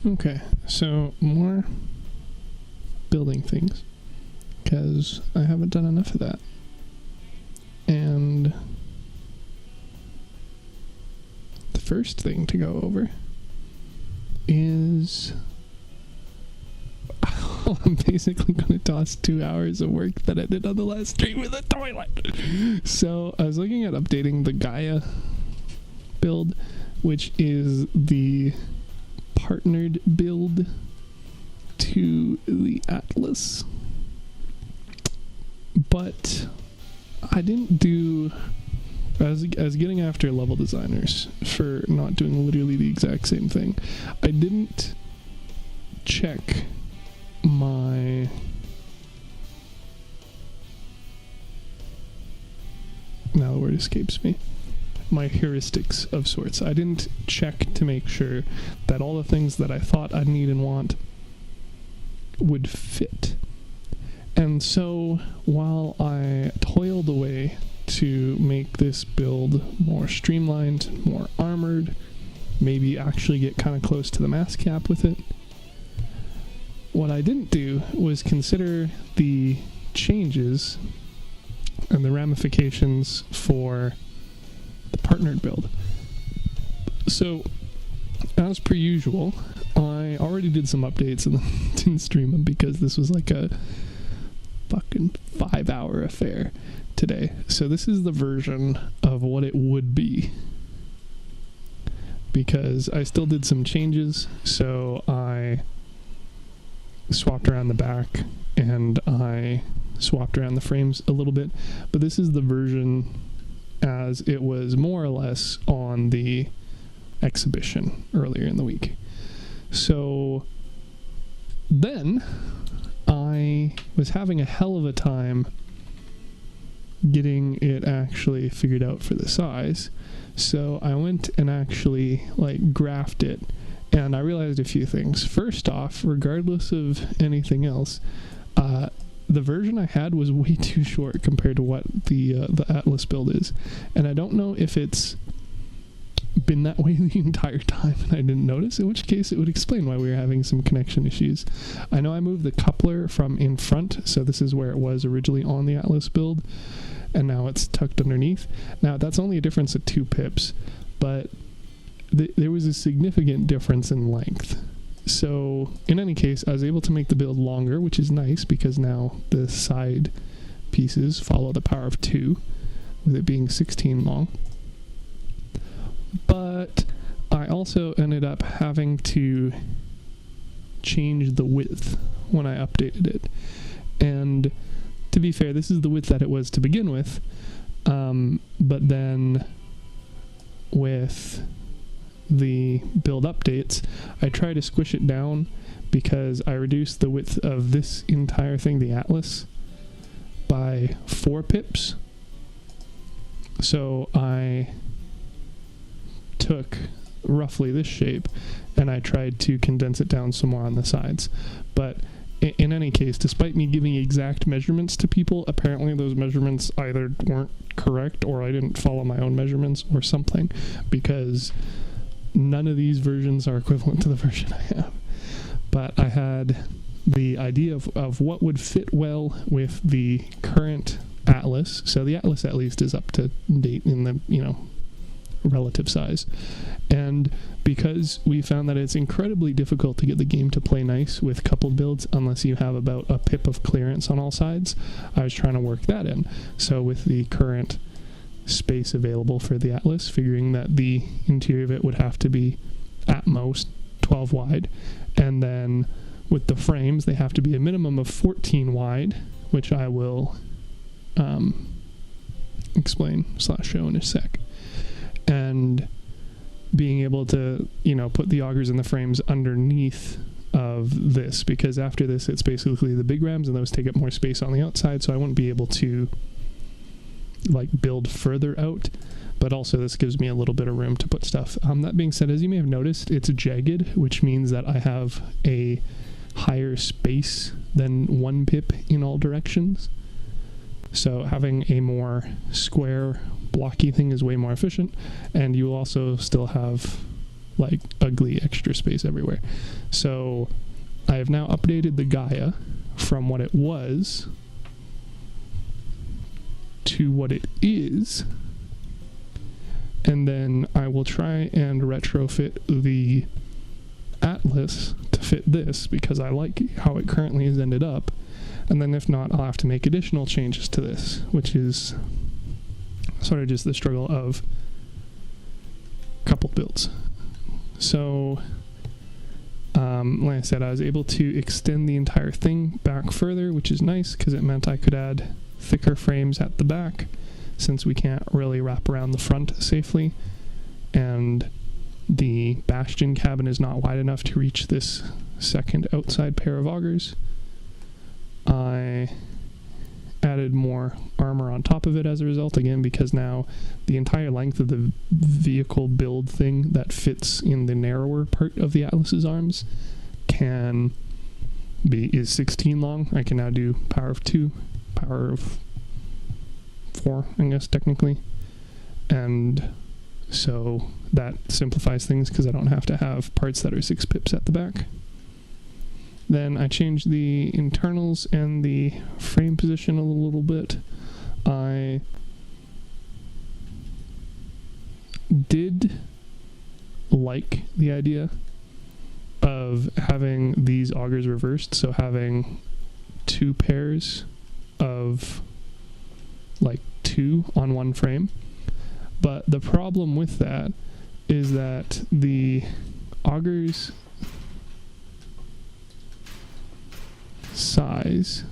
Okay, so more building things, because I haven't done enough of that. And the first thing to go over is I'm basically going to toss 2 hours of work that I did on the last stream with a toilet. So I was looking at updating the Gaia build, which is the partnered build to the Atlas. But I didn't do... I was getting after level designers for not doing literally the exact same thing. I didn't check my... Now the word escapes me. My heuristics of sorts. I didn't check to make sure that all the things that I thought I'd need and want would fit. And so while I toiled away to make this build more streamlined, more armored, maybe actually get kind of close to the mass cap with it, what I didn't do was consider the changes and the ramifications for the partnered build. So, as per usual, I already did some updates and didn't stream them because this was like a fucking 5-hour affair today. So this is the version of what it would be, because I still did some changes. So I swapped around the back and I swapped around the frames a little bit, but this is the version as it was more or less on the exhibition earlier in the week. So then I was having a hell of a time getting it actually figured out for the size. So I went and actually graphed it, and I realized a few things. First off, regardless of anything else, the version I had was way too short compared to what the Atlas build is. And I don't know if it's been that way the entire time and I didn't notice, in which case it would explain why we were having some connection issues. I know I moved the coupler from in front, so this is where it was originally on the Atlas build, and now it's tucked underneath. Now that's only a difference of 2 pips, but there was a significant difference in length. So in any case, I was able to make the build longer, which is nice because now the side pieces follow the power of 2, with it being 16 long. But I also ended up having to change the width when I updated it. And to be fair, this is the width that it was to begin with, but then with the build updates, I try to squish it down because I reduced the width of this entire thing, the Atlas, by 4 pips. So I took roughly this shape and I tried to condense it down some more on the sides. But in any case, despite me giving exact measurements to people, apparently those measurements either weren't correct or I didn't follow my own measurements or something, because none of these versions are equivalent to the version I have. But I had the idea of what would fit well with the current Atlas. So the Atlas at least is up to date in the, relative size. And because we found that it's incredibly difficult to get the game to play nice with coupled builds unless you have about a pip of clearance on all sides, I was trying to work that in. So with the current space available for the Atlas, figuring that the interior of it would have to be at most 12 wide, and then with the frames they have to be a minimum of 14 wide, which I will explain/show in a sec. And being able to, put the augers and the frames underneath of this, because after this it's basically the big rams and those take up more space on the outside, so I wouldn't be able to build further out, but also this gives me a little bit of room to put stuff. That being said, as you may have noticed, it's jagged, which means that I have a higher space than 1 pip in all directions. So having a more square, blocky thing is way more efficient, and you will also still have like ugly extra space everywhere. So I have now updated the Gaia from what it was to what it is, and then I will try and retrofit the Atlas to fit this because I like how it currently has ended up, and then if not, I'll have to make additional changes to this, which is sort of just the struggle of couple builds. So like I said, I was able to extend the entire thing back further, which is nice because it meant I could add thicker frames at the back since we can't really wrap around the front safely, and the bastion cabin is not wide enough to reach this second outside pair of augers. I added more armor on top of it as a result, again because now the entire length of the vehicle build thing that fits in the narrower part of the Atlas's arms is 16 long. I can now do power of 2, power of 4, I guess technically, and so that simplifies things because I don't have to have parts that are 6 pips at the back. Then I changed the internals and the frame position a little bit. I did like the idea of having these augers reversed, so having 2 pairs of like 2 on one frame. But the problem with that is that the augers size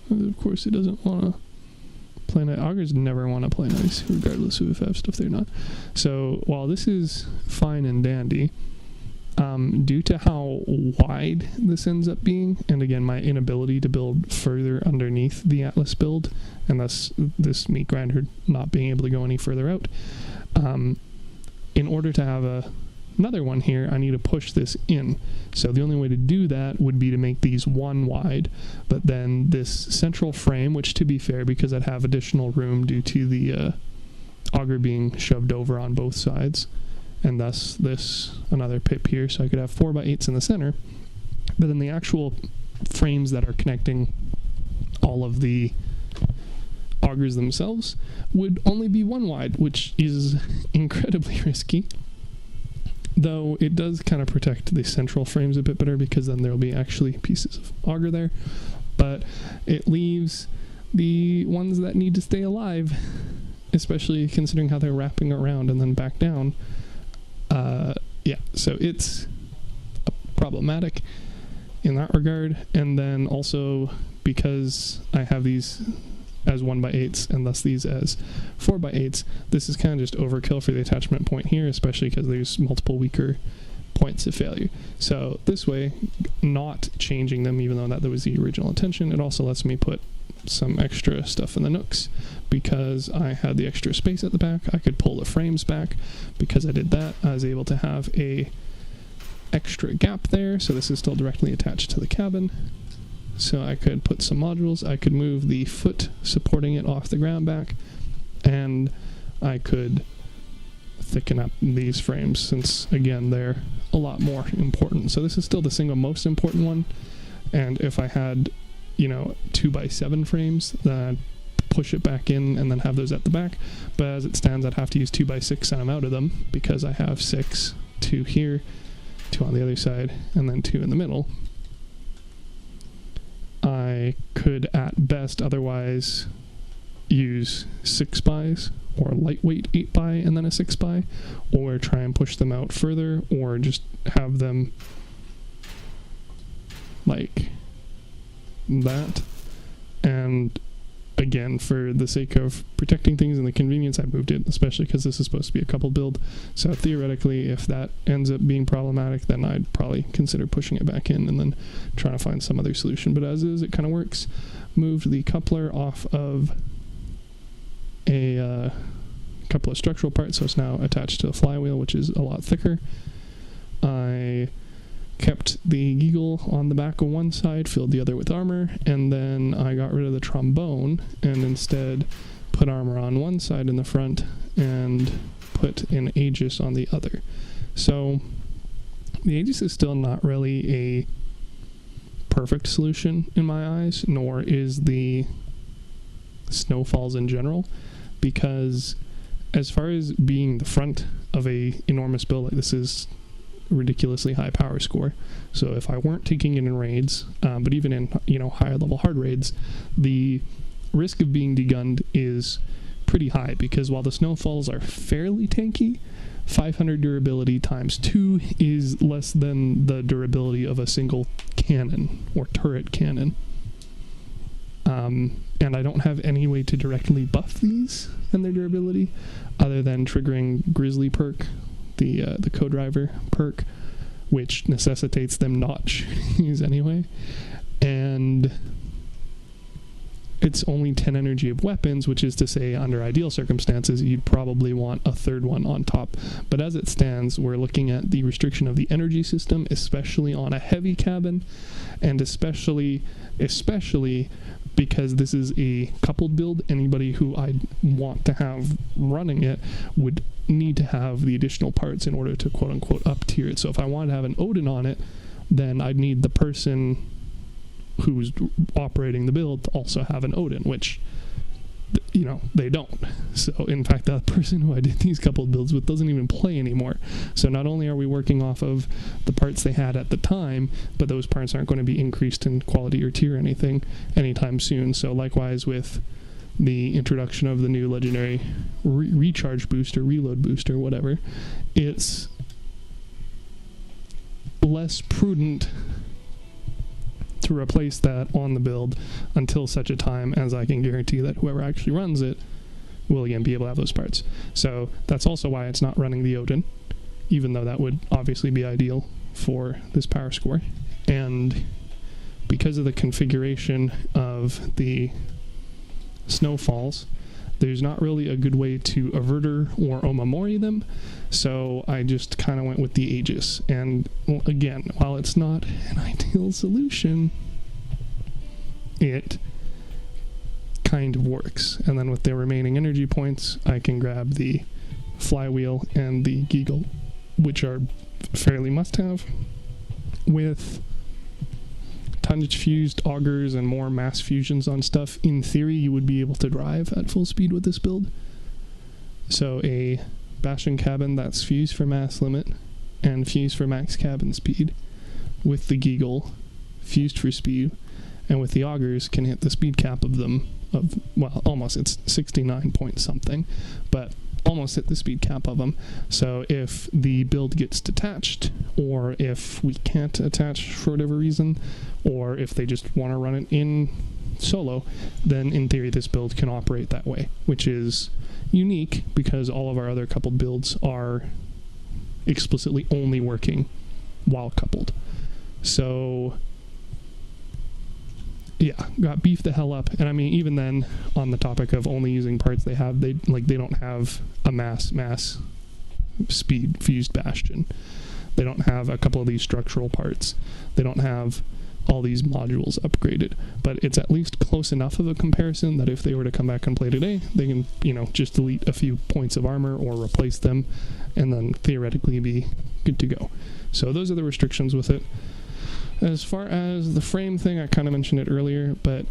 of course it doesn't want to play nice. Augers never want to play nice regardless of if I have stuff there or not. So while this is fine and dandy, due to how wide this ends up being, and again my inability to build further underneath the Atlas build, and thus this meat grinder not being able to go any further out, in order to have another one here, I need to push this in. So the only way to do that would be to make these 1 wide, but then this central frame, which to be fair, because I'd have additional room due to the auger being shoved over on both sides, and thus this another pip here, so I could have 4x8s in the center, but then the actual frames that are connecting all of the augers themselves would only be 1 wide, which is incredibly risky, though it does kind of protect the central frames a bit better because then there will be actually pieces of auger there, but it leaves the ones that need to stay alive, especially considering how they're wrapping around and then back down. Yeah, so it's problematic in that regard, and then also because I have these as 1x8s and thus these as 4x8s, this is kind of just overkill for the attachment point here, especially because there's multiple weaker points of failure. So this way, not changing them, even though that was the original intention, it also lets me put some extra stuff in the nooks. Because I had the extra space at the back, I could pull the frames back. Because I did that, I was able to have a extra gap there, so this is still directly attached to the cabin. So I could put some modules, I could move the foot supporting it off the ground back, and I could thicken up these frames since, again, they're a lot more important. So this is still the single most important one, and if I had, 2x7 frames, then I'd push it back in and then have those at the back, but as it stands I'd have to use 2x6 and I'm out of them because I have 6, 2 here, 2 on the other side, and then 2 in the middle. I could at best otherwise use 6x or lightweight 8x and then a 6x, or try and push them out further, or just have them like that. And again, for the sake of protecting things and the convenience, I moved it, especially because this is supposed to be a couple build. So theoretically, if that ends up being problematic, then I'd probably consider pushing it back in and then trying to find some other solution. But as is, it kind of works. Moved the coupler off of a couple of structural parts, so it's now attached to a flywheel, which is a lot thicker. I kept the Eagle on the back of one side, filled the other with armor, and then I got rid of the trombone and instead put armor on one side in the front and put an Aegis on the other. So the Aegis is still not really a perfect solution in my eyes, nor is the Snowfalls in general, because as far as being the front of a enormous build, like this is ridiculously high power score. So if I weren't taking it in raids, but even in higher level hard raids, the risk of being degunned is pretty high, because while the Snowfalls are fairly tanky, 500 durability times 2 is less than the durability of a single cannon or turret cannon. And I don't have any way to directly buff these and their durability other than triggering Grizzly perk, the co-driver perk, which necessitates them not use anyway. And it's only 10 energy of weapons, which is to say, under ideal circumstances, you'd probably want a third one on top. But as it stands, we're looking at the restriction of the energy system, especially on a heavy cabin, and especially because this is a coupled build. Anybody who I'd want to have running it would need to have the additional parts in order to quote-unquote up-tier it. So if I wanted to have an Odin on it, then I'd need the person who's operating the build to also have an Odin, which they don't. So in fact, that person who I did these coupled builds with doesn't even play anymore. So not only are we working off of the parts they had at the time, but those parts aren't going to be increased in quality or tier or anything anytime soon. So likewise with the introduction of the new legendary recharge boost or reload boost or whatever, it's less prudent to replace that on the build until such a time as I can guarantee that whoever actually runs it will again be able to have those parts. So that's also why it's not running the Odin, even though that would obviously be ideal for this power score. And because of the configuration of the Snowfalls, there's not really a good way to Averter or Omamori them, so I just kind of went with the Aegis. And again, while it's not an ideal solution, it kind of works. And then with the remaining energy points, I can grab the Flywheel and the Geagle, which are fairly must-have, with tonnage fused augers and more mass fusions on stuff. In theory, you would be able to drive at full speed with this build. So a Bastion cabin that's fused for mass limit and fused for max cabin speed, with the Geagle fused for speed, and with the augers can hit the speed cap of them of, well, almost, it's 69 point something, but almost hit the speed cap of them. So if the build gets detached, or if we can't attach for whatever reason, or if they just want to run it in solo, then in theory this build can operate that way, which is unique because all of our other coupled builds are explicitly only working while coupled. So yeah, got beefed the hell up. And I mean, even then, on the topic of only using parts they have, they don't have a mass speed fused Bastion. They don't have a couple of these structural parts. They don't have all these modules upgraded, but it's at least close enough of a comparison that if they were to come back and play today, they can, just delete a few points of armor or replace them, and then theoretically be good to go. So those are the restrictions with it. As far as the frame thing, I kind of mentioned it earlier, but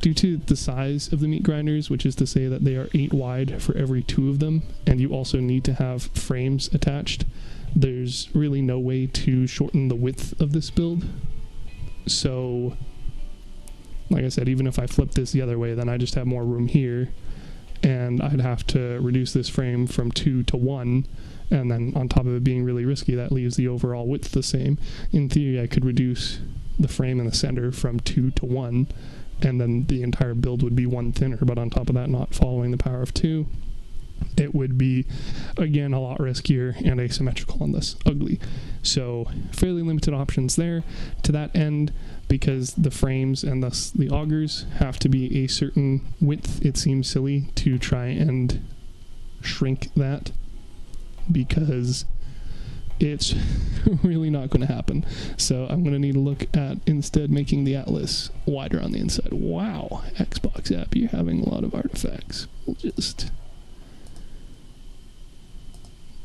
due to the size of the meat grinders, which is to say that they are 8 wide for every 2 of them, and you also need to have frames attached, there's really no way to shorten the width of this build. So, like I said, even if I flip this the other way, then I just have more room here, and I'd have to reduce this frame from 2 to 1, and then on top of it being really risky, that leaves the overall width the same. In theory, I could reduce the frame in the center from 2 to 1, and then the entire build would be 1 thinner, but on top of that, not following the power of 2, it would be, again, a lot riskier and asymmetrical on this. Ugly. So, fairly limited options there. To that end, because the frames and thus the augers have to be a certain width, it seems silly to try and shrink that, because it's really not going to happen. So I'm going to need to look at instead making the Atlas wider on the inside. Wow, Xbox app, you're having a lot of artifacts. We'll just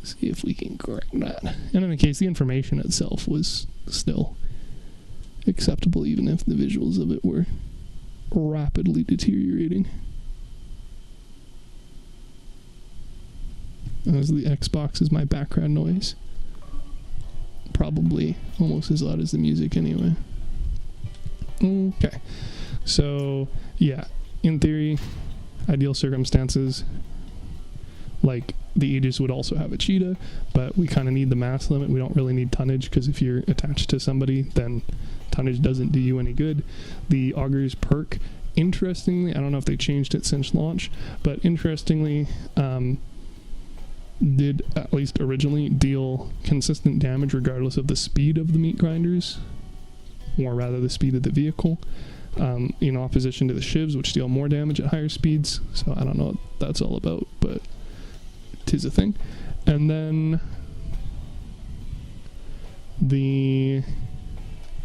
see if we can correct that. And in any case, the information itself was still acceptable, even if the visuals of it were rapidly deteriorating. As the Xbox is my background noise. Probably almost as loud as the music anyway. Okay. So, yeah. In theory, ideal circumstances, like the Aegis would also have a cheetah, but we kind of need the mass limit. We don't really need tonnage, because if you're attached to somebody, then tonnage doesn't do you any good. The Augur's perk, interestingly, I don't know if they changed it since launch, but interestingly, did, at least originally, deal consistent damage regardless of the speed of the meat grinders, or rather the speed of the vehicle, in opposition to the shivs, which deal more damage at higher speeds. So I don't know what that's all about, but 'tis a thing. And then the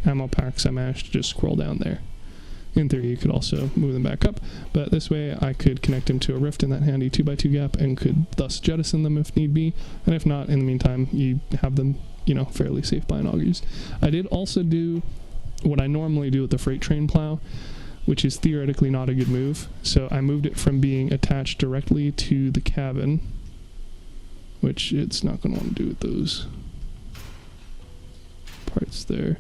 ammo packs, I managed to just scroll down there. In theory, you could also move them back up, but this way I could connect them to a rift in that handy 2x2 gap and could thus jettison them if need be. And if not, in the meantime, you have them, fairly safe behind augers. I did also do what I normally do with the freight train plow, which is theoretically not a good move. So I moved it from being attached directly to the cabin, which it's not going to want to do with those parts there.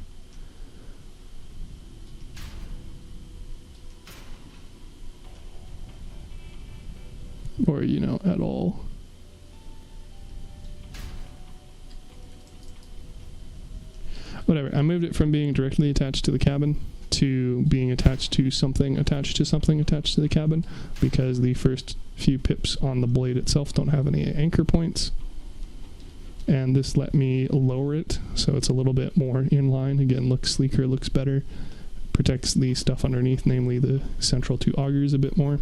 Or, at all. Whatever, I moved it from being directly attached to the cabin to being attached to something attached to something attached to the cabin, because the first few pips on the blade itself don't have any anchor points. And this let me lower it, so it's a little bit more in line. Again, looks sleeker, looks better. Protects the stuff underneath, namely the central two augers, a bit more.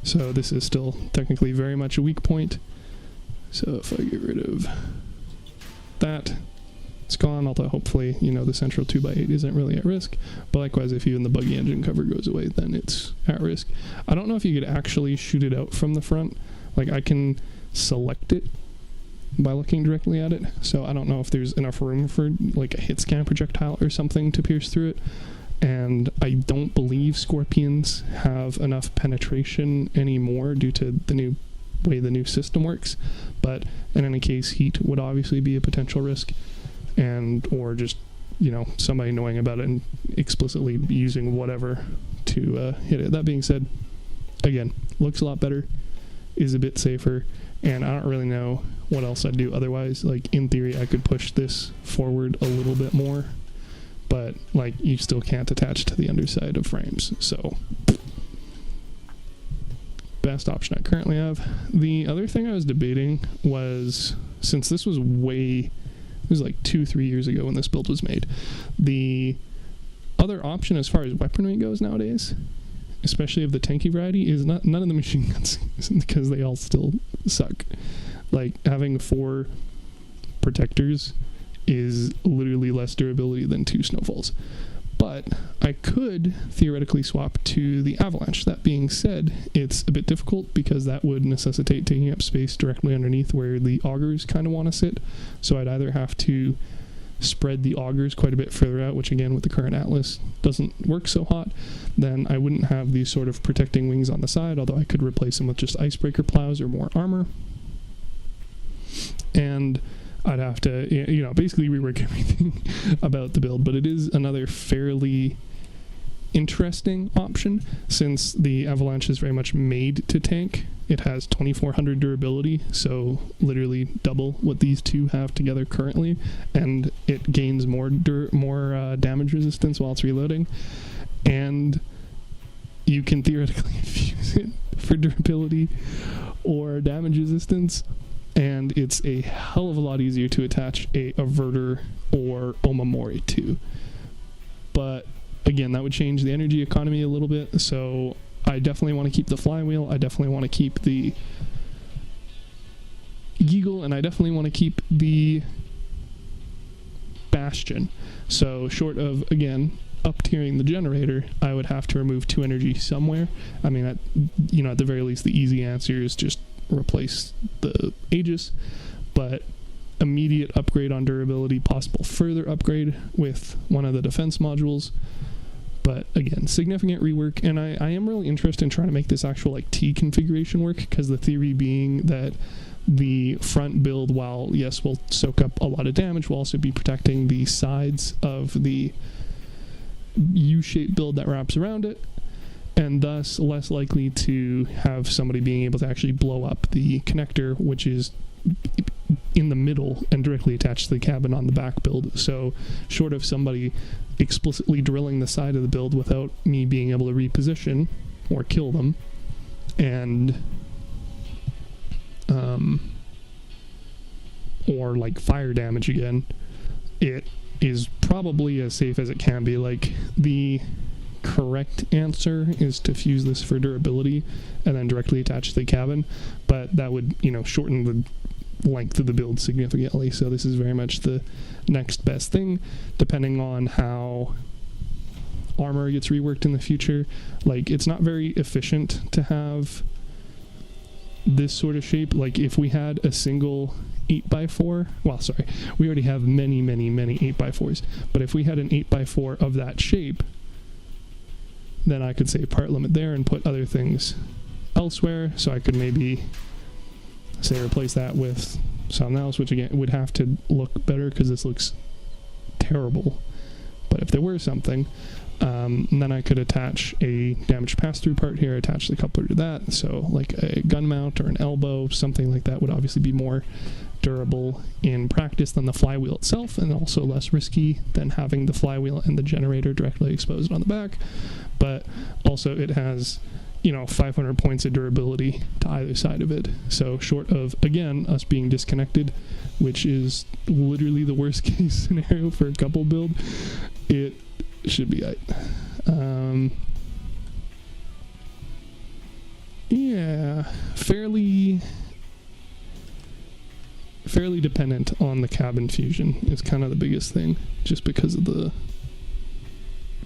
So this is still technically very much a weak point. So if I get rid of that, it's gone, although hopefully, the central 2x8 isn't really at risk. But likewise, if even the buggy engine cover goes away, then it's at risk. I don't know if you could actually shoot it out from the front. Like, I can select it by looking directly at it. So I don't know if there's enough room for, like, a hit scan projectile or something to pierce through it. And I don't believe Scorpions have enough penetration anymore due to the new way the new system works. But in any case, heat would obviously be a potential risk, or just somebody knowing about it and explicitly using whatever to hit it. That being said, again, looks a lot better, is a bit safer, and I don't really know what else I'd do otherwise. Like, in theory, I could push this forward a little bit more, but you still can't attach to the underside of frames. So best option I currently have. The other thing I was debating was, since this was it was like 2-3 years ago when this build was made, the other option as far as weaponry goes nowadays, especially of the tanky variety, is none of the machine guns, because they all still suck. Like, having 4 protectors is literally less durability than 2 snowfalls. But I could theoretically swap to the Avalanche. That being said, it's a bit difficult because that would necessitate taking up space directly underneath where the augers kind of want to sit. So I'd either have to spread the augers quite a bit further out, which again with the current Atlas doesn't work so hot. Then I wouldn't have these sort of protecting wings on the side, although I could replace them with just icebreaker plows or more armor. And I'd have to, basically rework everything about the build, but it is another fairly interesting option, since the Avalanche is very much made to tank. It has 2400 durability, so literally double what these two have together currently, and it gains more damage resistance while it's reloading, and you can theoretically infuse it for durability or damage resistance. And it's a hell of a lot easier to attach a Averter or Omamori to. But again, that would change the energy economy a little bit, so I definitely want to keep the flywheel. I definitely want to keep the Yeagle, and I definitely want to keep the Bastion. So short of, again, up-tiering the generator, I would have to remove 2 energy somewhere. I mean, at the very least, the easy answer is just replace the Aegis, but immediate upgrade on durability, possible further upgrade with one of the defense modules. But again, significant rework, and I am really interested in trying to make this actual like T configuration work, because the theory being that the front build, while yes will soak up a lot of damage, will also be protecting the sides of the U-shaped build that wraps around it, and thus less likely to have somebody being able to actually blow up the connector, which is in the middle and directly attached to the cabin on the back build. So short of somebody explicitly drilling the side of the build without me being able to reposition or kill them, and or like fire damage again, it is probably as safe as it can be. Like, the correct answer is to fuse this for durability and then directly attach to the cabin, but that would, shorten the length of the build significantly. So this is very much the next best thing, depending on how armor gets reworked in the future. Like, it's not very efficient to have this sort of shape. Like, if we had a single 8x4, we already have many 8x4s, but if we had an 8x4 of that shape, then I could say part limit there and put other things elsewhere. So I could maybe say replace that with something else, which again would have to look better because this looks terrible. But if there were something, then I could attach a damage pass-through part here, attach the coupler to that. So like a gun mount or an elbow, something like that would obviously be more durable in practice than the flywheel itself, and also less risky than having the flywheel and the generator directly exposed on the back. But also it has 500 points of durability to either side of it. So short of, again, us being disconnected, which is literally the worst case scenario for a couple build, it should be fairly dependent on the cabin fusion is kind of the biggest thing, just because of the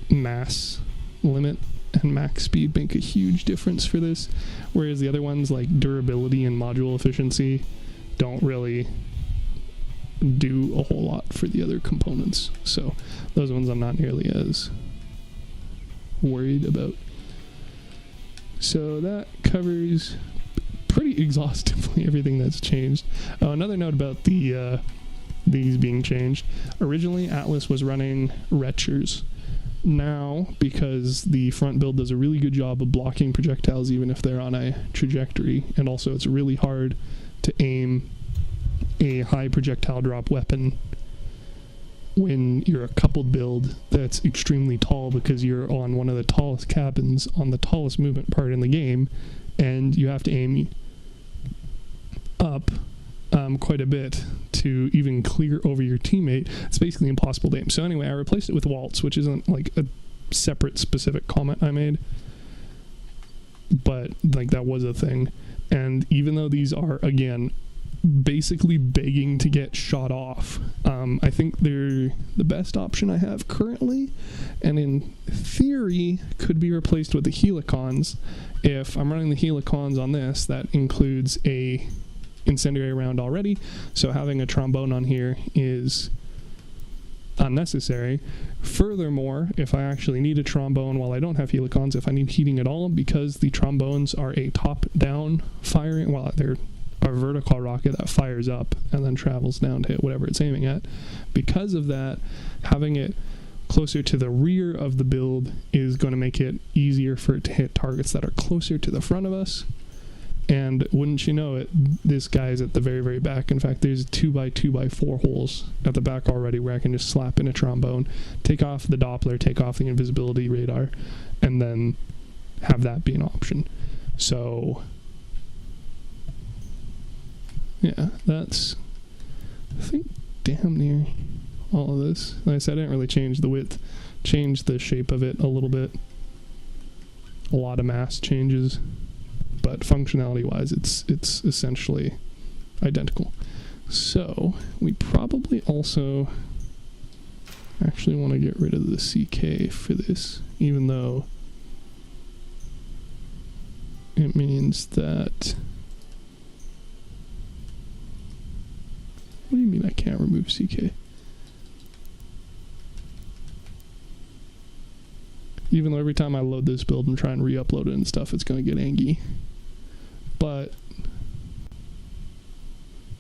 mass limit and max speed make a huge difference for this, whereas the other ones like durability and module efficiency don't really do a whole lot for the other components. So those ones I'm not nearly as worried about. So that covers pretty exhaustively everything that's changed. Another note about the these being changed. Originally Atlas was running retchers. Now, because the front build does a really good job of blocking projectiles even if they're on a trajectory, and also it's really hard to aim a high projectile drop weapon when you're a coupled build that's extremely tall, because you're on one of the tallest cabins on the tallest movement part in the game, and you have to aim up quite a bit to even clear over your teammate. It's basically impossible to aim. So anyway, I replaced it with Waltz, which isn't like a separate specific comment I made, but like that was a thing. And even though these are, again, basically begging to get shot off, I think they're the best option I have currently, and in theory could be replaced with the Helicons. If I'm running the Helicons on this, that includes a incendiary round already, so having a trombone on here is unnecessary. Furthermore, if I actually need a trombone while I don't have Helicons, if I need heating at all, because the trombones are a top-down firing, while they're a vertical rocket that fires up and then travels down to hit whatever it's aiming at, because of that, having it closer to the rear of the build is going to make it easier for it to hit targets that are closer to the front of us. And wouldn't you know it, this guy is at the very, very back. In fact, there's 2x2x4 holes at the back already where I can just slap in a trombone, take off the Doppler, take off the invisibility radar, and then have that be an option. So yeah, that's, I think, damn near all of this. Like I said, I didn't really change the width, changed the shape of it a little bit. A lot of mass changes, but functionality wise it's essentially identical. So we probably also actually want to get rid of the CK for this, even though it means that... What do you mean I can't remove CK? Even though every time I load this build and try and re-upload it and stuff, it's going to get angry. But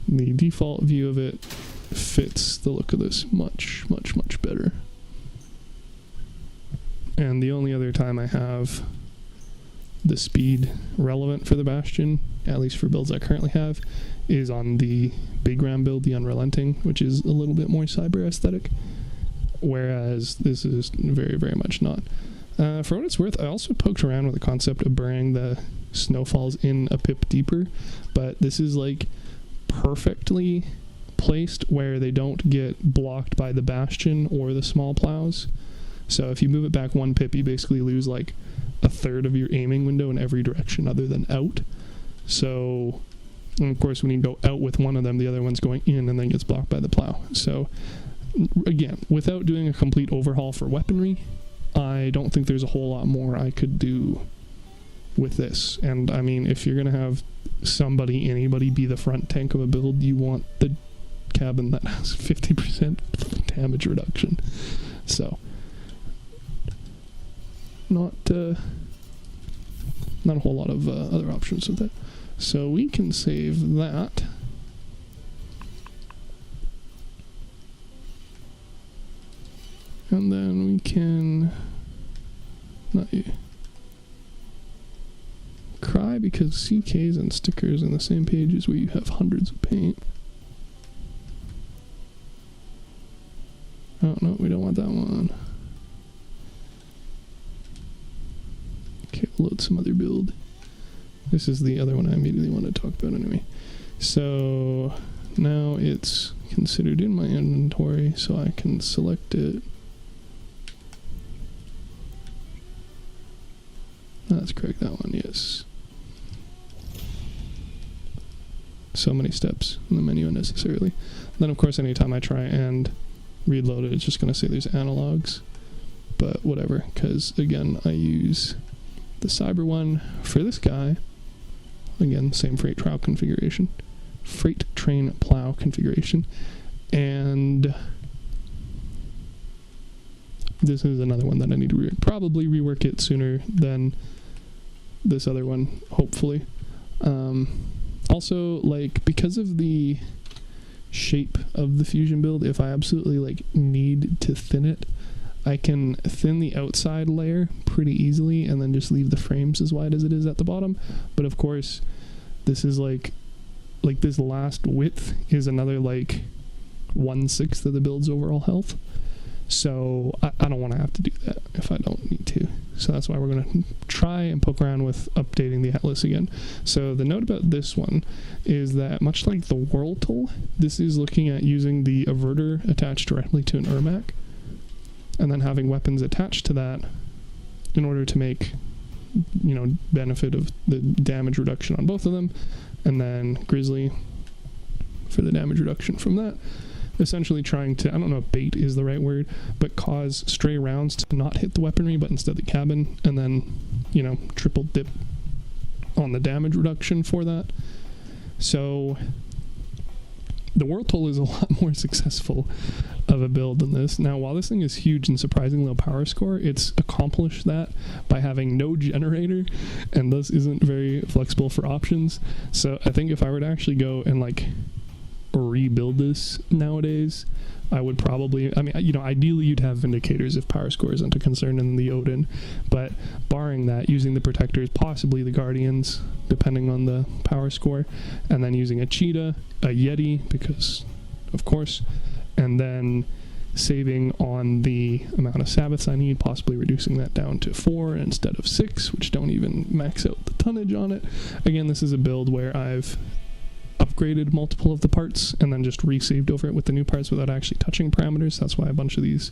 the default view of it fits the look of this much, much, much better. And the only other time I have the speed relevant for the Bastion, at least for builds I currently have, is on the Big Ram build, the Unrelenting, which is a little bit more cyber aesthetic, whereas this is very, very much not. For what it's worth, I also poked around with the concept of burying the snowfalls in a pip deeper, but this is like perfectly placed where they don't get blocked by the Bastion or the small plows. So if you move it back one pip, you basically lose like a third of your aiming window in every direction other than out. So, and of course, when you go out with one of them, the other one's going in and then gets blocked by the plow. So, again, without doing a complete overhaul for weaponry, I don't think there's a whole lot more I could do with this. And, I mean, if you're going to have anybody be the front tank of a build, you want the cabin that has 50% damage reduction. So, not a whole lot of other options with it. So we can save that. And then we can not you cry because CKs and stickers in the same pages where you have hundreds of paint. Oh no, we don't want that one. Okay, we'll load some other build. This is the other one I immediately want to talk about anyway. So now it's considered in my inventory, so I can select it. That's correct, that one, yes. So many steps in the menu unnecessarily. Then of course anytime I try and reload it, it's just going to say there's analogs. But whatever, because again, I use the cyber one for this guy. Again, same freight train plow configuration. And this is another one that I need to probably rework it sooner than this other one, hopefully. Also, like, because of the shape of the fusion build, if I absolutely like need to thin it, I can thin the outside layer pretty easily and then just leave the frames as wide as it is at the bottom. But of course, this is like this last width is another like 1/6 of the build's overall health. So I don't want to have to do that if I don't need to. So that's why we're going to try and poke around with updating the atlas again. So the note about this one is that much like the Whirl tool, this is looking at using the averter attached directly to an Ermac and then having weapons attached to that in order to make, you know, benefit of the damage reduction on both of them, and then Grizzly for the damage reduction from that. Essentially trying to, I don't know if bait is the right word, but cause stray rounds to not hit the weaponry, but instead the cabin, and then, you know, triple dip on the damage reduction for that. So the Whirl tool is a lot more successful of a build than this. Now, while this thing is huge and surprisingly low power score, it's accomplished that by having no generator, and thus isn't very flexible for options. So I think if I were to actually go and like rebuild this nowadays, I would probably, I mean, you know, ideally you'd have Vindicators if power score isn't a concern in the Odin, but barring that, using the Protectors, possibly the Guardians, depending on the power score, and then using a Cheetah, a Yeti, because, of course, and then saving on the amount of Sabbaths I need, possibly reducing that down to 4 instead of 6, which don't even max out the tonnage on it. Again, this is a build where I've upgraded multiple of the parts and then just resaved over it with the new parts without actually touching parameters. That's why a bunch of these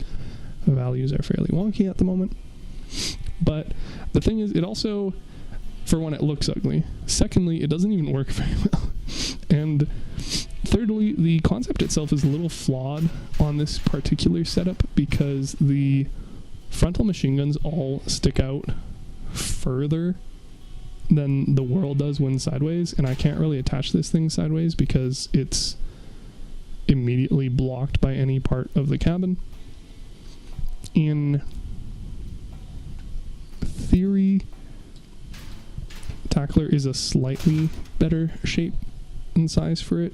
values are fairly wonky at the moment. But the thing is, it also, for one, it looks ugly. Secondly, it doesn't even work very well. And thirdly, the concept itself is a little flawed on this particular setup because the frontal machine guns all stick out further than the whirl does when sideways, and I can't really attach this thing sideways because it's immediately blocked by any part of the cabin. In theory, tackler is a slightly better shape and size for it,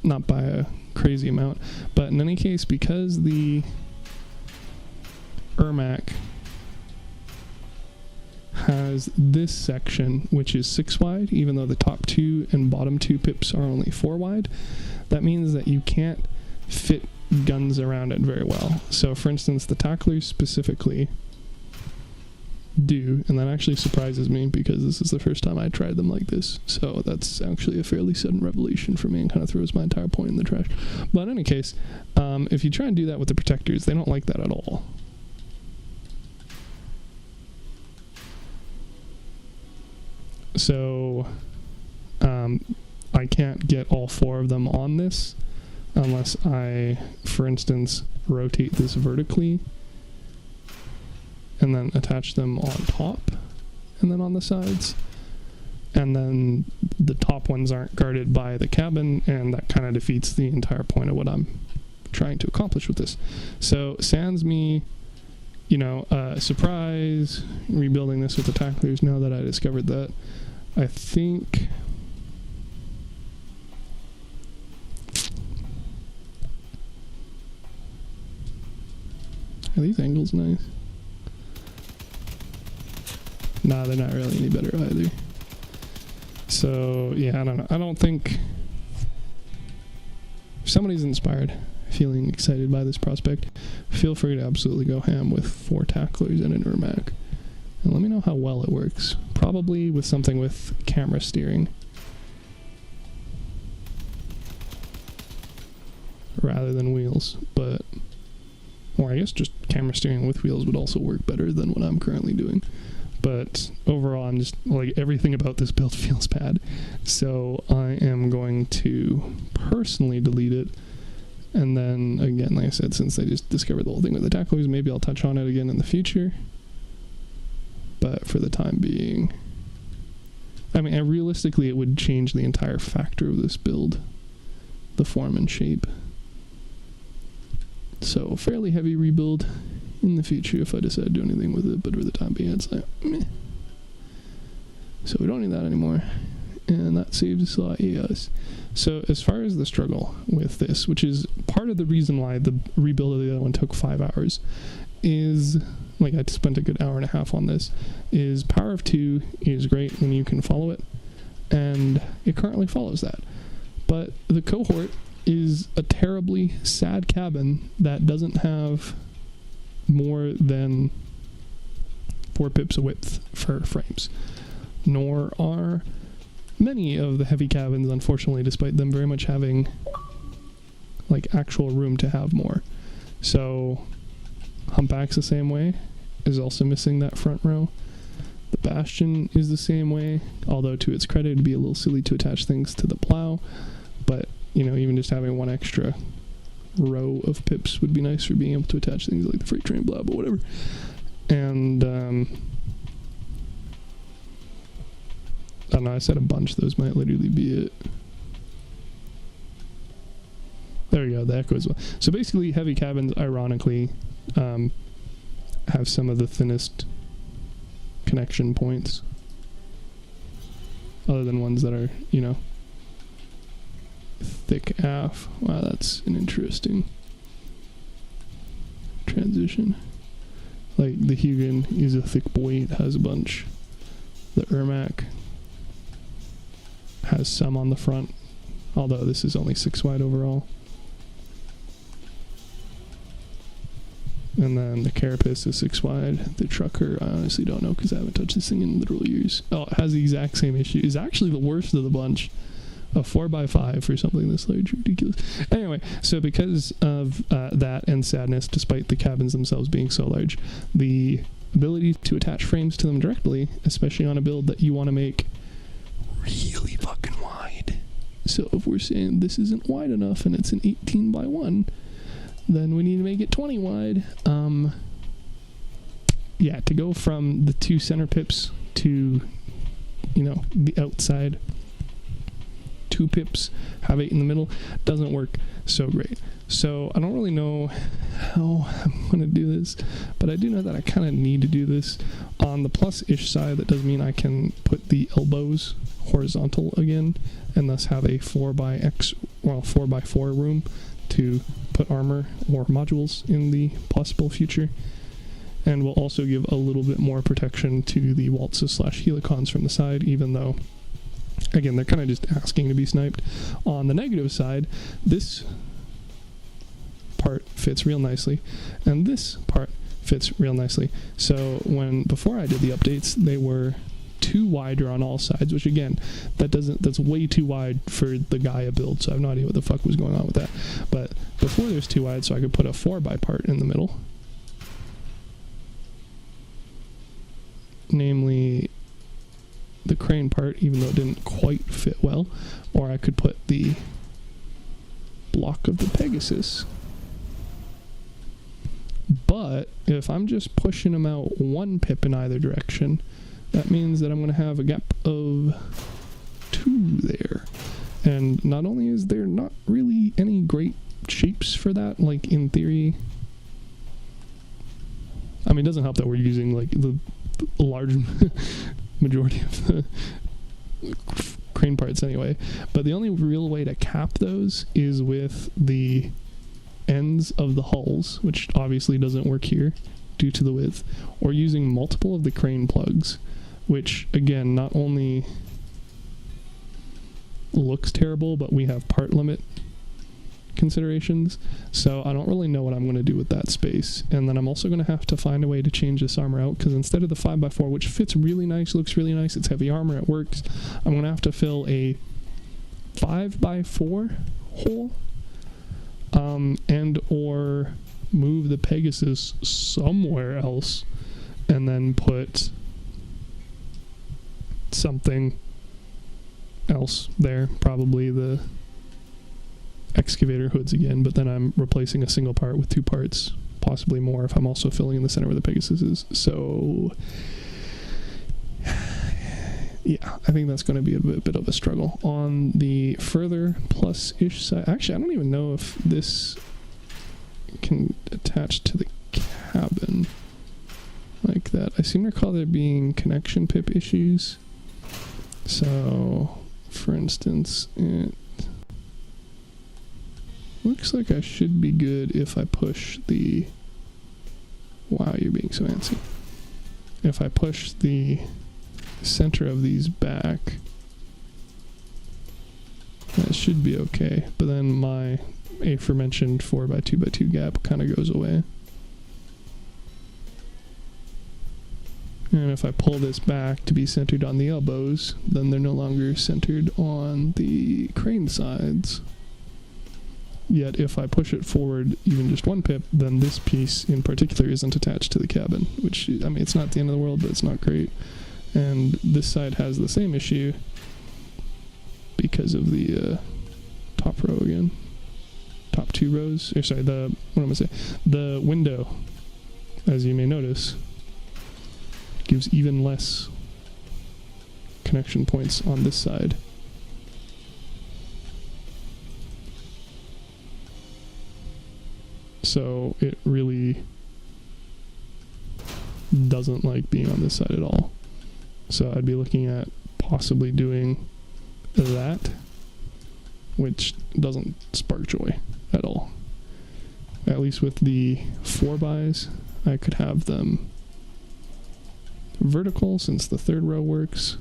not by a crazy amount, but in any case, because the Ermac has this section which is 6 wide, even though the top 2 and bottom 2 pips are only 4 wide, that means that you can't fit guns around it very well. So for instance, the tacklers specifically do, and that actually surprises me because this is the first time I tried them like this, so that's actually a fairly sudden revelation for me and kind of throws my entire point in the trash. But in any case, if you try and do that with the protectors, they don't like that at all. So I can't get all 4 of them on this unless I, for instance, rotate this vertically and then attach them on top and then on the sides, and then the top ones aren't guarded by the cabin, and that kind of defeats the entire point of what I'm trying to accomplish with this. So sans me, you know, surprise rebuilding this with the tacklers now that I discovered that. I think are these angles nice? Nah, they're not really any better either. So, yeah, I don't know. I don't think... If somebody's inspired, feeling excited by this prospect, feel free to absolutely go ham with 4 tacklers and an Ermac. And let me know how well it works. Probably with something with camera steering, rather than wheels. But, or I guess just camera steering with wheels would also work better than what I'm currently doing. But overall, I'm just, like, everything about this build feels bad. So I am going to personally delete it. And then, again, like I said, since I just discovered the whole thing with the tacklers, maybe I'll touch on it again in the future. But for the time being, I mean, realistically, it would change the entire factor of this build, the form and shape. So, fairly heavy rebuild in the future if I decide to do anything with it, but for the time being, it's like, meh. So we don't need that anymore, and that saves a lot of EOS. So as far as the struggle with this, which is part of the reason why the rebuild of the other one took 5 hours, is, like, I spent a good hour and a half on this, is Power of 2 is great when you can follow it, and it currently follows that. But the cohort is a terribly sad cabin that doesn't have more than 4 pips of width for frames, nor are many of the heavy cabins, unfortunately, despite them very much having, like, actual room to have more. So Humpback's the same way, is also missing that front row. The Bastion is the same way, although to its credit, it'd be a little silly to attach things to the plow, but, you know, even just having 1 extra row of pips would be nice for being able to attach things like the freight train, blah, but whatever. And I don't know, I said a bunch. Those might literally be it. There we go, the echo as well. So basically, heavy cabins, ironically, have some of the thinnest connection points, other than ones that are, you know, thick AF. Wow, that's an interesting transition. Like, the Hugin is a thick boy, it has a bunch. The Ermac has some on the front, although this is only 6 wide overall. And then the Carapace is 6 wide. The Trucker, I honestly don't know because I haven't touched this thing in literal years. Oh, it has the exact same issue. It's actually the worst of the bunch. A 4x5 for something this large, ridiculous. Anyway, so because of that and sadness, despite the cabins themselves being so large, the ability to attach frames to them directly, especially on a build that you want to make really fucking wide, So if we're saying this isn't wide enough and it's an 18 by 1, then we need to make it 20 wide. Yeah, to go from the 2 center pips to, the outside 2 pips, have 8 in the middle, doesn't work so great. So I don't really know how I'm going to do this, but I do know that I kind of need to do this. On the plus-ish side, that does mean I can put the elbows horizontal again, and thus have a 4x4 room to put armor or modules in the possible future. And will also give a little bit more protection to the waltzes / helicons from the side, even though, again, they're kind of just asking to be sniped. On the negative side, this part fits real nicely, and this part fits real nicely. So before I did the updates, they were too wider on all sides, which again, that's way too wide for the Gaia build, so I have no idea what the fuck was going on with that. But before there's too wide, so I could put a 4x part in the middle, namely the crane part, even though it didn't quite fit well, or I could put the block of the Pegasus. But if I'm just pushing them out 1 pip in either direction, that means that I'm going to have a gap of 2 there. And not only is there not really any great shapes for that, like in theory, I mean, it doesn't help that we're using like the large majority of the crane parts anyway, but the only real way to cap those is with the ends of the hulls, which obviously doesn't work here due to the width, or using multiple of the crane plugs, which again not only looks terrible, but we have part limit considerations, so I don't really know what I'm going to do with that space. And then I'm also going to have to find a way to change this armor out, because instead of the 5x4, which fits really nice, looks really nice, it's heavy armor, it works, I'm going to have to fill a 5x4 hole, and or move the Pegasus somewhere else and then put something else there, probably the excavator hoods again, but then I'm replacing a single part with 2 parts, possibly more if I'm also filling in the center where the Pegasus is. So yeah, I think that's going to be a bit of a struggle. On the further plus-ish side, actually I don't even know if this can attach to the cabin like that. I seem to recall there being connection pip issues. So for instance, it looks like I should be good if I push the... Wow, you're being so antsy. If I push the center of these back, that should be okay. But then my aforementioned 4x2x2 gap kind of goes away. And if I pull this back to be centered on the elbows, then they're no longer centered on the crane sides. Yet if I push it forward even just 1 pip, then this piece in particular isn't attached to the cabin, which, I mean, it's not the end of the world, but it's not great. And this side has the same issue because of the top row again. Top 2 rows, or sorry, the window, as you may notice, gives even less connection points on this side. So it really doesn't like being on this side at all. So I'd be looking at possibly doing that, which doesn't spark joy at all. At least with the 4x's, I could have them vertical since the 3rd row works.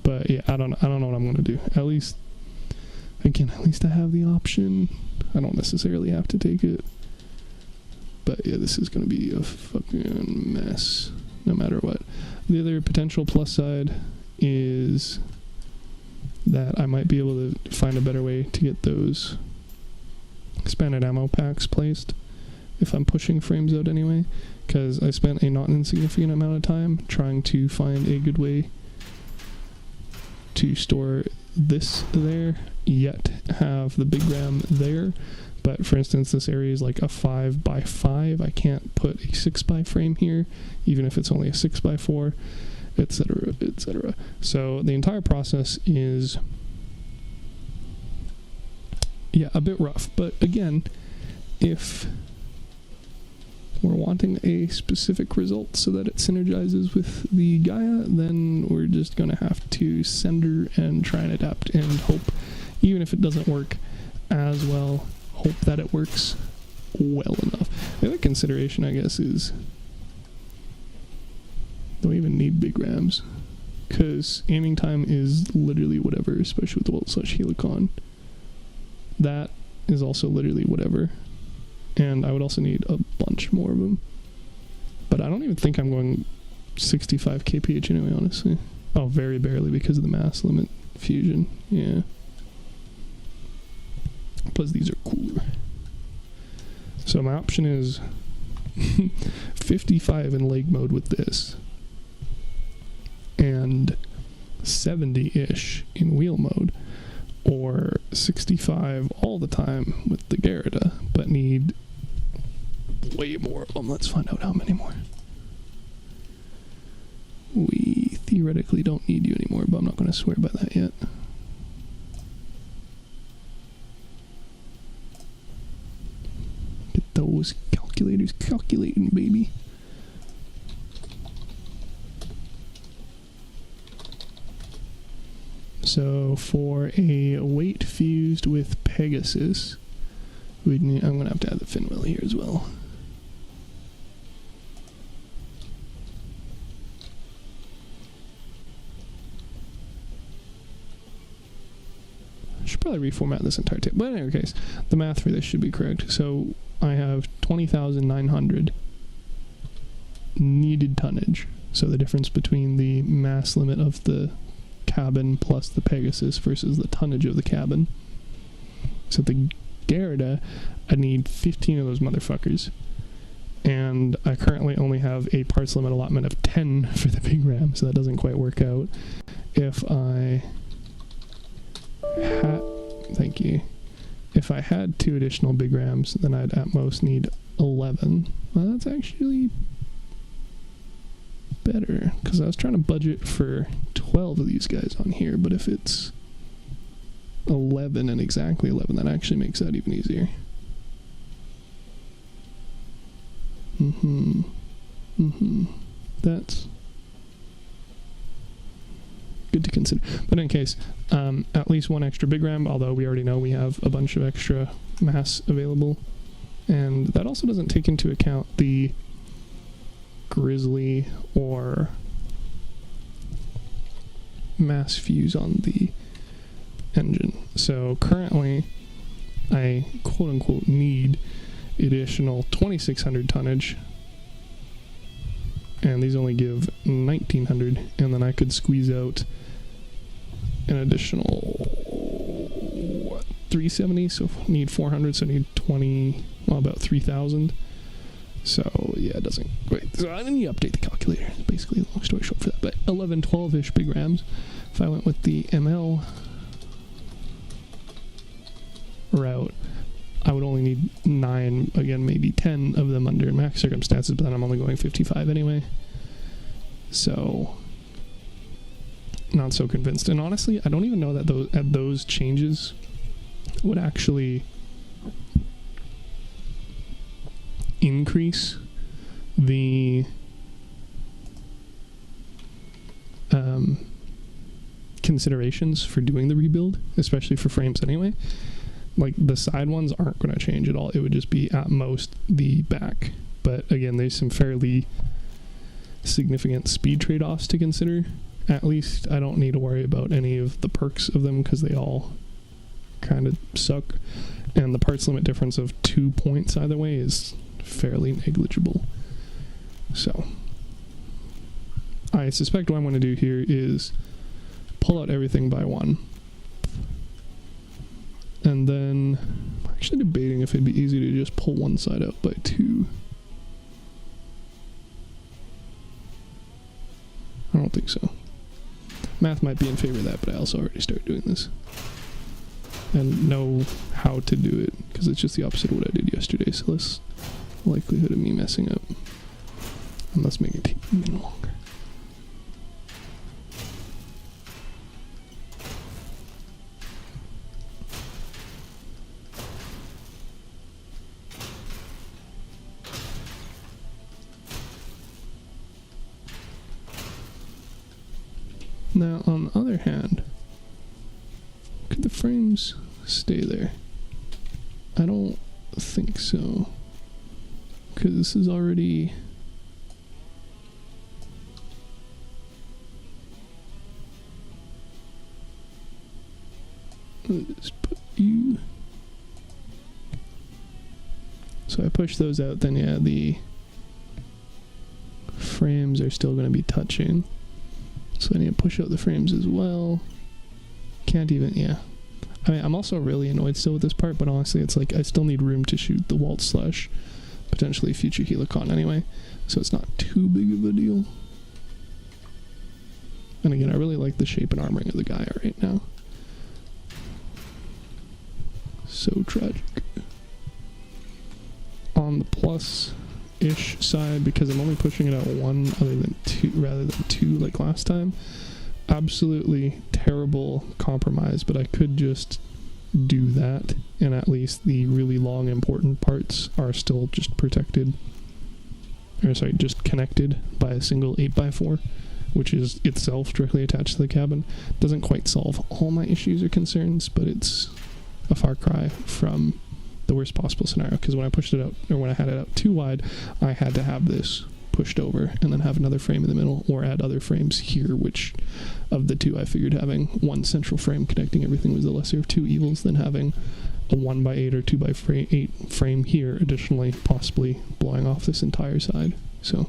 But yeah, I don't know what I'm gonna do. At least I have the option. I don't necessarily have to take it. But yeah, this is gonna be a fucking mess no matter what. The other potential plus side is that I might be able to find a better way to get those expanded ammo packs placed if I'm pushing frames out anyway, because I spent a not insignificant amount of time trying to find a good way to store this there, yet have the big ram there. But for instance, this area is like a 5x5. I can't put a 6x frame here, even if it's only a 6x4, etc., etc. So the entire process is, yeah, a bit rough. But again, if we're wanting a specific result so that it synergizes with the Gaia, then we're just going to have to send her and try and adapt and hope, even if it doesn't work as well, hope that it works well enough. The other consideration, I guess, is do we even need big rams? Because aiming time is literally whatever, especially with the Volt/Helicon. That is also literally whatever. And I would also need a bunch more of them. But I don't even think I'm going 65 kph anyway, honestly. Oh, very barely because of the mass limit fusion. Yeah. Plus these are cooler. So my option is 55 in leg mode with this. And 70-ish in wheel mode. Or 65 all the time with the Garida, but need way more of them. Let's find out how many more. We theoretically don't need you anymore, but I'm not going to swear by that yet. Get those calculators calculating, baby. So for a weight fused with Pegasus, we'd need, I'm going to have to add the fin wheel here as well. I should probably reformat this entire table. But in any case, the math for this should be correct. So I have 20,900 needed tonnage. So the difference between the mass limit of the cabin plus the Pegasus versus the tonnage of the cabin. So the Garida, I need 15 of those motherfuckers. And I currently only have a parts limit allotment of 10 for the big ram, so that doesn't quite work out. If I had, thank you. If I had 2 additional big rams, then I'd at most need 11. Well, that's actually better, because I was trying to budget for 12 of these guys on here, but if it's 11 and exactly 11, that actually makes that even easier. That's good to consider. But in case, at least one extra big ram, although we already know we have a bunch of extra mass available. And that also doesn't take into account the Grizzly or mass fuse on the engine. So currently I quote unquote need additional 2,600 tonnage, and these only give 1,900, and then I could squeeze out an additional 370, so need 400, so I need 20, well, about 3,000. So yeah, it doesn't great. So I need to update the calculator. Basically, long story short for that. But 11, 12-ish big rams. If I went with the ML route, I would only need 9, again, maybe 10 of them under max circumstances, but then I'm only going 55 anyway. So not so convinced. And honestly, I don't even know that those changes would actually increase the considerations for doing the rebuild, especially for frames anyway. Like, the side ones aren't going to change at all. It would just be at most the back. But again, there's some fairly significant speed trade-offs to consider. At least I don't need to worry about any of the perks of them, because they all kind of suck. And the parts limit difference of 2 points either way is fairly negligible. So I suspect what I'm going to do here is pull out everything by 1. And then I'm actually debating if it'd be easy to just pull one side out by 2. I don't think so. Math might be in favor of that, but I also already started doing this. And know how to do it, because it's just the opposite of what I did yesterday, so less likelihood of me messing up. And let's make it take even longer. Now, on the other hand, could the frames stay there? I don't think so, because this is already... Let's put you... So I push those out, then yeah, the frames are still going to be touching. So I need to push out the frames as well. Can't even, yeah. I mean, I'm also really annoyed still with this part, but honestly, it's like I still need room to shoot the waltz / potentially future helicon anyway, so it's not too big of a deal. And again, I really like the shape and armoring of the guy right now. So tragic. On the plus-ish side, because I'm only pushing it out 1 rather than 2 like last time. Absolutely terrible compromise, but I could just do that, and at least the really long important parts are still just protected, or sorry, just connected by a single 8x4, which is itself directly attached to the cabin. Doesn't quite solve all my issues or concerns, but it's a far cry from the worst possible scenario, because when I pushed it out, or when I had it out too wide, I had to have this pushed over and then have another frame in the middle, or add other frames here, which of the two I figured having one central frame connecting everything was the lesser of two evils than having a 1x8 or 2x8 frame here, additionally possibly blowing off this entire side. So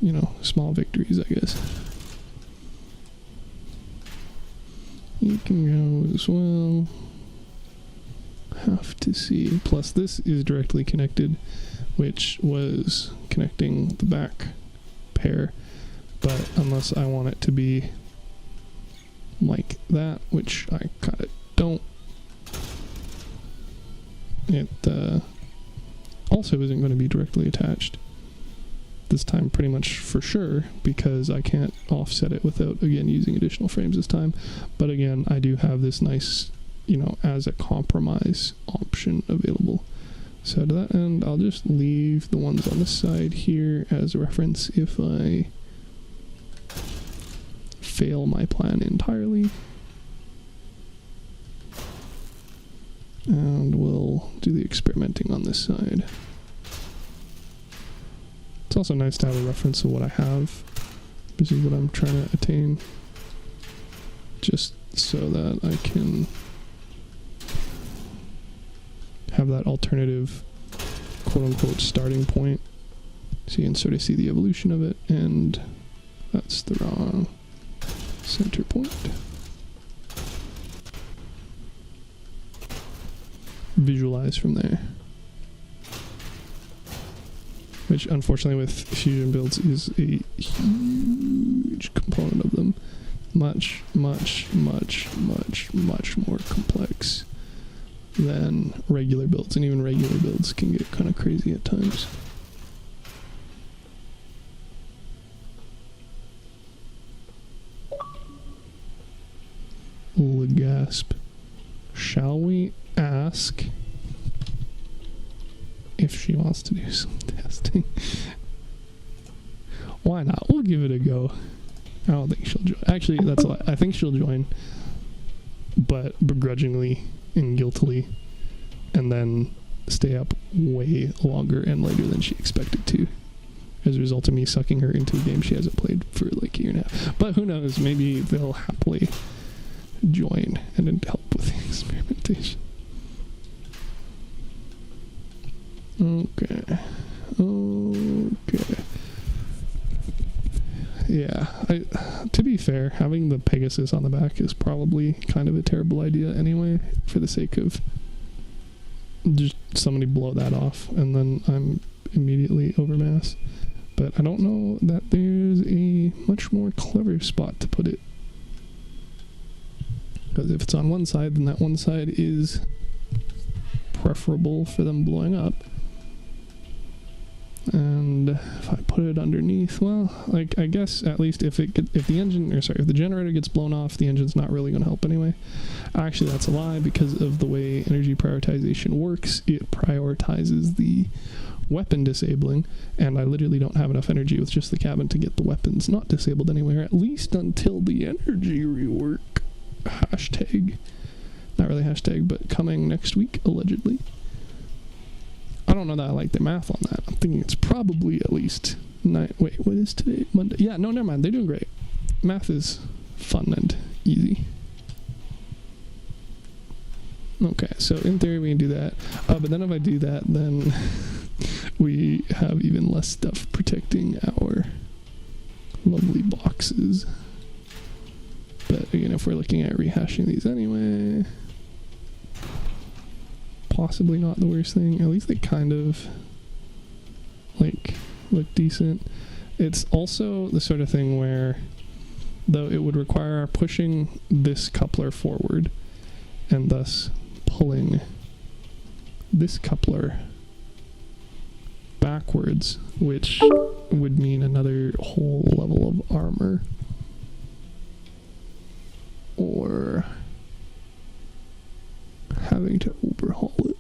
you know, small victories, I guess. You can go as well. Have to see. Plus this is directly connected, which was connecting the back pair, but unless I want it to be like that, which I kind of don't, it also isn't going to be directly attached this time, pretty much for sure, because I can't offset it without again using additional frames this time. But again, I do have this nice, you know, as a compromise option available. So to that end, I'll just leave the ones on the side here as a reference if I fail my plan entirely. And we'll do the experimenting on this side. It's also nice to have a reference of what I have. This is what I'm trying to attain, just so that I can have that alternative quote-unquote starting point, so you can sort of see the evolution of it. And that's the wrong center point. Visualize from there, which unfortunately with fusion builds is a huge component of them. Much more complex than regular builds, and even regular builds can get kind of crazy at times. Gasp. Shall we ask if she wants to do some testing? Why not? We'll give it a go. I don't think she'll join. Actually, that's a lie. I think she'll join, but begrudgingly and guiltily, and then stay up way longer and later than she expected to, as a result of me sucking her into a game she hasn't played for like a year and a half. But who knows, maybe they'll happily join and then help with the experimentation. Okay. Yeah, to be fair, having the Pegasus on the back is probably kind of a terrible idea anyway, for the sake of just somebody blow that off, and then I'm immediately overmass. But I don't know that there's a much more clever spot to put it. Because if it's on one side, then that one side is preferable for them blowing up. And if I put it underneath, well, like, I guess at least if the generator gets blown off, the engine's not really going to help anyway. Actually, that's a lie, because of the way energy prioritization works. It prioritizes the weapon disabling, and I literally don't have enough energy with just the cabin to get the weapons not disabled anywhere, at least until the energy rework. Hashtag. Not really hashtag, but coming next week, allegedly. I don't know that I like the math on that. I'm thinking it's probably at least 9. Wait, what is today? Monday? Yeah, no, never mind. They're doing great. Math is fun and easy. Okay, so in theory we can do that. But then if I do that, then we have even less stuff protecting our lovely boxes. But again, if we're looking at rehashing these anyway, possibly not the worst thing. At least they kind of like look decent. It's also the sort of thing where, though it would require pushing this coupler forward and thus pulling this coupler backwards, which would mean another whole level of armor, or having to overhaul it.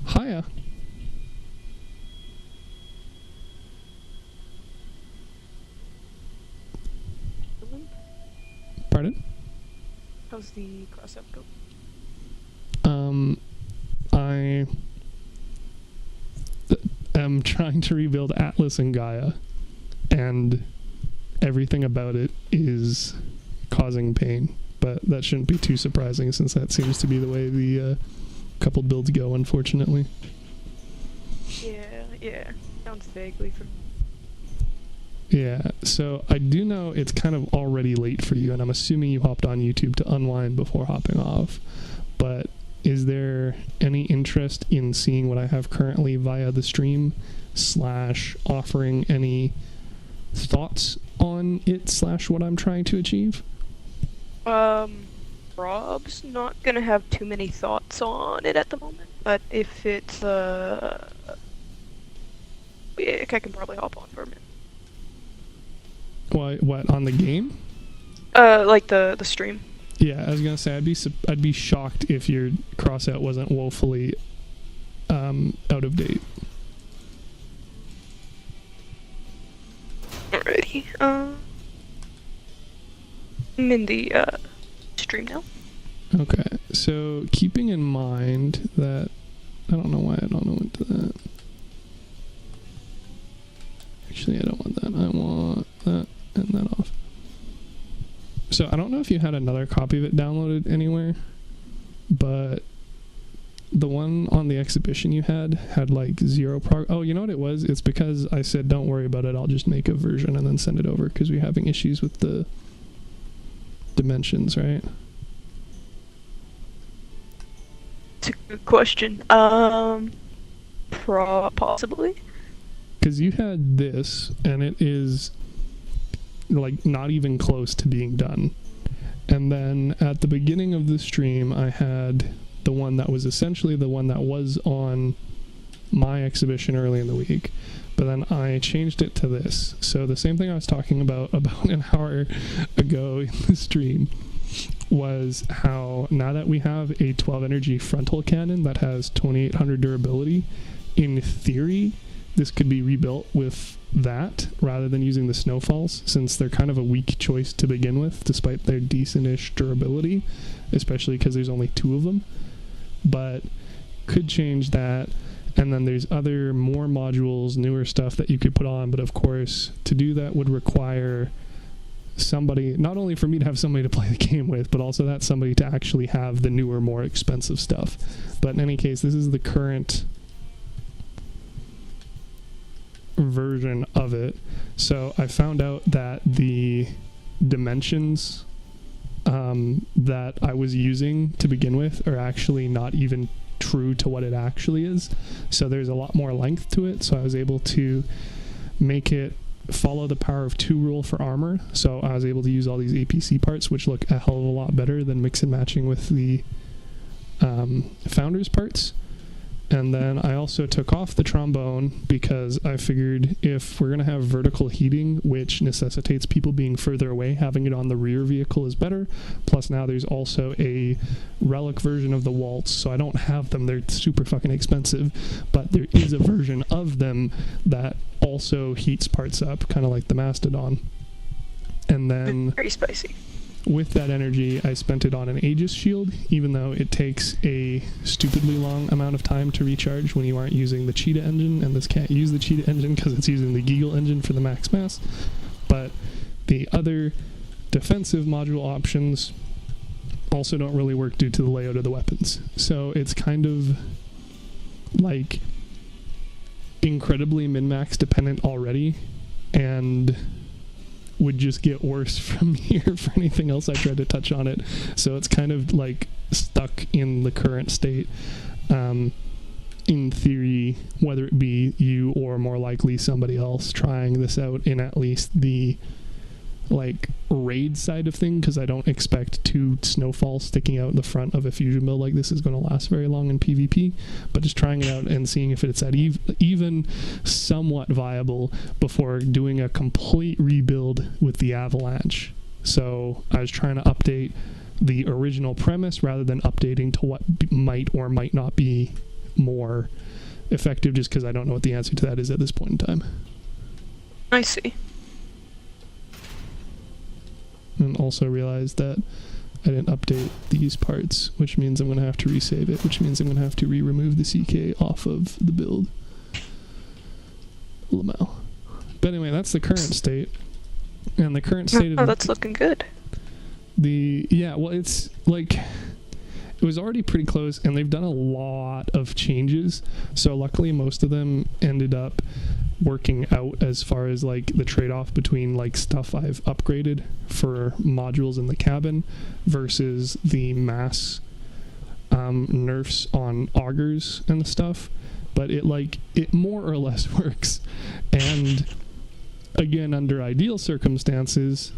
Hiya. Pardon? How's the Crossout go? I am trying to rebuild Atlas and Gaia, and everything about it is causing pain. But that shouldn't be too surprising, since that seems to be the way the couple builds go, unfortunately. Yeah. Sounds vaguely familiar. Yeah, so I do know it's kind of already late for you, and I'm assuming you hopped on YouTube to unwind before hopping off. But is there any interest in seeing what I have currently via the stream, / offering any thoughts on it / what I'm trying to achieve? Rob's not gonna have too many thoughts on it at the moment, but if it's, I can probably hop on for a minute. What, on the game? Like the stream. Yeah, I was gonna say, I'd be shocked if your Crossout wasn't woefully, out of date. Alrighty, I'm in the, stream now. Okay, so keeping in mind that, I don't know why I don't went to that. Actually, I don't want that. I want that and that off. So I don't know if you had another copy of it downloaded anywhere, but the one on the exhibition you had like 0 oh, you know what it was? It's because I said, don't worry about it, I'll just make a version and then send it over, because we're having issues with the dimensions, right? It's a good question. Possibly. Because you had this, and it is like not even close to being done. And then at the beginning of the stream, I had the one that was essentially the one that was on my exhibition early in the week, but then I changed it to this. So the same thing I was talking about an hour ago in the stream was how now that we have a 12 energy frontal cannon that has 2800 durability, in theory this could be rebuilt with that rather than using the snowfalls, since they're kind of a weak choice to begin with despite their decent-ish durability, especially because there's only 2 of them. But could change that, and then there's other more modules, newer stuff that you could put on, but of course to do that would require somebody, not only for me to have somebody to play the game with, but also that somebody to actually have the newer, more expensive stuff. But in any case, this is the current version of it. So I found out that the dimensions that I was using to begin with are actually not even true to what it actually is. So there's a lot more length to it. So I was able to make it follow the power of 2 rule for armor. So I was able to use all these APC parts, which look a hell of a lot better than mix and matching with the Founders parts. And then I also took off the trombone because I figured if we're going to have vertical heating, which necessitates people being further away, having it on the rear vehicle is better. Plus now there's also a relic version of the Waltz, so I don't have them. They're super fucking expensive, but there is a version of them that also heats parts up, kind of like the Mastodon. And then... Very spicy. With that energy, I spent it on an Aegis shield, even though it takes a stupidly long amount of time to recharge when you aren't using the Cheetah engine, and this can't use the Cheetah engine because it's using the Geagle engine for the max mass. But the other defensive module options also don't really work due to the layout of the weapons. So it's kind of like incredibly min-max dependent already, and would just get worse from here for anything else I tried to touch on it. So it's kind of like stuck in the current state. In theory, whether it be you or more likely somebody else trying this out in at least the like raid side of thing, because I don't expect 2 snowfalls sticking out in the front of a fusion build like this is going to last very long in PvP, but just trying it out and seeing if it's at even somewhat viable before doing a complete rebuild with the Avalanche. So I was trying to update the original premise rather than updating to what might or might not be more effective, just because I don't know what the answer to that is at this point in time. I see. And also realized that I didn't update these parts, which means I'm going to have to resave it, which means I'm going to have to remove the CK off of the build. Lamau. But anyway, that's the current state. And the current state of... that's looking good. Yeah, well, it's like... It was already pretty close, and they've done a lot of changes. So luckily, most of them ended up working out as far as like the trade-off between like stuff I've upgraded for modules in the cabin versus the mass nerfs on augers and stuff. But it more or less works. And again, under ideal circumstances,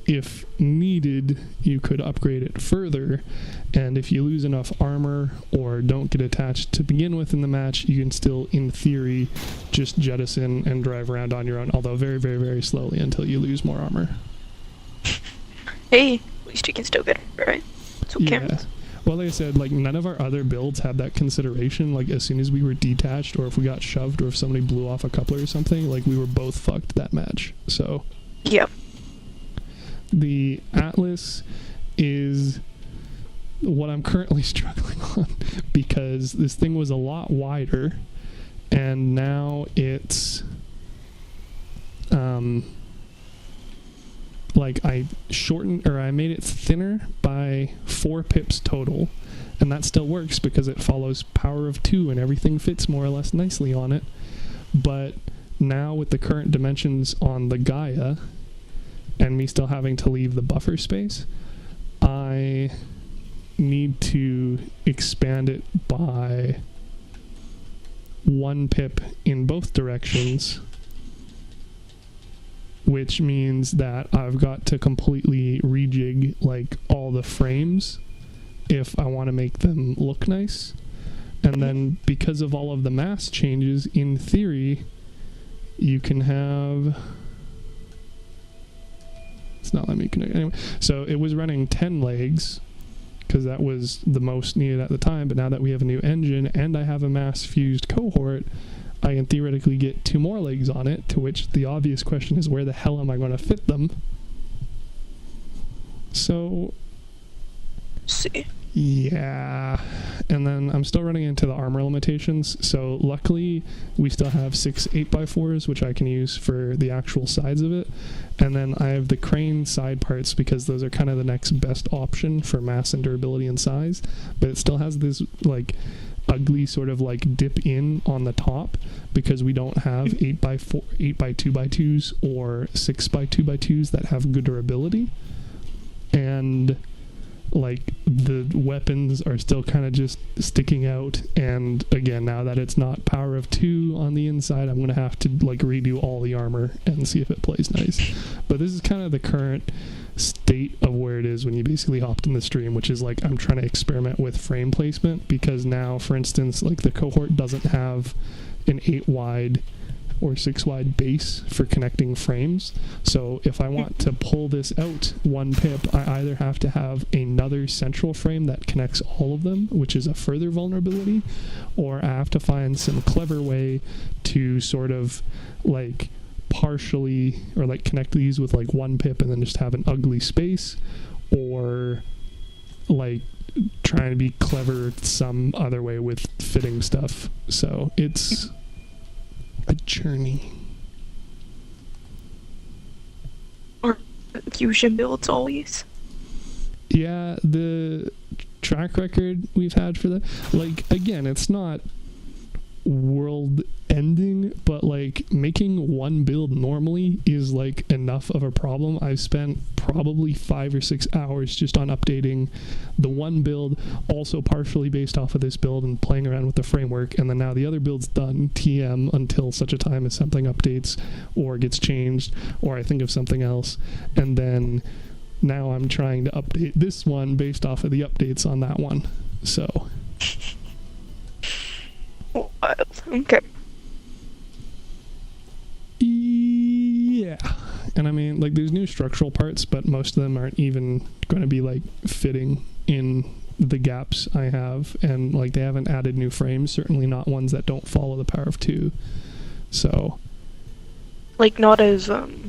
if needed, you could upgrade it further, and if you lose enough armor or don't get attached to begin with in the match, you can still, in theory, just jettison and drive around on your own, although very, very, very slowly until you lose more armor. Hey, at least you can still get it, right? That's what counts. Well, like I said, like none of our other builds had that consideration. Like as soon as we were detached, or if we got shoved, or if somebody blew off a coupler or something, like we were both fucked that match. So yep. The Atlas is what I'm currently struggling on, because this thing was a lot wider, and now it's like I made it thinner by 4 pips total, and that still works because it follows power of 2 and everything fits more or less nicely on it. But now with the current dimensions on the Gaia, and me still having to leave the buffer space, I need to expand it by 1 pip in both directions, which means that I've got to completely rejig like all the frames if I want to make them look nice. And then because of all of the mass changes, in theory, you can have... It's not letting me connect. Anyway, so it was running 10 legs because that was the most needed at the time, but now that we have a new engine and I have a mass fused cohort, I can theoretically get 2 more legs on it, to which the obvious question is, where the hell am I going to fit them? So... See. Yeah, and then I'm still running into the armor limitations, so luckily we still have 6 8x4s, which I can use for the actual sides of it, and then I have the crane side parts because those are kind of the next best option for mass and durability and size, but it still has this like ugly sort of like dip in on the top because we don't have 8x4, 8x2x2s or 6x2x2s that have good durability. And like the weapons are still kind of just sticking out, and again, now that it's not power of 2 on the inside, I'm gonna have to like redo all the armor and see if it plays nice. But this is kind of the current state of where it is when you basically hopped in the stream, which is like I'm trying to experiment with frame placement, because now, for instance, like the cohort doesn't have an 8 wide or 6 wide base for connecting frames. So if I want to pull this out 1 pip, I either have to have another central frame that connects all of them, which is a further vulnerability, or I have to find some clever way to sort of like partially or like connect these with like 1 pip and then just have an ugly space, or like trying to be clever some other way with fitting stuff. So it's a journey. Or fusion builds always. Yeah, the track record we've had for that, like, again, it's not world ending, but like making 1 build normally is like enough of a problem. I've spent probably 5 or 6 hours just on updating the 1 build, also partially based off of this build and playing around with the framework, and then now the other build's done TM until such a time as something updates or gets changed or I think of something else, and then now I'm trying to update this one based off of the updates on that one. So Wild. Okay. Yeah. And I mean, like, there's new structural parts, but most of them aren't even going to be, like, fitting in the gaps I have. And, like, they haven't added new frames, certainly not ones that don't follow the power of 2. So. Like, not as, optimized,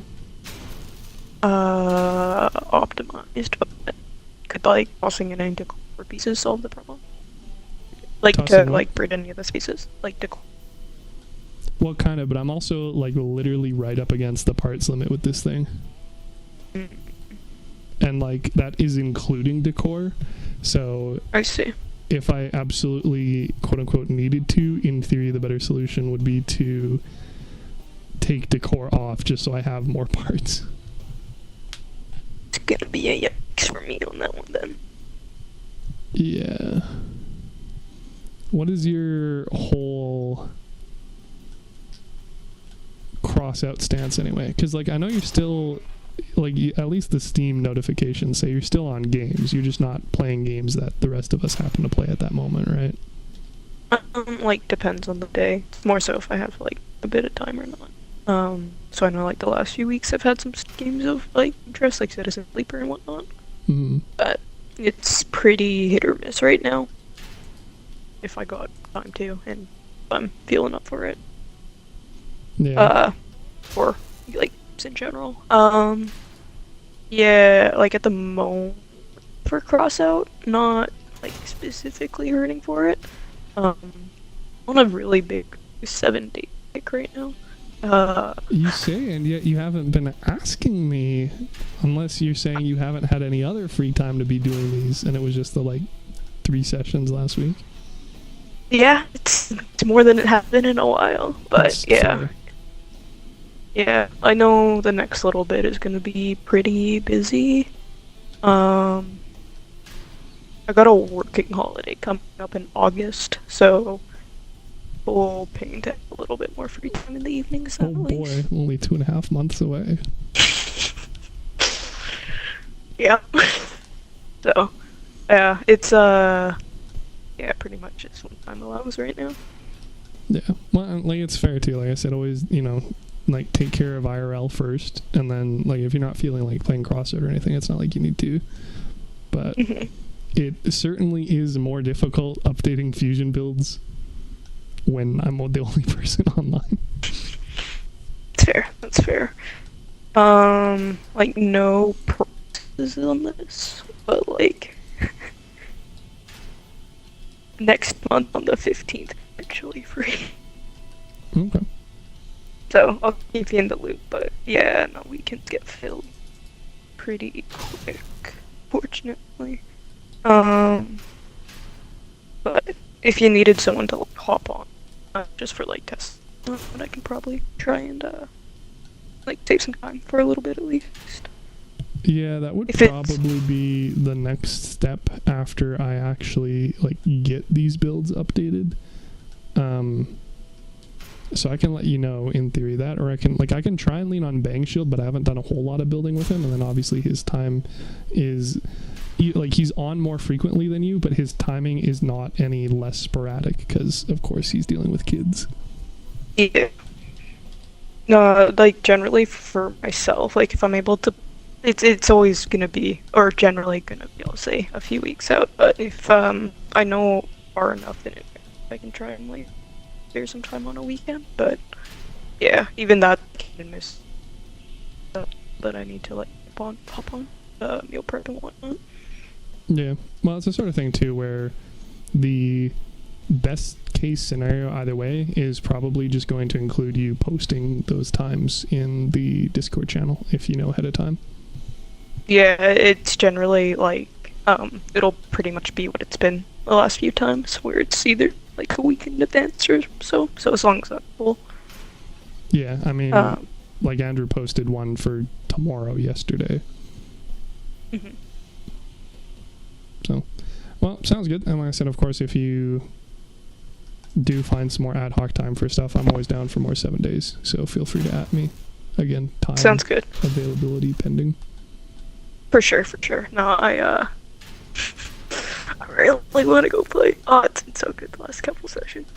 but could, like, tossing it into core pieces solve the problem? Like, Tossing to, what? like, breed any of the species? Like, to... Well, kind of, but I'm also, like, literally right up against the parts limit with this thing. And, like, that is including decor. So I see. if I absolutely, quote-unquote, needed to, in theory, the better solution would be to take decor off just so I have more parts. It's gonna be a yikes for me on that one, then. Yeah. What is your whole Crossout stance anyway? Because, like, I know you're still, like, at least the Steam notifications say you're still on games. You're just not playing games that the rest of us happen to play at that moment, right? Like, depends on the day. It's more so if I have, like, a bit of time or not. So I know, like, the last few weeks I've had some games of, like, interest, like Citizen Sleeper and whatnot. Mm-hmm. But it's pretty hit or miss right now. If I got time to, and I'm feeling up for it. Yeah. Or, like, in general. Yeah, like, at the moment, for Crossout, not, like, specifically hurting for it. On a really big 7-day kick right now. You say, and yet you haven't been asking me, unless you're saying you haven't had any other free time to be doing these, and it was just the, like, 3 sessions last week. Yeah, it's more than it has been in a while, but That's yeah. fair. Yeah, I know the next little bit is gonna be pretty busy. I got a working holiday coming up in August, so we'll pay to have a little bit more free time in the evenings at Oh least. boy, only 2.5 months away. Yeah. So, yeah, it's yeah, pretty much it's what time allows right now. Yeah, well, like, it's fair too. Like I said, always, you know, like, take care of IRL first, and then, like, if you're not feeling like playing Crossout or anything, it's not like you need to. But it certainly is more difficult updating fusion builds when I'm the only person online. That's fair. That's fair. Like, no promises on this, but like next month on the 15th, actually free. Okay. So I'll keep you in the loop, but yeah, no, weekends get filled pretty quick, fortunately. But if you needed someone to, like, hop on, just for, like, tests, I can probably try and like, save some time for a little bit at least. Yeah, that would If it's probably be the next step after I actually like get these builds updated. So I can let you know in theory that, or I can try and lean on Bang Shield, but I haven't done a whole lot of building with him. And then obviously his time is he's on more frequently than you, but his timing is not any less sporadic because of course he's dealing with kids. yeah. No, like generally for myself, like if I'm able to, it's always gonna be, or generally gonna be, I'll say a few weeks out. But if I know far enough in it, I can try and like spare some time on a weekend. But yeah, even that I can miss that I need to like hop on meal prep and whatnot. Yeah, well, it's the sort of thing too where the best case scenario either way is probably just going to include you posting those times in the Discord channel if you know ahead of time. Yeah, it's generally like it'll pretty much be what it's been the last few times, where it's either like a week in advance or so. So as long as that's cool. Yeah, I mean, like Andrew posted one for tomorrow yesterday. Mm-hmm. So, well, sounds good. And like I said, of course, if you do find some more ad hoc time for stuff, I'm always down for more 7 days. So feel free to at me. Again, time Sounds good. Availability pending. For sure, for sure. No, I really want to go play. Oh, it's been so good the last couple sessions.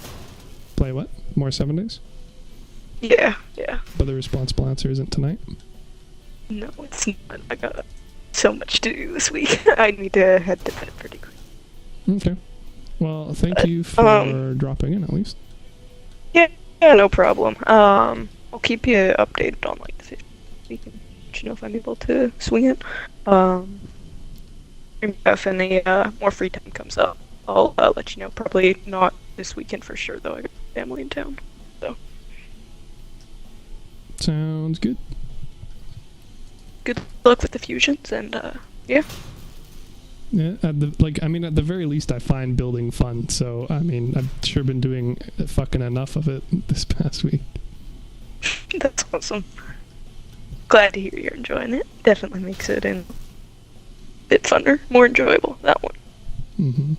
Play what? More 7 days? Yeah, yeah. But the responsible answer isn't tonight? No, it's not. I got so much to do this week. I need to head to bed pretty quick. Okay. Well, thank you for dropping in at least. Yeah, no problem. I'll keep you updated on like the 15th week and let you know if I'm able to swing it. If any more free time comes up, I'll let you know. Probably not this weekend for sure, though. I got family in town, so. Sounds good. Good luck with the fusions, and yeah. Yeah, at the very least, I find building fun. So, I mean, I've sure been doing fucking enough of it this past week. That's awesome. Glad to hear you're enjoying it. Definitely makes it a bit funner, more enjoyable, that one. Mm-hmm.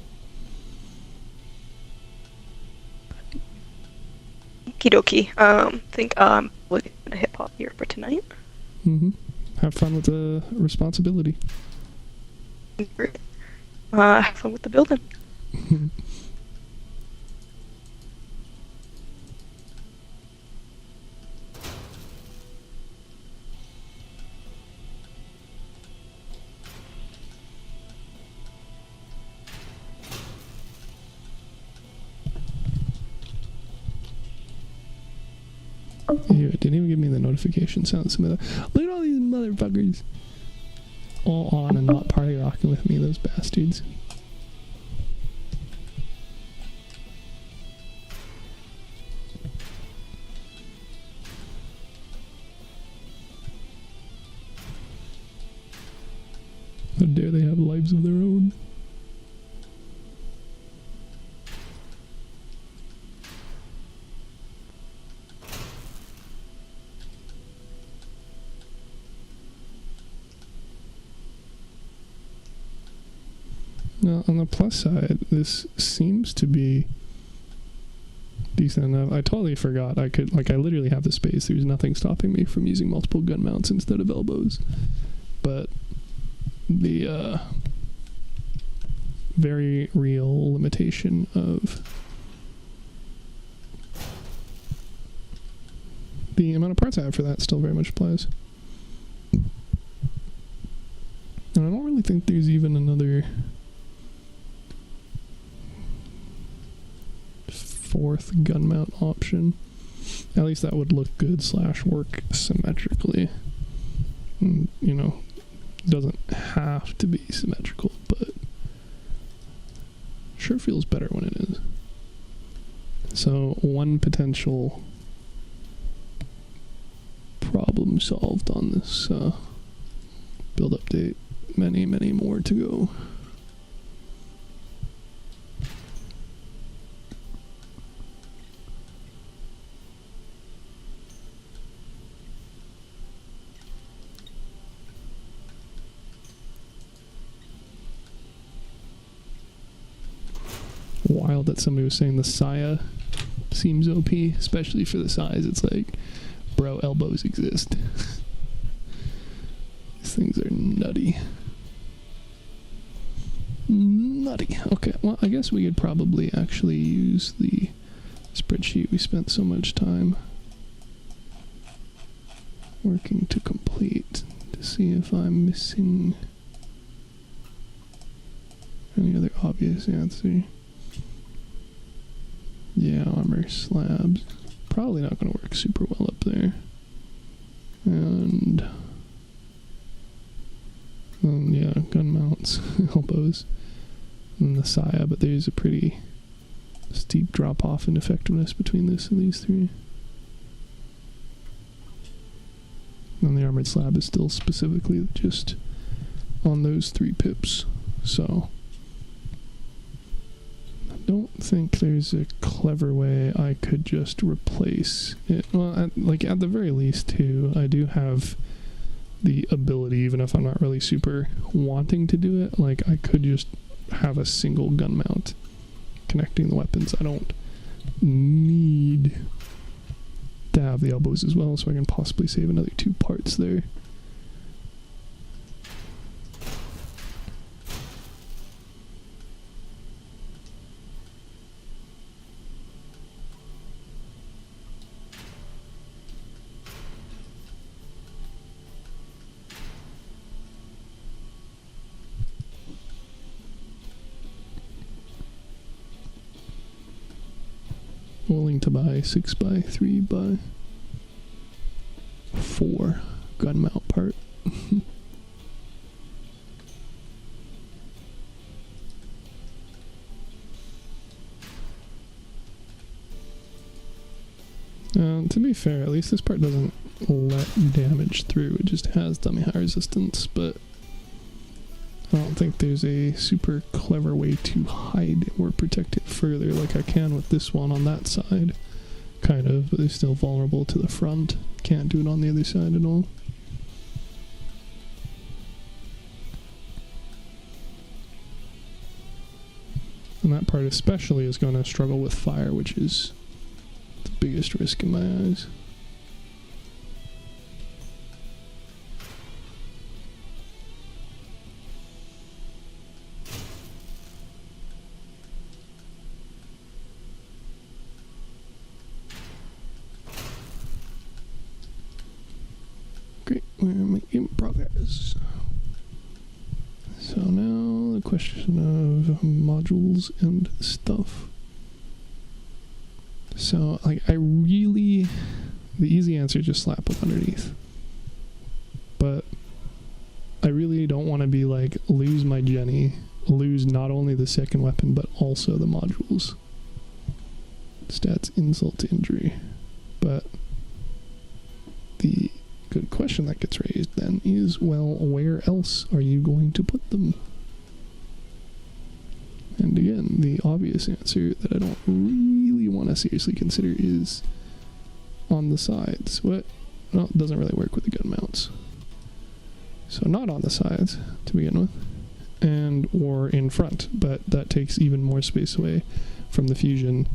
Okie dokie. Think I'm looking at hip hop here for tonight. Mm-hmm. Have fun with the responsibility. Have fun with the building. Ew, it didn't even give me the notification sound. Some of the, look at all these motherfuckers. All on and not party rocking with me, those bastards. How dare they have lives of their own. Now, on the plus side, this seems to be decent enough. I totally forgot I literally have the space. There's nothing stopping me from using multiple gun mounts instead of elbows. But the very real limitation of the amount of parts I have for that still very much applies. And I don't really think there's even another fourth gun mount option. At least that would look good / work symmetrically. And, you know, doesn't have to be symmetrical, but sure feels better when it is. So one potential problem solved on this build update. Many, many more to go. wild that somebody was saying the Saya seems OP, especially for the size. It's like, bro, elbows exist. These things are nutty. Nutty. Okay, well, I guess we could probably actually use the spreadsheet we spent so much time working to complete to see if I'm missing any other obvious answer. Yeah, armor slabs. Probably not going to work super well up there. And yeah, gun mounts, elbows, and the Saya, but there's a pretty steep drop off in effectiveness between this and these three. And the armored slab is still specifically just on those 3 pips, so I don't think there's a clever way I could just replace it. Well, at the very least, too, I do have the ability, even if I'm not really super wanting to do it, like, I could just have a single gun mount connecting the weapons. I don't need to have the elbows as well, so I can possibly save another 2 parts there. Willing to buy 6x3x4 gun mount part. To be fair, at least this part doesn't let damage through. It just has dummy high resistance, but I don't think there's a super clever way to hide or protect it further like I can with this one on that side. Kind of, but they're still vulnerable to the front. Can't do it on the other side at all. And that part especially is going to struggle with fire, which is the biggest risk in my eyes. Great, we're making progress. So now the question of modules and stuff. So, like, the easy answer is just slap up underneath. But I really don't want to be like, lose my Jenny, lose not only the second weapon, but also the modules. Stats insult to injury. But the good question that gets raised then is, well, where else are you going to put them? And again, the obvious answer that I don't really want to seriously consider is on the sides. Well, it doesn't really work with the gun mounts. So not on the sides, to begin with, and or in front, but that takes even more space away from the fusion.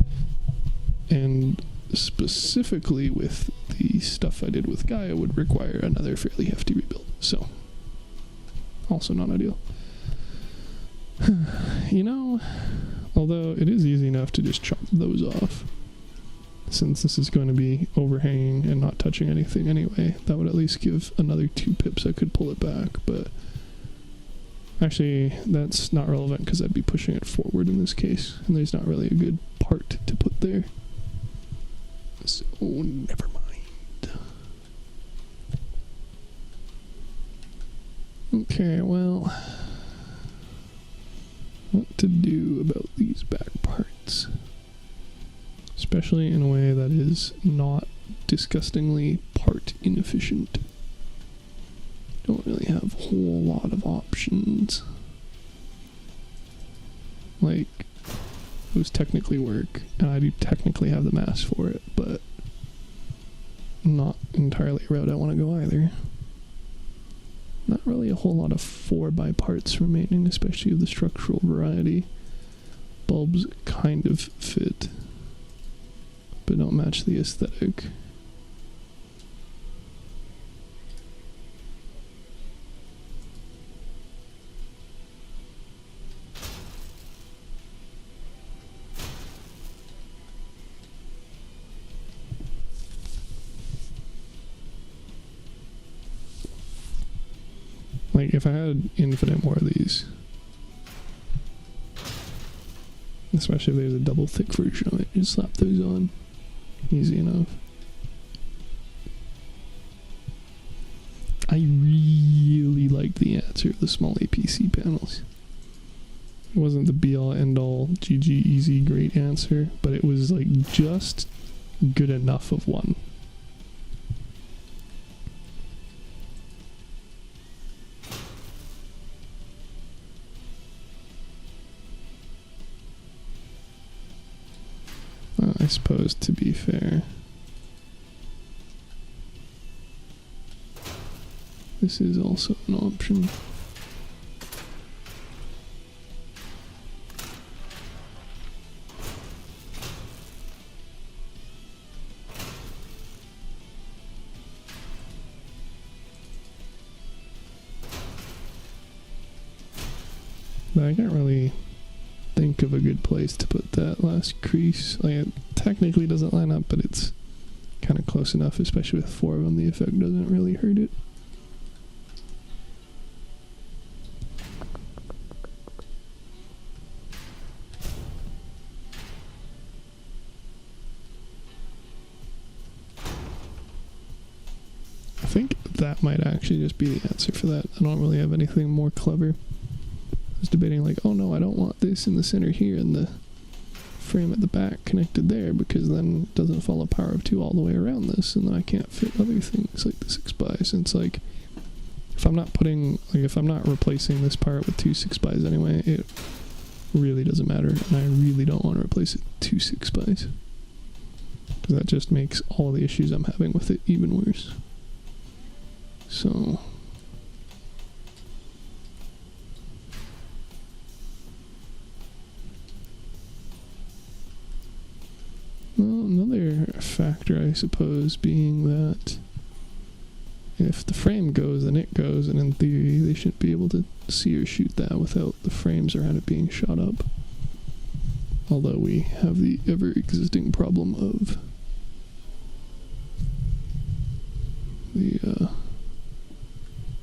And specifically with the stuff I did with Gaia would require another fairly hefty rebuild. So, also not ideal. You know, although it is easy enough to just chop those off, since this is going to be overhanging and not touching anything anyway, that would at least give another 2 pips I could pull it back, but actually that's not relevant because I'd be pushing it forward in this case, and there's not really a good part to put there. So, never mind. Okay, well, what to do about these back parts, especially in a way that is not disgustingly part inefficient. Don't really have a whole lot of options. Like, those technically work, and I do technically have the mass for it, but not entirely a route I want to go either. Not really a whole lot of 4x parts remaining, especially of the structural variety. bulbs kind of fit, but don't match the aesthetic. Like, if I had infinite more of these, especially if there's a double thick version of it, just slap those on. Easy enough. I really like the answer of the small APC panels. It wasn't the be-all, end-all, GG, easy, great answer, but it was like just good enough of one. I suppose, to be fair, this is also an option. But I can't really think of a good place to put that last crease. Like, it technically doesn't line up, but it's kind of close enough, especially with 4 of them. The effect doesn't really hurt it. I think that might actually just be the answer for that. I don't really have anything more clever. I was debating like, oh no, I don't want this in the center here and the frame at the back connected there, because then it doesn't follow power of 2 all the way around this, and then I can't fit other things like the 6x. And it's like, if I'm not putting, like, if I'm not replacing this part with 2 6x's anyway, it really doesn't matter, and I really don't want to replace it with 2 6x's, because that just makes all the issues I'm having with it even worse. So well, another factor, I suppose, being that if the frame goes, then it goes, and in theory they shouldn't be able to see or shoot that without the frames around it being shot up. Although we have the ever-existing problem of the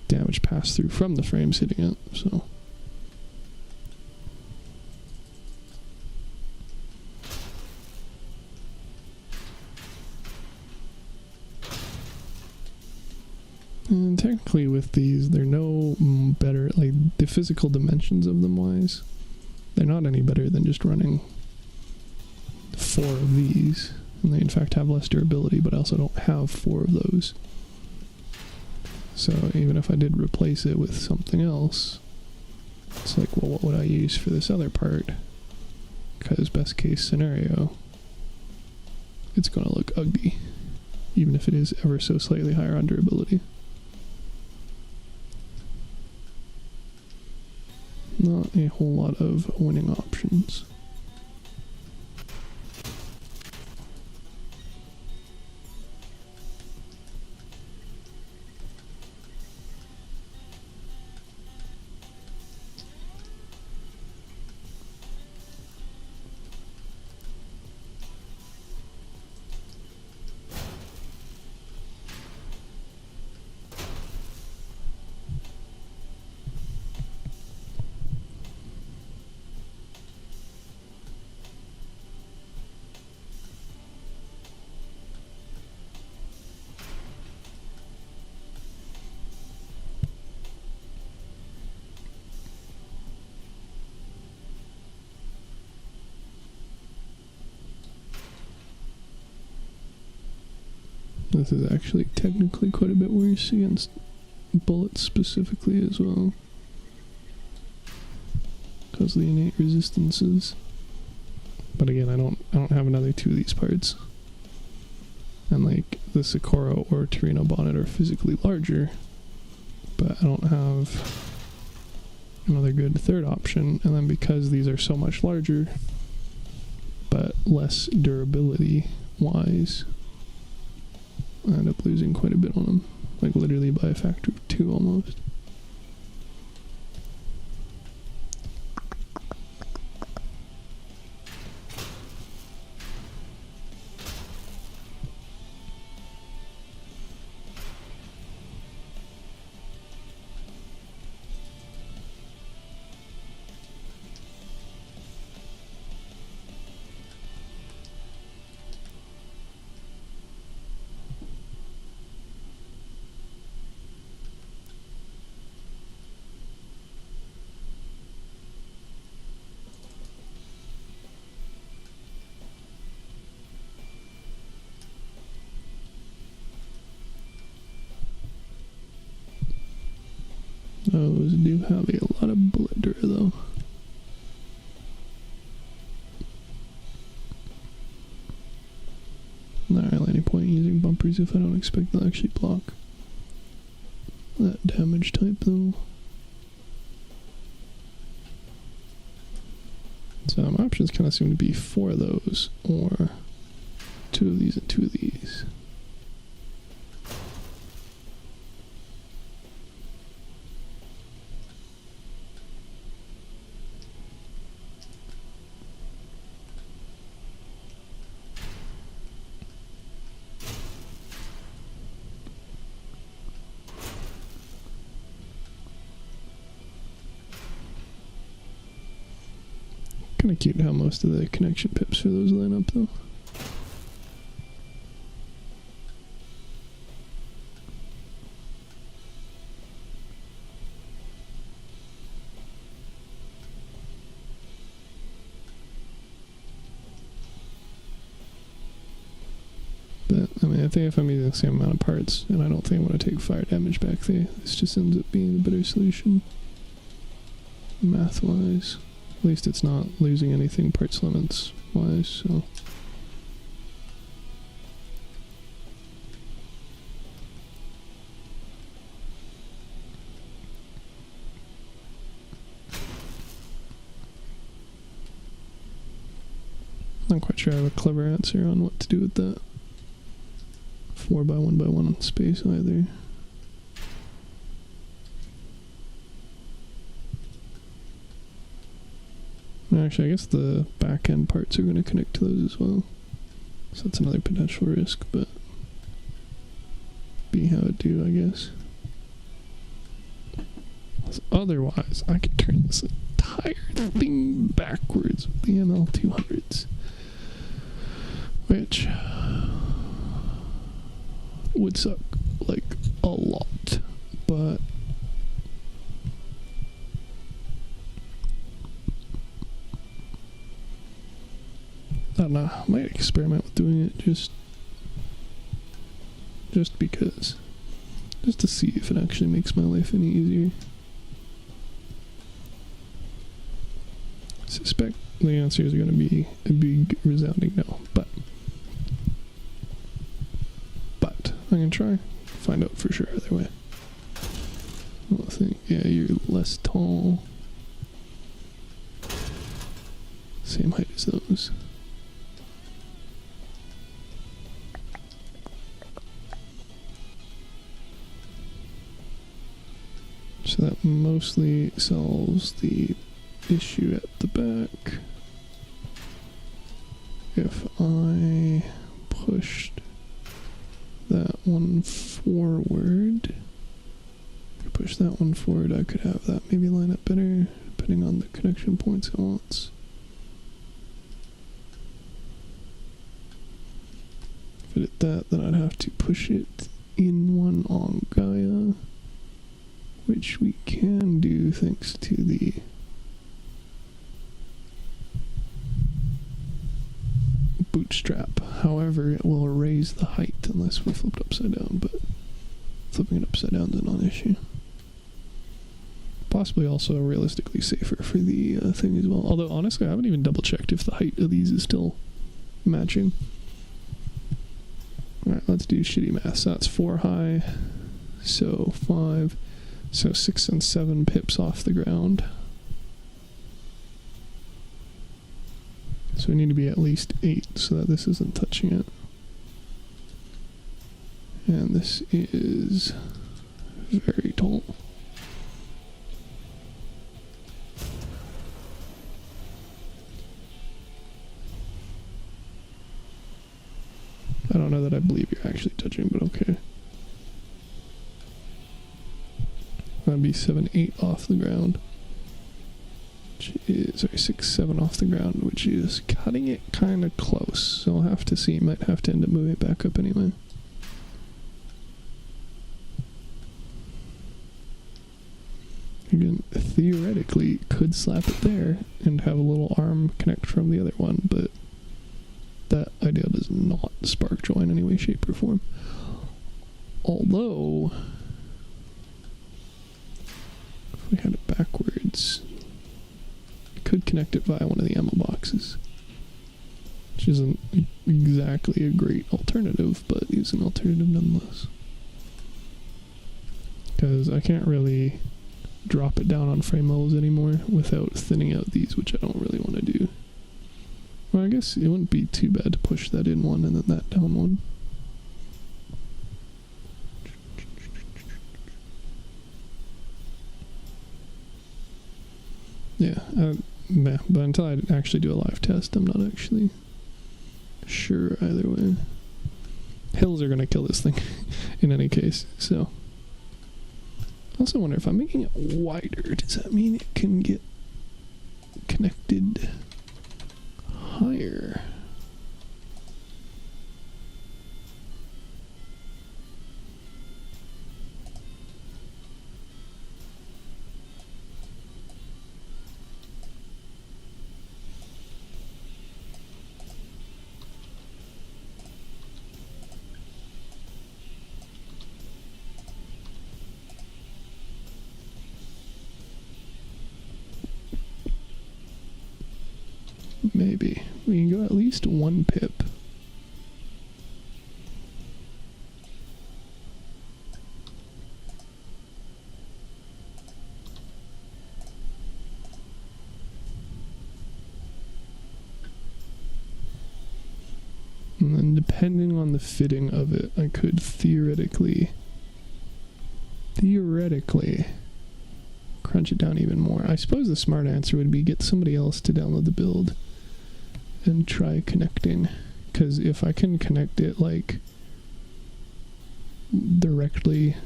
damage pass-through from the frames hitting it, so... And technically with these, they're no better, like, the physical dimensions of them wise, they're not any better than just running 4 of these. And they in fact have less durability, but I also don't have 4 of those. So even if I did replace it with something else, it's like, well, what would I use for this other part? Because best case scenario, it's going to look ugly, even if it is ever so slightly higher on durability. Not a whole lot of winning options. This is actually technically quite a bit worse against bullets specifically as well, because of the innate resistances. But again, I don't have another 2 of these parts, and like the Socorro or Torino bonnet are physically larger, but I don't have another good third option. And then because these are so much larger, but less durability wise, I end up losing quite a bit on them. Like literally by a factor of 2 almost. Those do have a lot of bullet dur though. Not really any point using bumpers if I don't expect they'll actually block that damage type though. So my options kind of seem to be 4 of those, or 2 of these and 2 of these. Kind of cute how most of the connection pips for those line up though. But I mean, I think if I'm using the same amount of parts, and I don't think I want to take fire damage back there, this just ends up being a better solution math wise. At least it's not losing anything parts limits wise, so. I'm not quite sure I have a clever answer on what to do with that 4x1x1 space either. Actually, I guess the back end parts are going to connect to those as well. So that's another potential risk, but be how it do, I guess. Otherwise, I could turn this entire thing backwards with the ML200s. Which would suck, like, a lot. But I don't know, I might experiment with doing it just because. Just to see if it actually makes my life any easier. I suspect the answers are going to be a big resounding no, but I can try, find out for sure either way. I think, yeah, you're less tall. Same height as those. So that mostly solves the issue at the back. If I pushed that one forward, push that one forward, I could have that maybe line up better, depending on the connection points it wants. If I did that, then I'd have to push it in one on Gaia, which we can do thanks to the bootstrap. However, it will raise the height unless we flipped upside down, but flipping it upside down is a non-issue. Possibly also realistically safer for the thing as well. Although, honestly, I haven't even double-checked if the height of these is still matching. Alright, let's do shitty math. So that's 4 high, so 5. So 6 and 7 pips off the ground. So we need to be at least 8 so that this isn't touching it. And this is very tall. I don't know that I believe you're actually touching, but okay. That'd be 7, 8 off the ground. Which is, sorry, 6, 7 off the ground, which is cutting it kind of close. So I'll have to see. Might have to end up moving it back up anyway. Again, theoretically, could slap it there and have a little arm connect from the other one, but that idea does not spark joy in any way, shape, or form. Although, if we had it backwards, we could connect it via one of the ammo boxes, which isn't exactly a great alternative, but is an alternative nonetheless. Because I can't really drop it down on frame levels anymore without thinning out these, which I don't really want to do. Well, I guess it wouldn't be too bad to push that in one and then that down one. Yeah, but until I actually do a live test, I'm not actually sure either way. Hills are going to kill this thing in any case, so. I also wonder if I'm making it wider, does that mean it can get connected higher? Maybe. We can go at least 1 pip. And then depending on the fitting of it, I could theoretically crunch it down even more. I suppose the smart answer would be get somebody else to download the build and try connecting, because if I can connect it like directly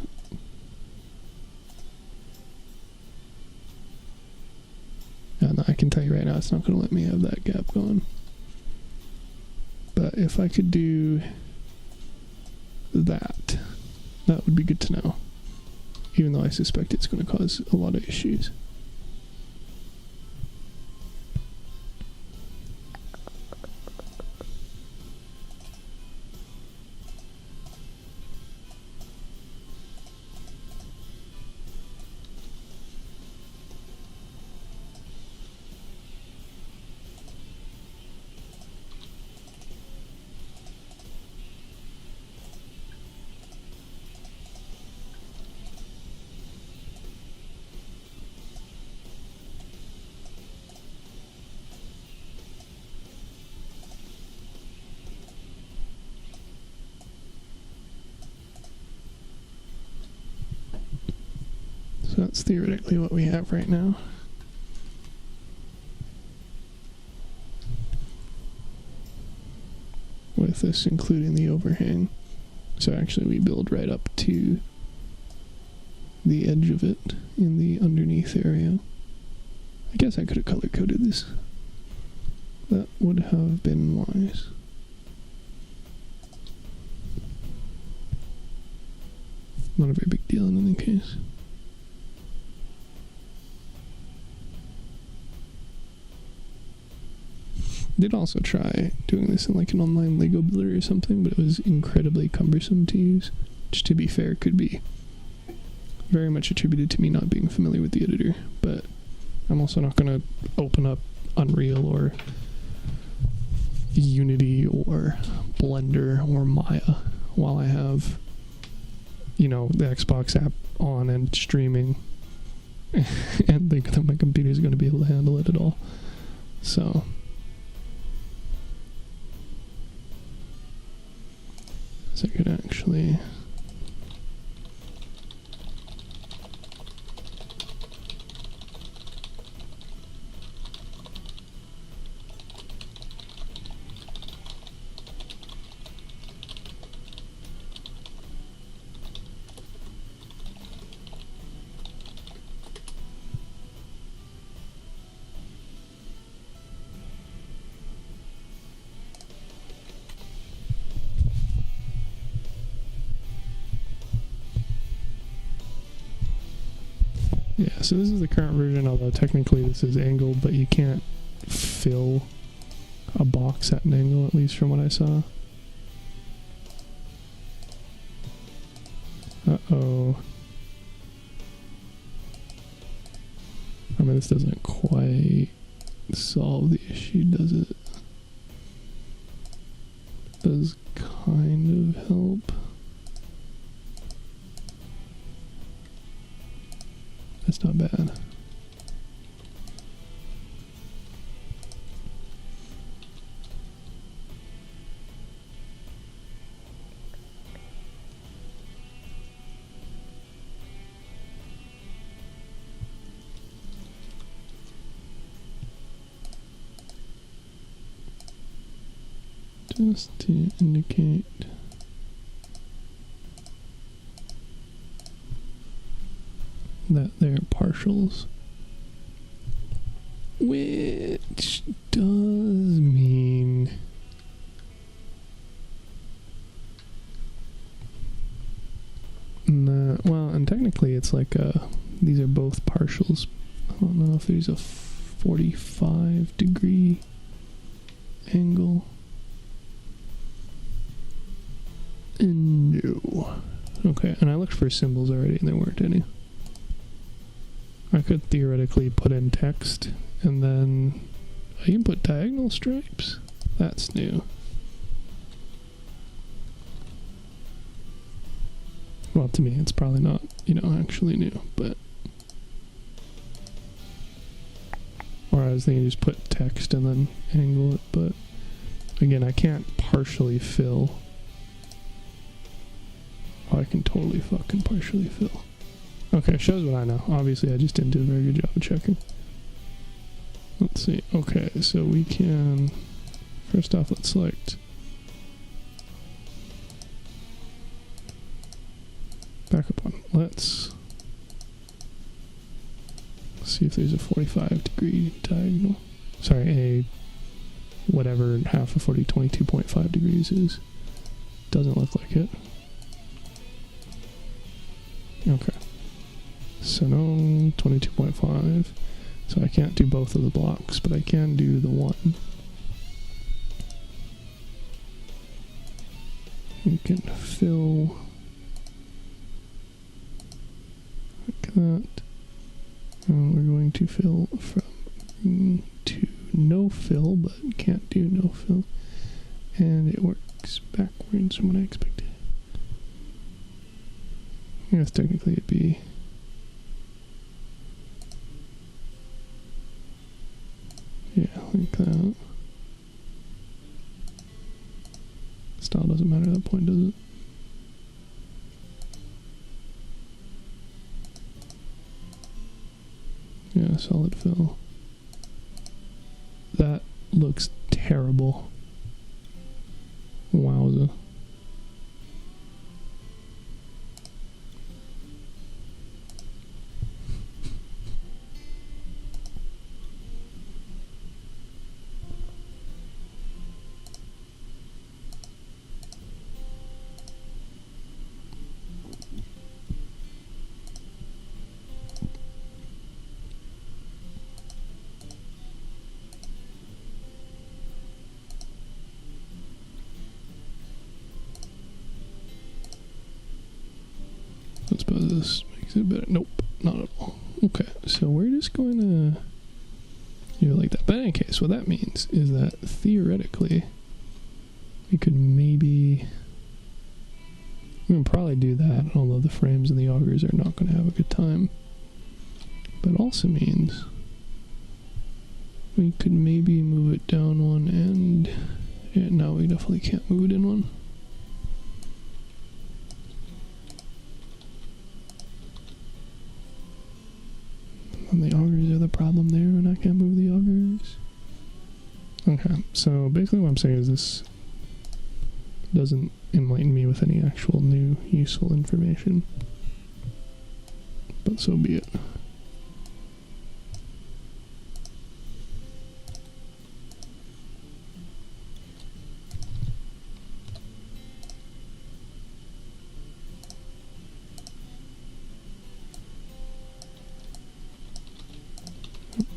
and I can tell you right now it's not going to let me have that gap going. But if I could do that would be good to know, even though I suspect it's going to cause a lot of issues. So that's theoretically what we have right now. With this including the overhang. So actually we build right up to the edge of it in the underneath area. I guess I could have color coded this. That would have been wise. Not a very big deal in any case. Did also try doing this in like an online Lego builder or something, but it was incredibly cumbersome to use, which to be fair could be very much attributed to me not being familiar with the editor. But I'm also not going to open up Unreal or Unity or Blender or Maya while I have you know, the Xbox app on and streaming and think that my computer is going to be able to handle it at all. So I could actually yeah, so this is the current version, although technically this is angled, but you can't fill a box at an angle, at least from what I saw. Uh-oh. I mean, this doesn't quite solve the issue, does it? It does kind of help. That's not bad. Just to indicate that they're partials, which does mean that, well, and technically it's like these are both partials. I don't know if there's a 45-degree angle. No. Okay, and I looked for symbols already and there weren't any. I could theoretically put in text, and then I can put diagonal stripes. That's new. Well, to me, it's probably not, you know, actually new, but... Or I was thinking just put text and then angle it, but... Again, I can't partially fill. Oh, I can totally fucking partially fill. Okay, shows what I know. Obviously, I just didn't do a very good job of checking. Let's see. Okay, so we can... First off, let's select... Back up one. Let's see if there's a 45-degree diagonal. Sorry, a... Whatever half of 40, 22.5 degrees is. Doesn't look like it. Okay. So no 22.5. So I can't do both of the blocks, but I can do the one. We can fill like that. And we're going to fill from to no fill, but can't do no fill. And it works backwards from what I expected. I guess technically it'd be... Yeah, like that. Style doesn't matter at that point, does it? Yeah, solid fill. That looks terrible. Wowza. I suppose this makes it better. Nope, not at all. Okay, so we're just going to do it like that. But in any case, what that means is that theoretically we could maybe We can probably do that, although the frames and the augers are not going to have a good time. But it also means we could maybe move it down one and... Yeah, no, we definitely can't move it in one. And the augers are the problem there, and I can't move the augers. Okay, so basically what I'm saying is this doesn't enlighten me with any actual new useful information. But so be it.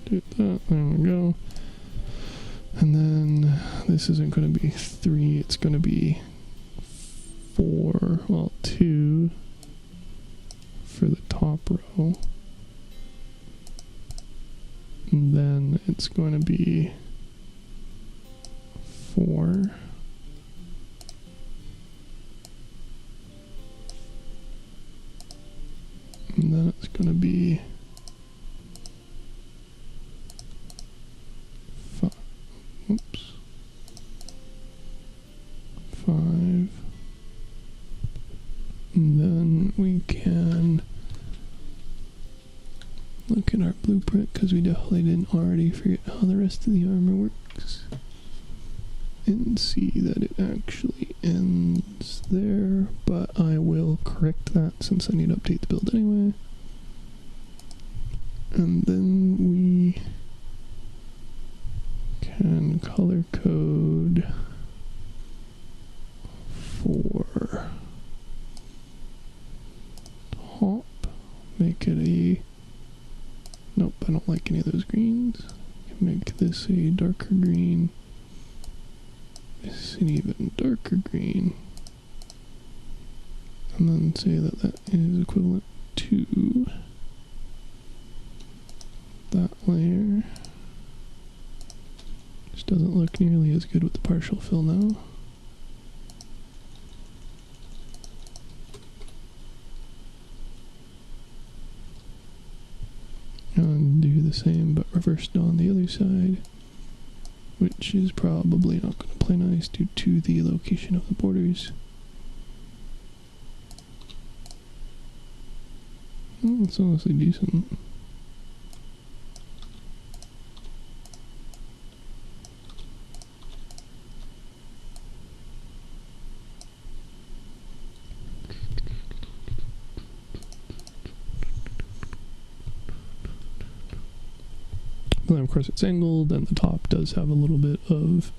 Do that, there we go. And then this isn't going to be 3, it's going to be 4, well 2 for the top row. And then it's going to be 4. And then it's going to be 5. Oops. 5. And then we can look at our blueprint, because we definitely didn't already forget how the rest of the armor works, and see that it actually ends there, but I will correct that since I need to update the build anyway. And then we can color code for top, make it a, nope, I don't like any of those greens. Make this a darker green, this an even darker green, and then say that that is equivalent to that layer. Just doesn't look nearly as good with the partial fill now. And do the same but reversed on the other side, which is probably not going to play nice due to the location of the borders. Oh, it's honestly decent. But then of course it's angled, and the top does have a little bit of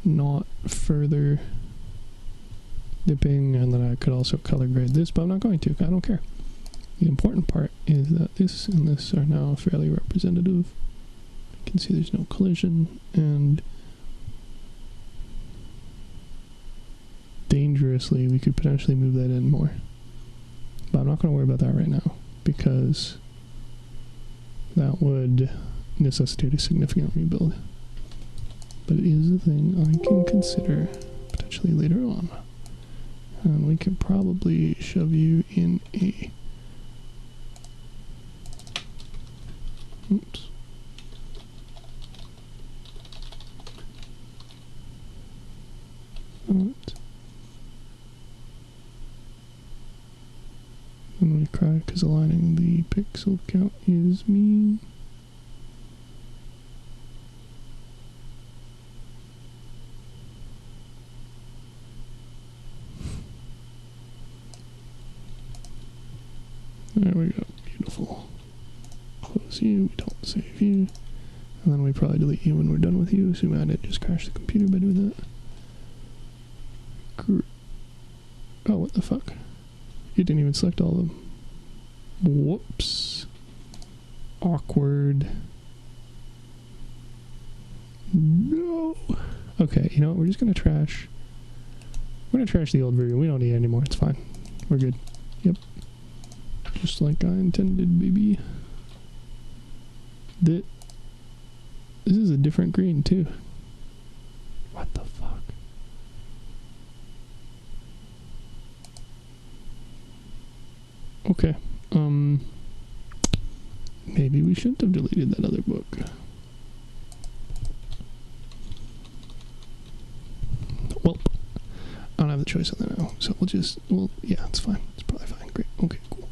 not further dipping, and then I could also color grade this, but I'm not going to, I don't care. The important part is that this and this are now fairly representative. You can see there's no collision, and dangerously we could potentially move that in more. But I'm not going to worry about that right now, because that would necessitate a significant rebuild. But it is a thing I can consider potentially later on. And we could probably shove you in a... Oops. What? And we cry because aligning the pixel count is mean. There we go, beautiful. Close you, we don't save you. And then we probably delete you when we're done with you, assume I didn't just crash the computer by doing that. Oh, what the fuck? You didn't even select all of them. Whoops. Awkward. No. Okay, you know what? We're just gonna trash. We're gonna trash the old version. We don't need it anymore. It's fine. We're good. Yep. Just like I intended, baby. This is a different green, too. What the fuck? Okay. Maybe we shouldn't have deleted that other book. Well, I don't have the choice on that now, so yeah, it's fine. It's probably fine. Great. Okay, cool.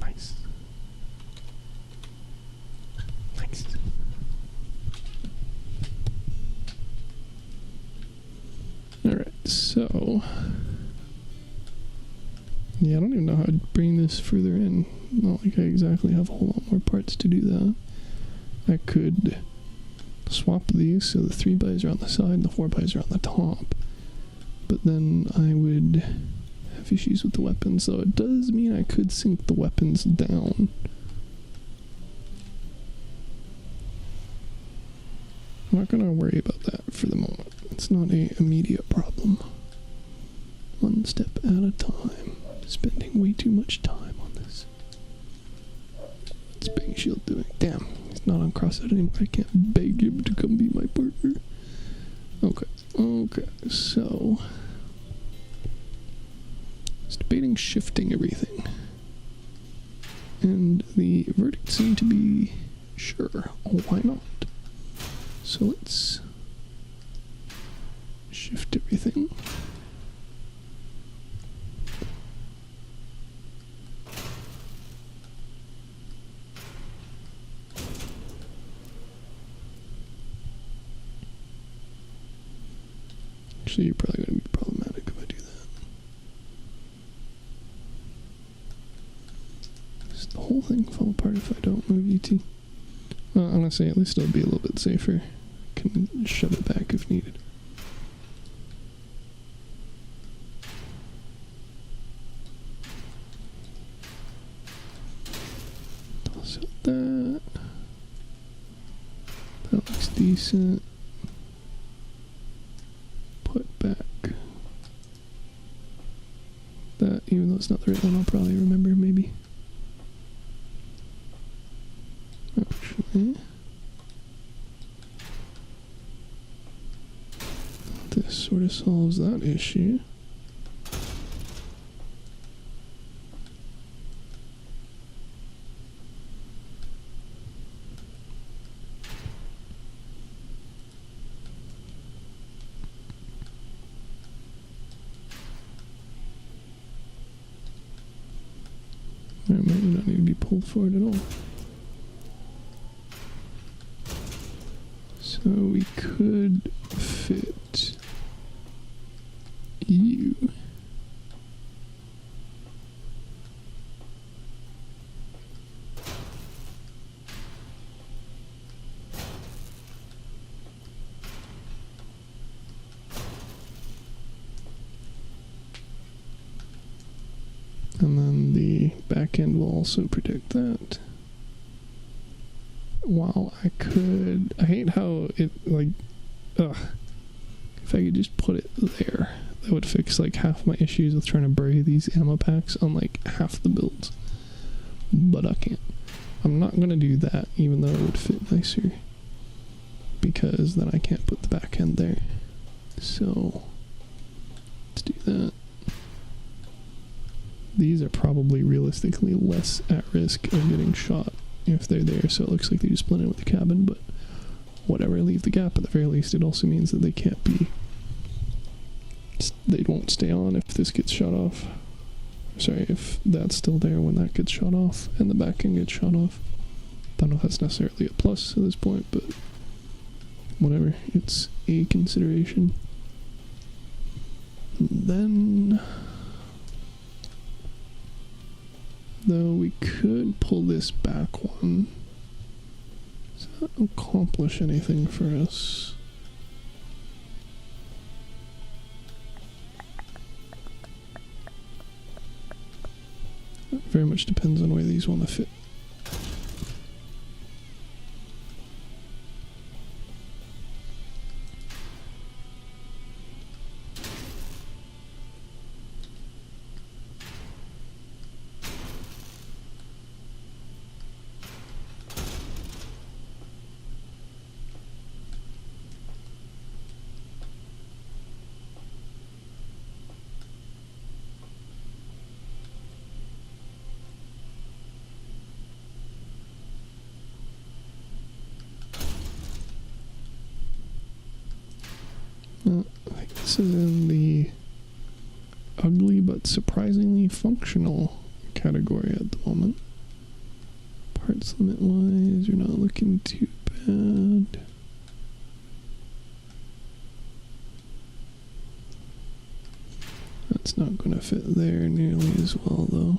Nice. Nice. Alright, so... yeah, I don't even know how to bring this further in. Not like I exactly have a whole lot more parts to do that. I could swap these so the 3x's are on the side and the 4x's are on the top. But then I would have issues with the weapons, so it does mean I could sink the weapons down. I'm not going to worry about that for the moment. It's not an immediate problem. One step at a time. Spending way too much time on this. What's Bang Shield doing? Damn, he's not on Crossout anymore. I can't beg him to come be my partner. Okay, so... I was debating shifting everything. And the verdict seemed to be, sure, why not? So let's shift everything. Actually, you're probably going to be problematic if I do that. Does the whole thing fall apart if I don't move you two? Well, honestly, at least it'll be a little bit safer. I can shove it back if needed. Toss out that. That looks decent. Put back that, even though it's not the right one, I'll probably remember, maybe. Actually, this sort of solves that issue. It might not need to be pulled forward at all. So we could fit you. And then the back end will also protect that. While I hate how it, like, if I could just put it there, that would fix, like, half my issues with trying to bury these ammo packs on, like, half the builds. But I can't. I'm not gonna do that, even though it would fit nicer. Because then I can't put the back end there. So, let's do that. These are probably realistically less at risk of getting shot if they're there, so it looks like they just blend in with the cabin, but whatever, leave the gap at the very least. It also means that they can't be, they won't stay on if this gets shot off. Sorry, if that's still there when that gets shot off and the back end gets shot off. Don't know if that's necessarily a plus at this point, but whatever, it's a consideration. Then, though, we could pull this back one. Does that accomplish anything for us? It very much depends on where these want to fit. This is in the ugly but surprisingly functional category at the moment. Parts limit wise, you're not looking too bad. That's not going to fit there nearly as well though.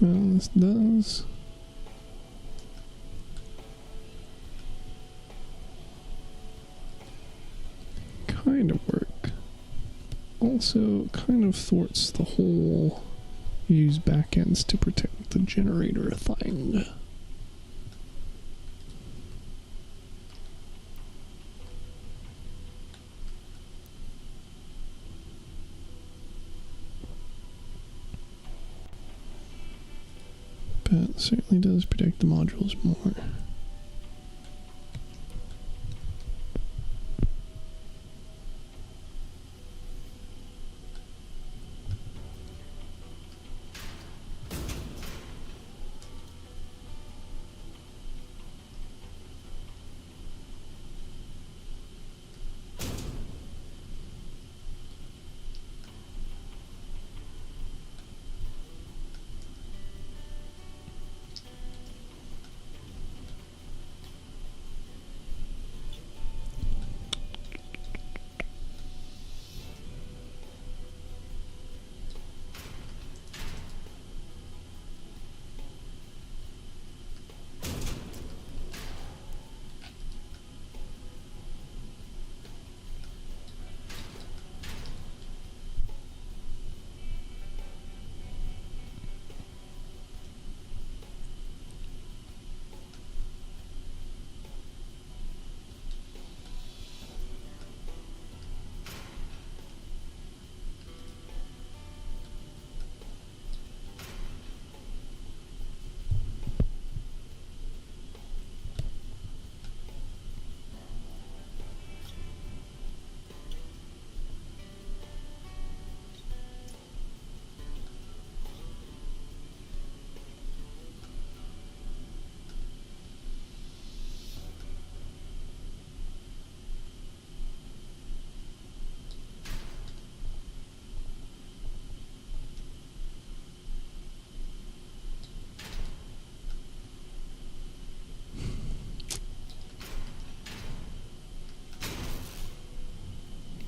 Well, this does kind of work. Also, kind of thwarts the whole use backends to protect the generator thing. But it certainly does protect the modules more.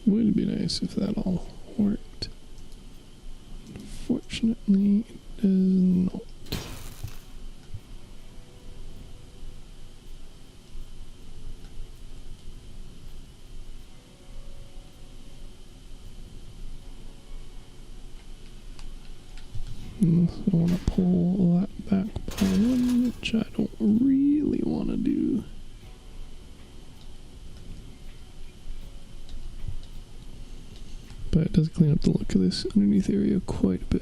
Would be nice if that all worked. Unfortunately, it does not. Unless I want to pull that back by one, which I don't really want to do. But it does clean up the look of this underneath area quite a bit.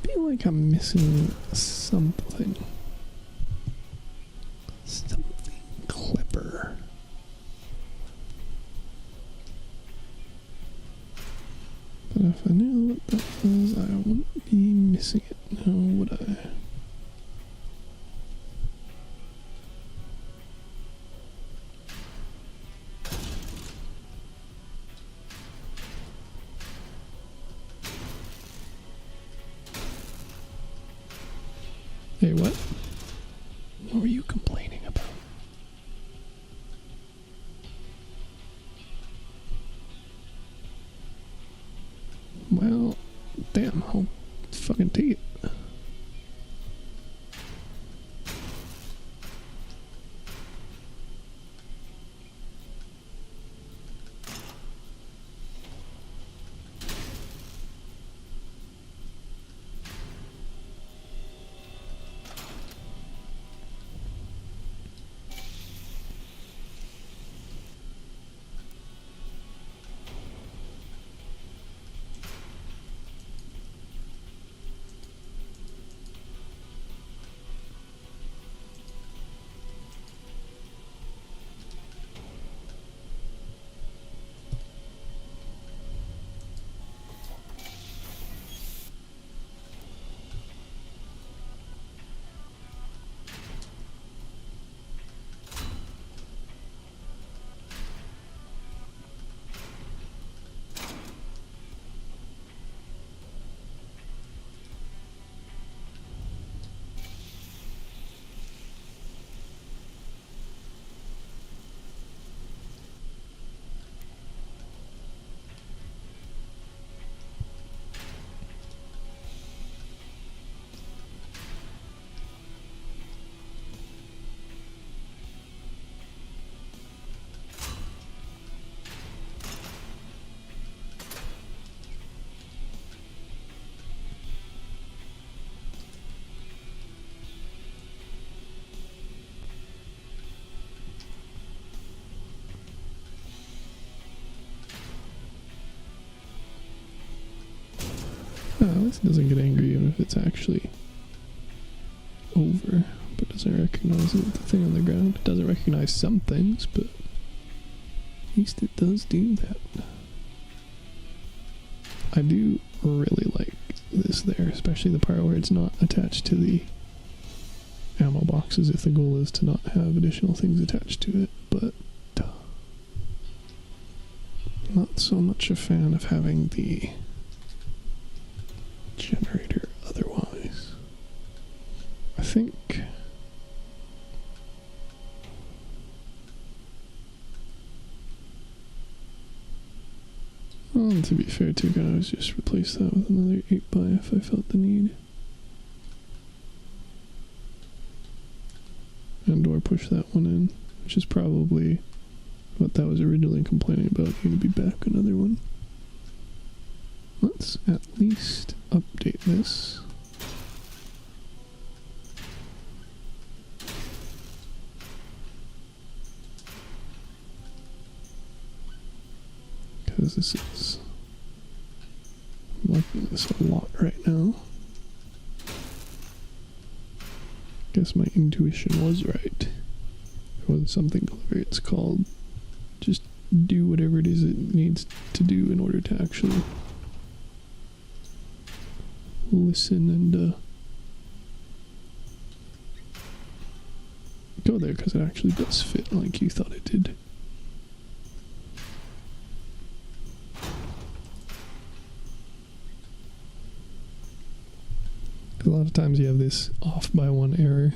I feel like I'm missing something. Something clever. But if I knew what that was, I wouldn't be missing it now, would I? Hey, what? What were you complaining about? Well, damn, I'll fucking take it. This doesn't get angry even if it's actually over, but doesn't recognize the thing on the ground. It doesn't recognize some things, but at least it does do that. I do really like this there, especially the part where it's not attached to the ammo boxes if the goal is to not have additional things attached to it, but not so much a fan of having the generator otherwise. I think well, to be fair too, could always just replace that with another 8x if I felt the need. And or push that one in, which is probably what that was originally complaining about. Need to be back another one. Let's at least update this. Because this is, I'm liking this a lot right now. Guess my intuition was right. Or something clever it's called. Just do whatever it is it needs to do in order to actually listen and go there, because it actually does fit like you thought it did. A lot of times you have this off by one error,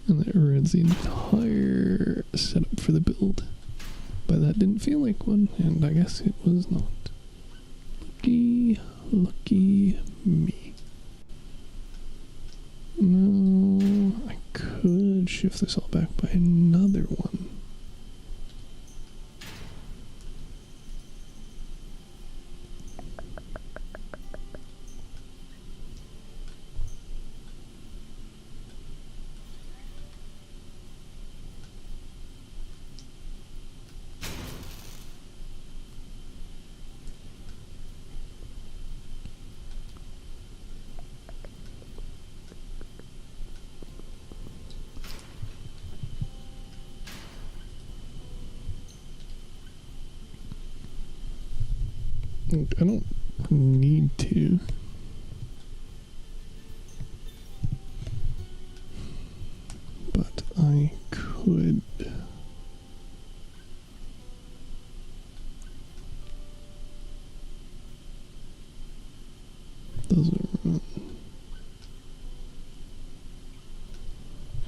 and that ruins the entire setup for the build. But that didn't feel like one, and I guess it was not. Lucky me. No, I could shift this all back by another one. I don't need to. But I could. Doesn't run.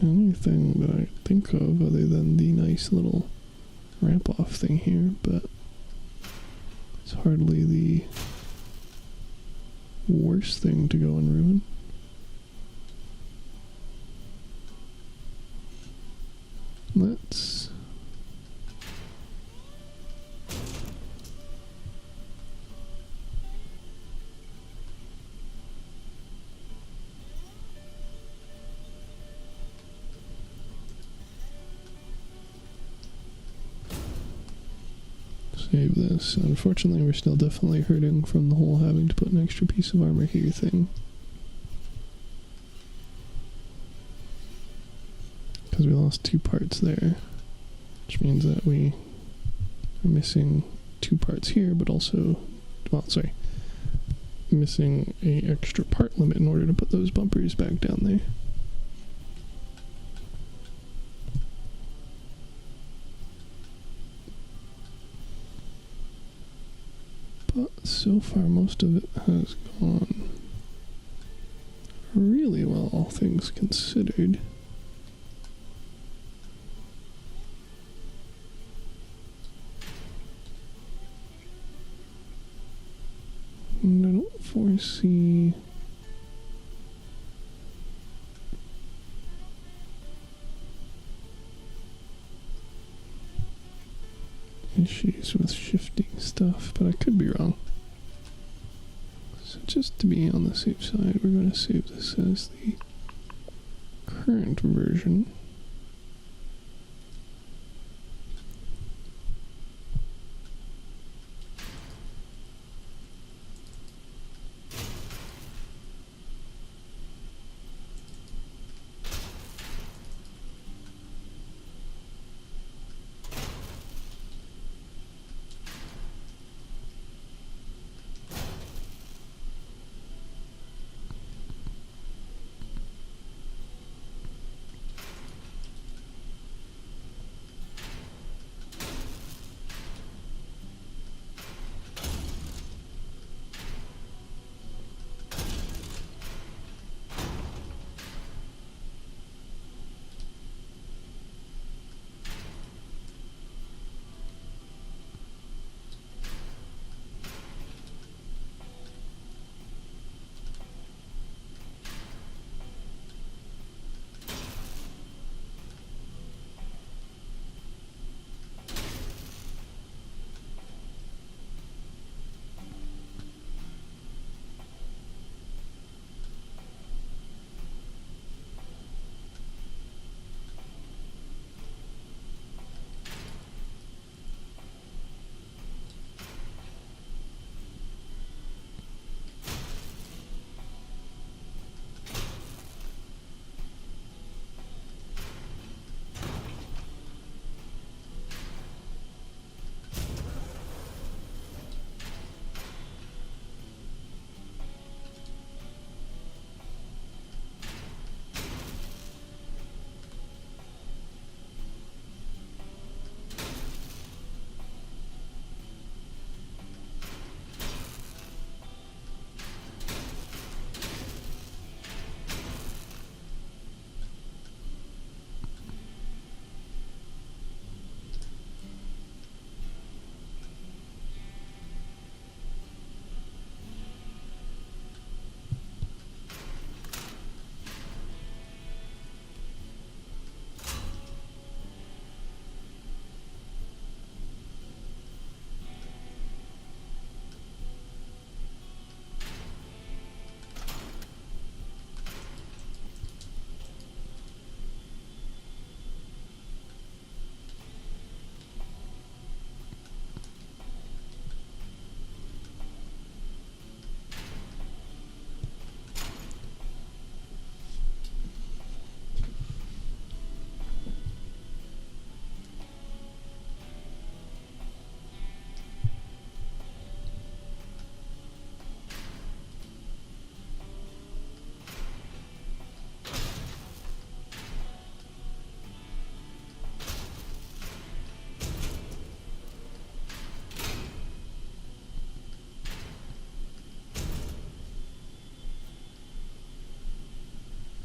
Anything that I think of other than the nice little ramp off thing here, but it's hardly the worst thing to go and ruin. Let's save this. Unfortunately, we're still definitely hurting from the whole having to put an extra piece of armor here thing. Because we lost 2 parts there, which means that we are missing 2 parts here, but also, well, sorry, missing a extra part limit in order to put those bumpers back down there. But so far most of it has gone really well, all things considered. And I don't foresee issues with shifting stuff, but I could be wrong. So just to be on the safe side, we're going to save this as the current version.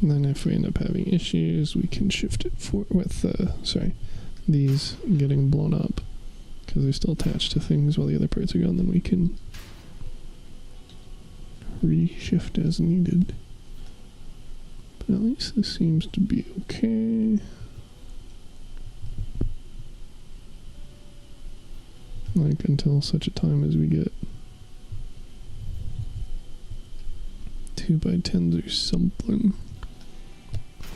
And then if we end up having issues, we can shift it with these getting blown up because they're still attached to things while the other parts are gone. Then we can reshift as needed. But at least this seems to be okay. Like until such a time as we get 2x10s or something.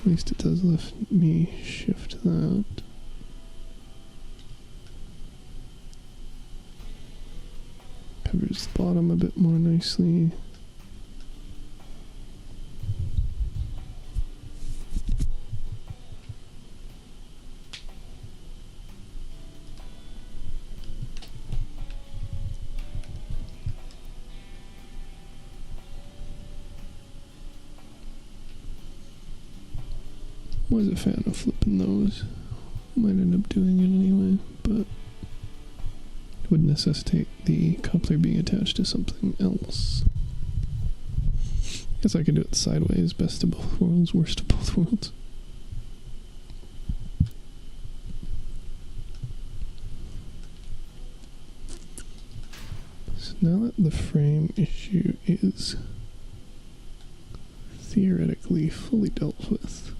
At least it does let me shift that. Covers the bottom a bit more nicely. Was a fan of flipping those. Might end up doing it anyway, but it would necessitate the coupler being attached to something else. Guess I could do it sideways, best of both worlds, worst of both worlds. So now that the frame issue is theoretically fully dealt with,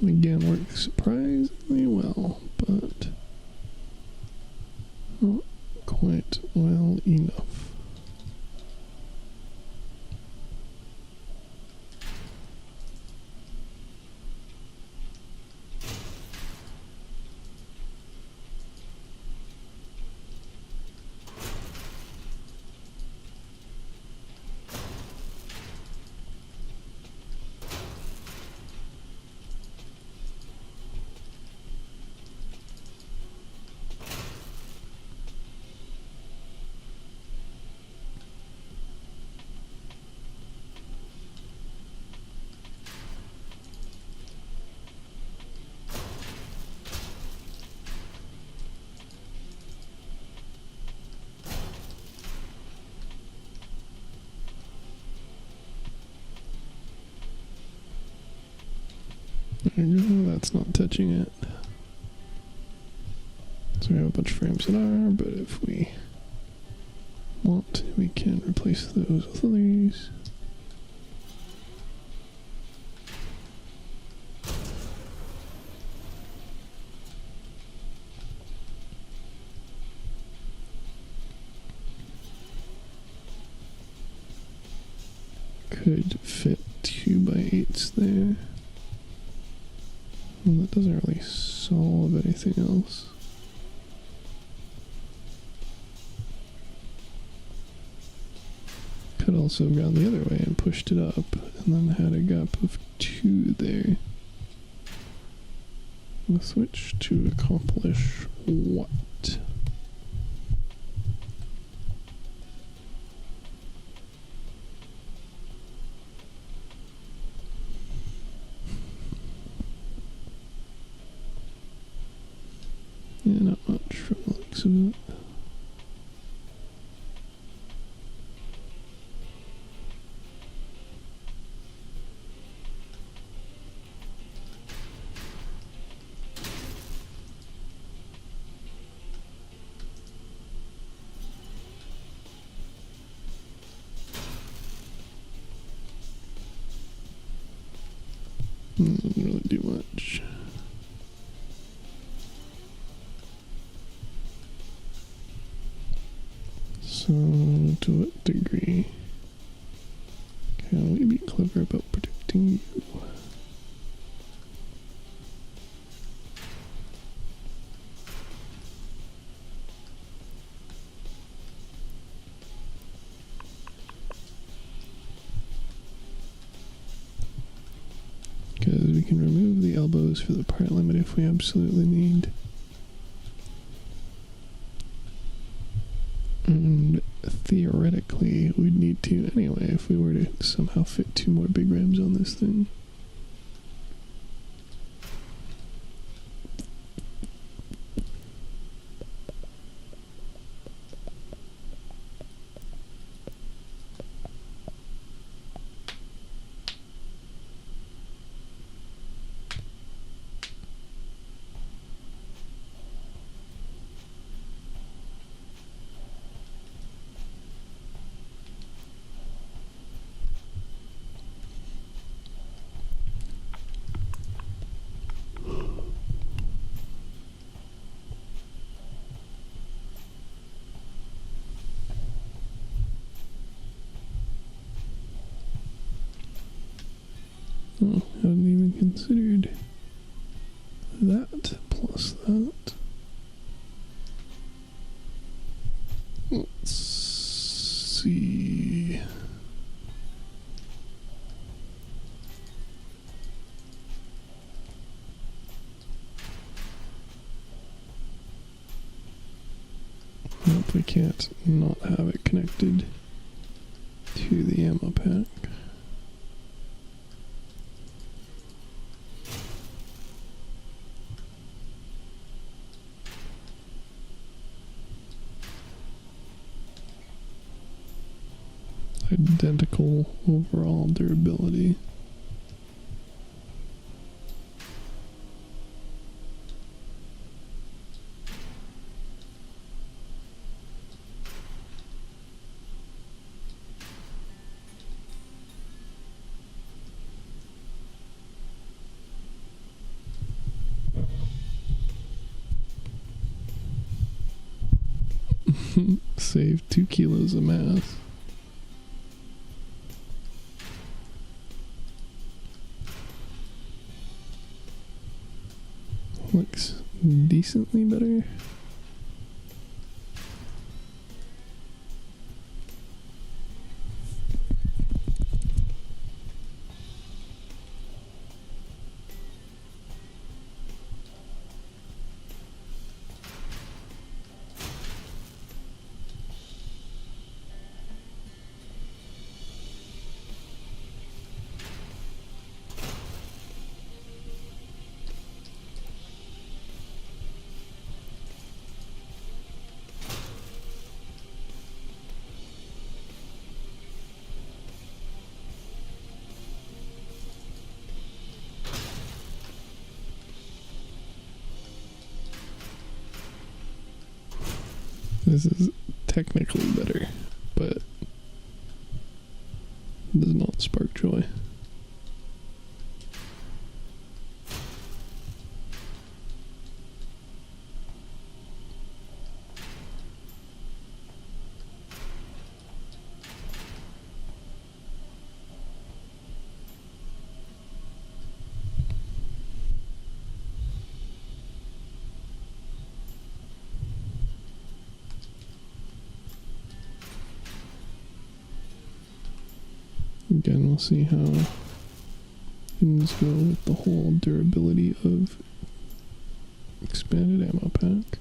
again, works surprisingly well, but not quite well enough. There we go, that's not touching it. So we have a bunch of frames that are, but if we want, we can replace those with these. Could fit 2x8s there. Well, that doesn't really solve anything else. Could also have gone the other way and pushed it up, and then had a gap of 2 there. With which to accomplish what? Yeah, not much from the looks of it. Doesn't really do much. So, to what degree can we be clever about predicting you? Because we can remove the elbows for the part limit if we absolutely need. And theoretically, we'd need to anyway if we were to somehow fit 2 more big rams on this thing. Oh, hadn't even considered that plus that. Let's see. Nope, we can't not have it connected to the ammo pack. Identical overall durability. Save 2 kilos of mass. Looks decently better. This is technically better, but does not spark joy. Again, we'll see how things go with the whole durability of expanded ammo pack.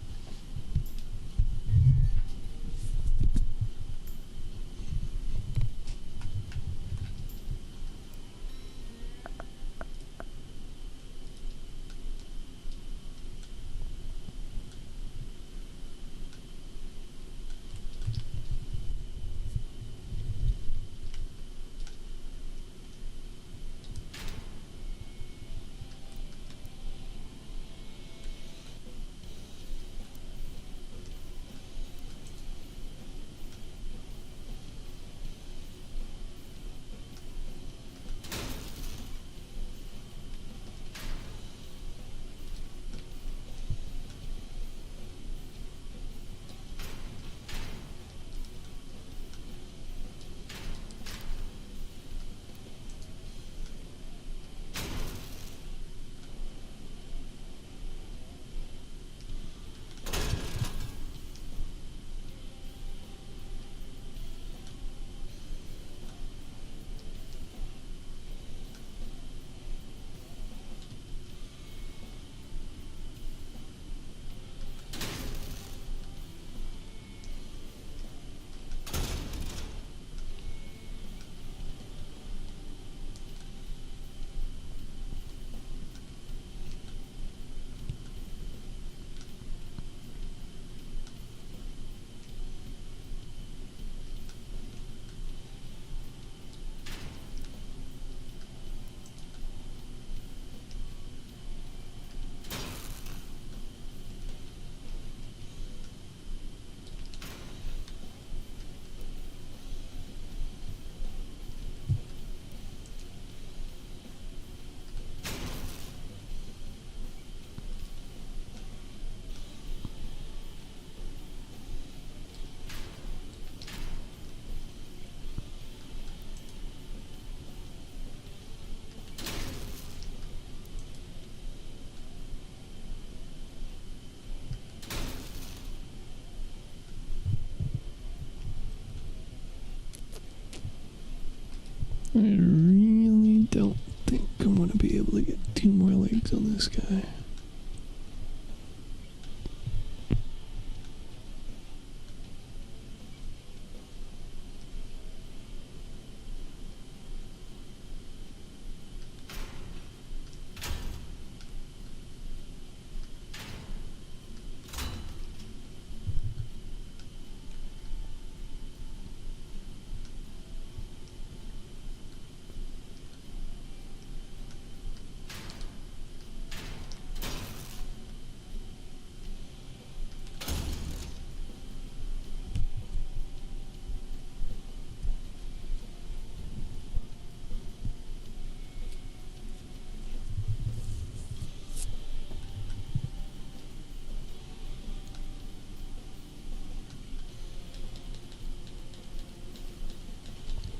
I really don't think I'm gonna be able to get 2 more legs on this guy.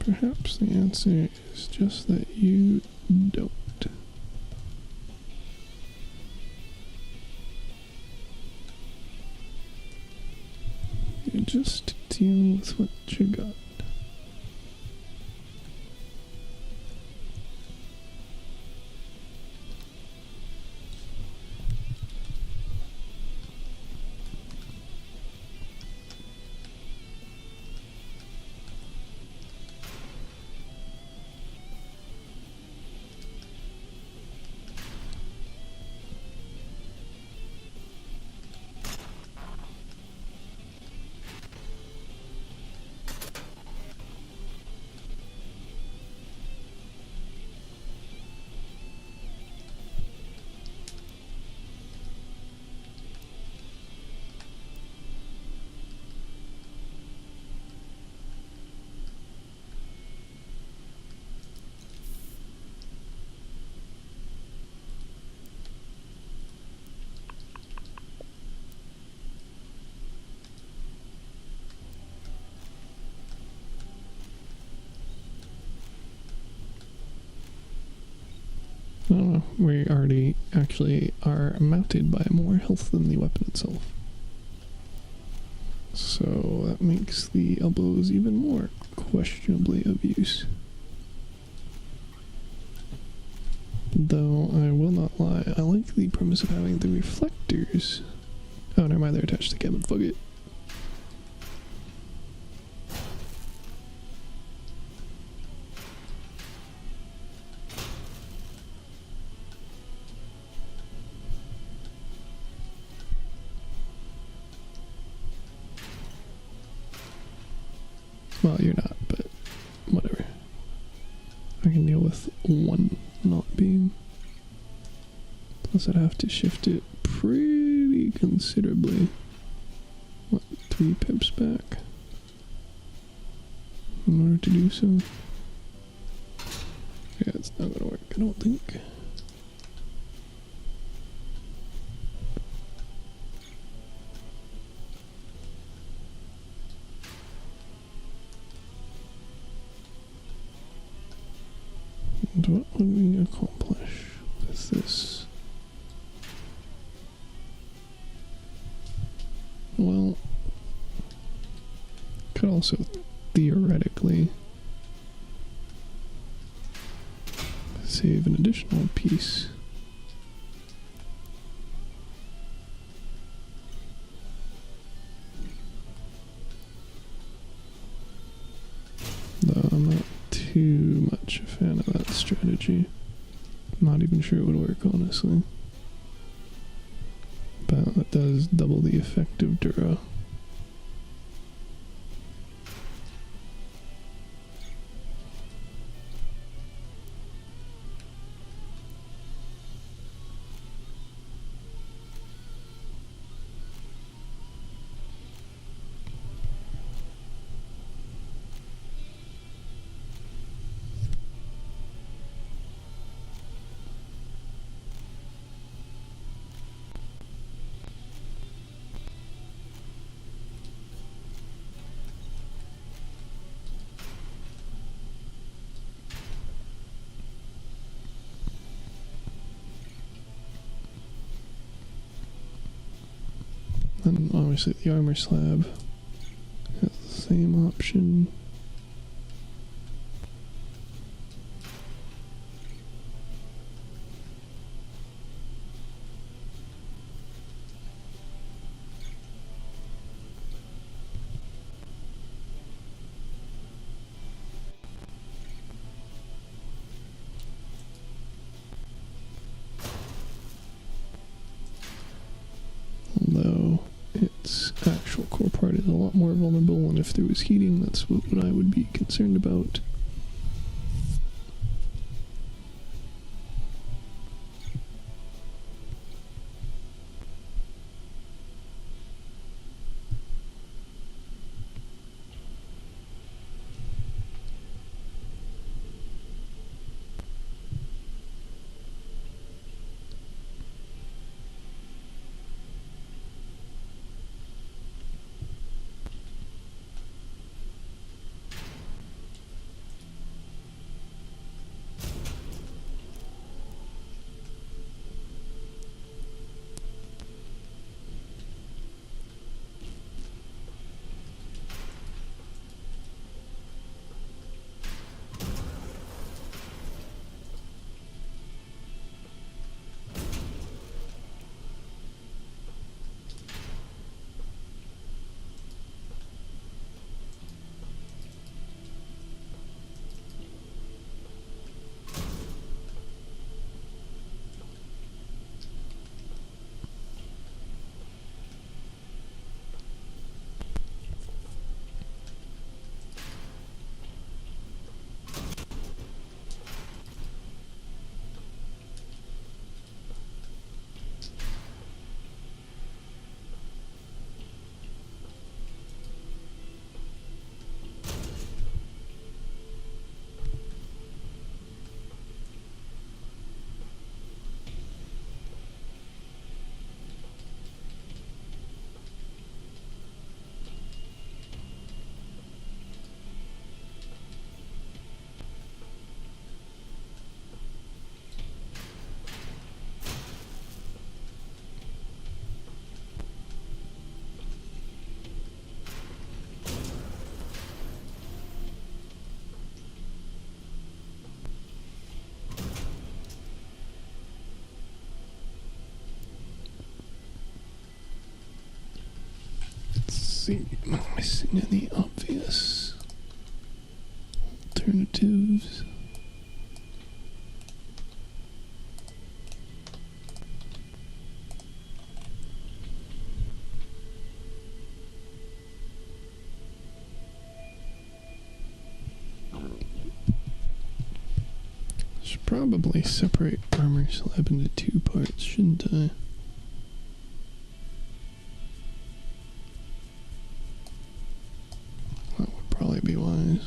Perhaps the answer is just that you don't. You're just dealing with what you got. Oh, we already actually are mounted by more health than the weapon itself. So that makes the elbows even more questionably of use. Though I will not lie, I like the premise of having the reflectors. Oh, never mind, they're attached to the cabin. Fuck it. Well, you're not, but whatever. I can deal with one not being. Plus I'd have to shift it pretty considerably. What, 3 pips back? In order to do so. Yeah, it's not gonna work, I don't think. And what would we accomplish with this? Well, could also theoretically save an additional piece. Though I'm not too much a fan of that strategy. Not even sure it would work, honestly. But it does double the effect of Dura. And obviously the armor slab has the same option. actual core part is a lot more vulnerable, and if there was heating, that's what I would be concerned about. See, am I missing any obvious alternatives? Should probably separate armor slab into 2 parts, shouldn't I? Probably be wise.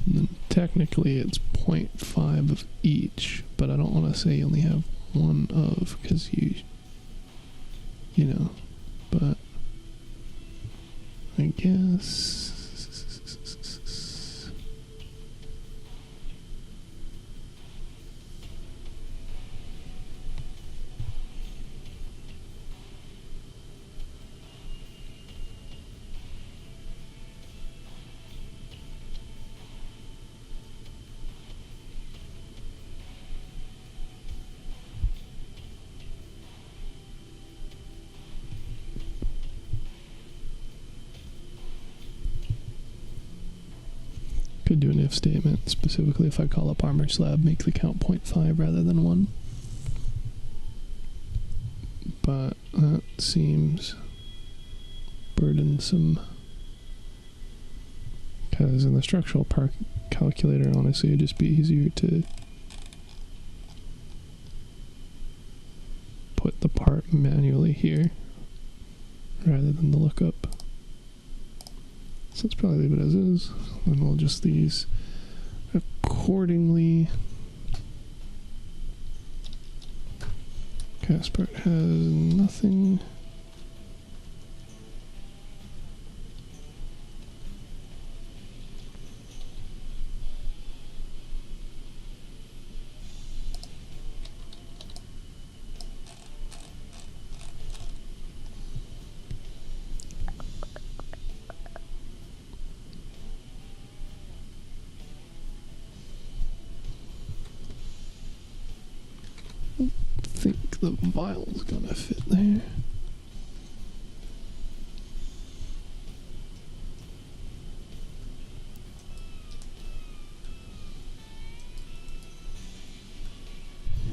And then technically it's 0.5 of each, but I don't want to say you only have one of, because you know, but I guess could do an if statement, specifically if I call up armor slab, make the count 0.5 rather than 1. But that seems burdensome, because in the structural part calculator, honestly, it'd just be easier to put the part manually here rather than the lookup. So let's probably leave it as is, and we'll adjust these accordingly. Cast part has nothing. I think the vial's gonna fit there.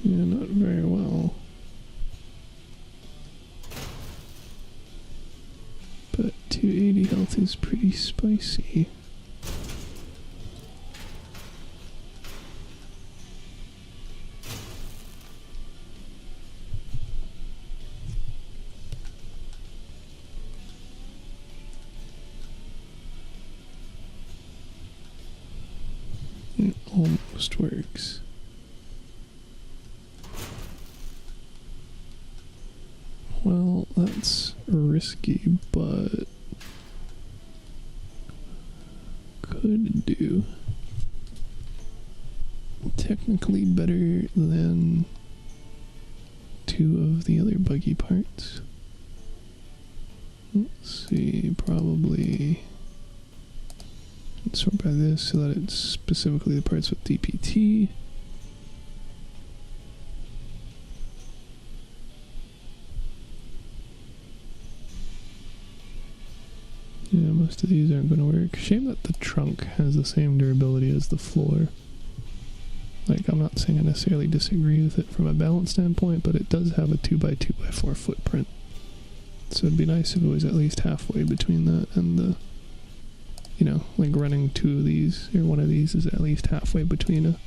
Yeah, not very well. But 280 health is pretty spicy. It almost works. Well, that's risky, but could do. Technically better than 2 of the other buggy parts. Let's see, probably sort by this so that it's specifically the parts with DPT. Yeah, most of these aren't going to work. Shame that the trunk has the same durability as the floor. Like, I'm not saying I necessarily disagree with it from a balance standpoint, but it does have a 2x2x4 footprint. So it'd be nice if it was at least halfway between that and the, you know, like running 2 of these, or 1 of these is at least halfway between a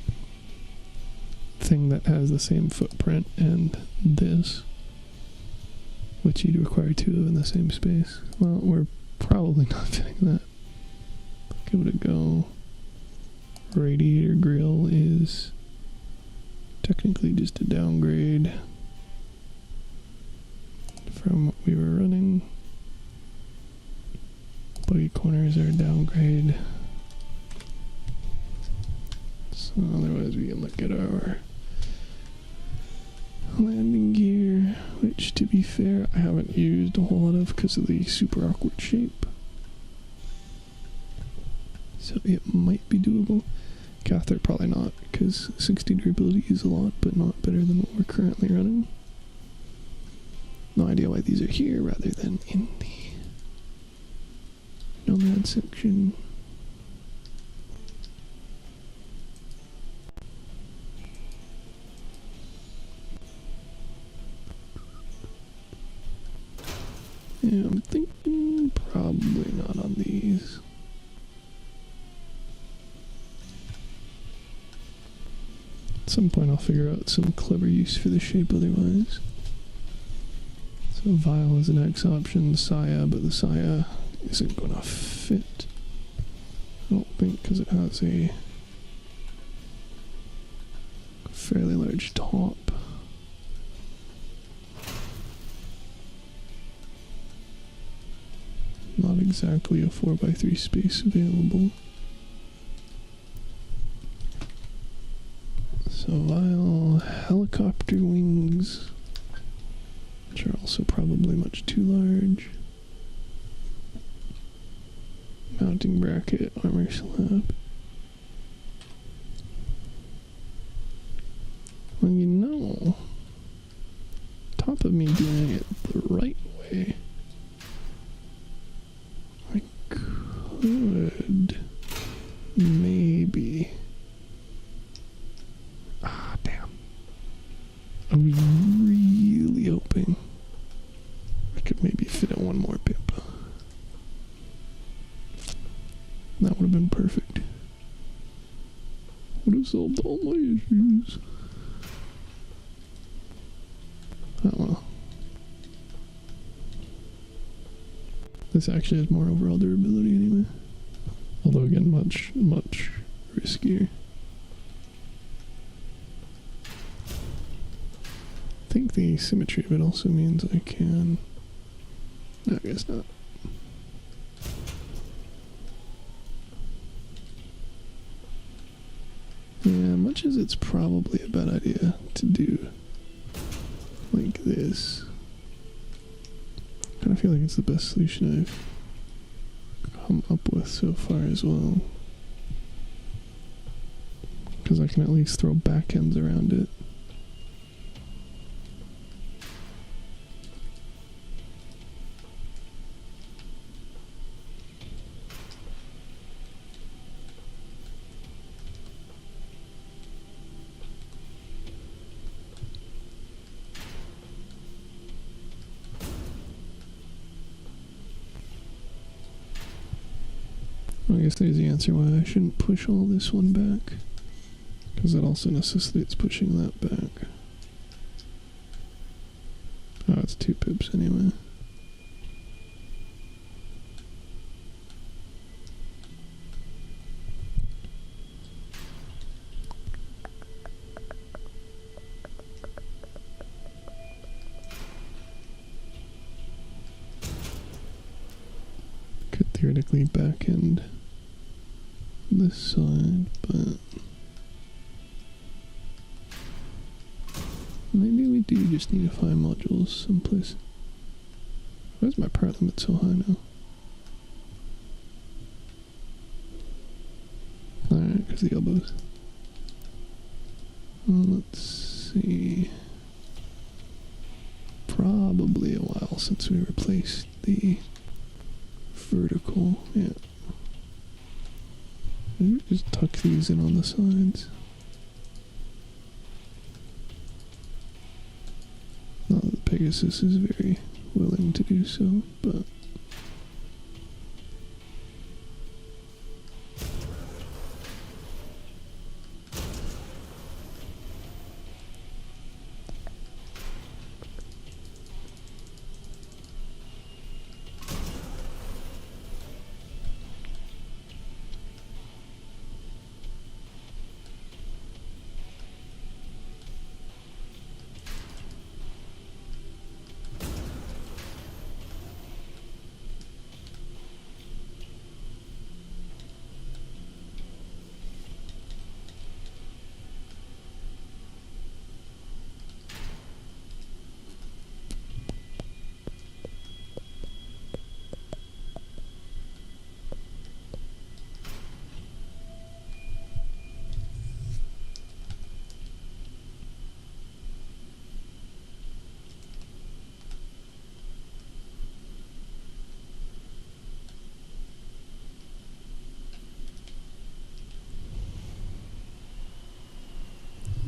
thing that has the same footprint and this, which you'd require 2 of in the same space. Well, we're probably not fitting that. Give it a go. Radiator grill is technically just a downgrade from what we were running. Buggy corners are a downgrade. So otherwise we can look at our landing gear, which to be fair I haven't used a whole lot of because of the super awkward shape. So it might be doable. Catheter probably not, because 60 durability is a lot, but not better than what we're currently running. No idea why these are here rather than in the Nomad section. Yeah, I'm thinking probably not on these. At some point I'll figure out some clever use for the shape otherwise. So vial is an X option, Saya, but the Saya isn't gonna fit. I don't think, because it has a fairly large top. Not exactly a 4x3 space available. So vial, helicopter wings, which are also probably much too large. Mounting bracket, armor slab. Well, you know, top of me doing it the right way, I could maybe. Ah, damn. I was really hoping I could maybe fit in 1 more pip. That would have been perfect. Would have solved all my issues. Oh well. This actually has more overall durability anyway. Although again, much, much riskier. I think the symmetry of it also means I can... No, I guess not. Yeah, much as it's probably a bad idea to do like this, I kind of feel like it's the best solution I've come up with so far as well. Because I can at least throw back ends around it. I guess there's the answer why I shouldn't push all this one back. Because that also necessitates pushing that back. Oh, it's 2 pips anyway. Could theoretically back end this side, but maybe we do just need to find modules someplace. Why is my power limit so high now? Alright, because the elbows. Let's see. Probably a while since we replaced the vertical. Yeah. Maybe just tuck these in on the sides. Not that Pegasus is very willing to do so, but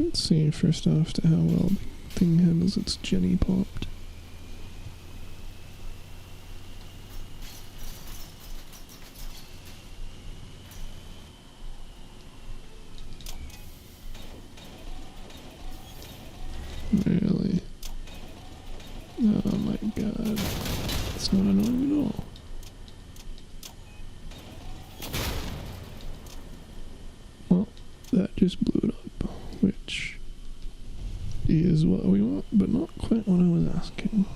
let's see first off to how well the thing handles its Jenny popped. Really? Oh my god. It's not annoying at all. Well, that just blew it up, which is what we want, but not quite what I was asking.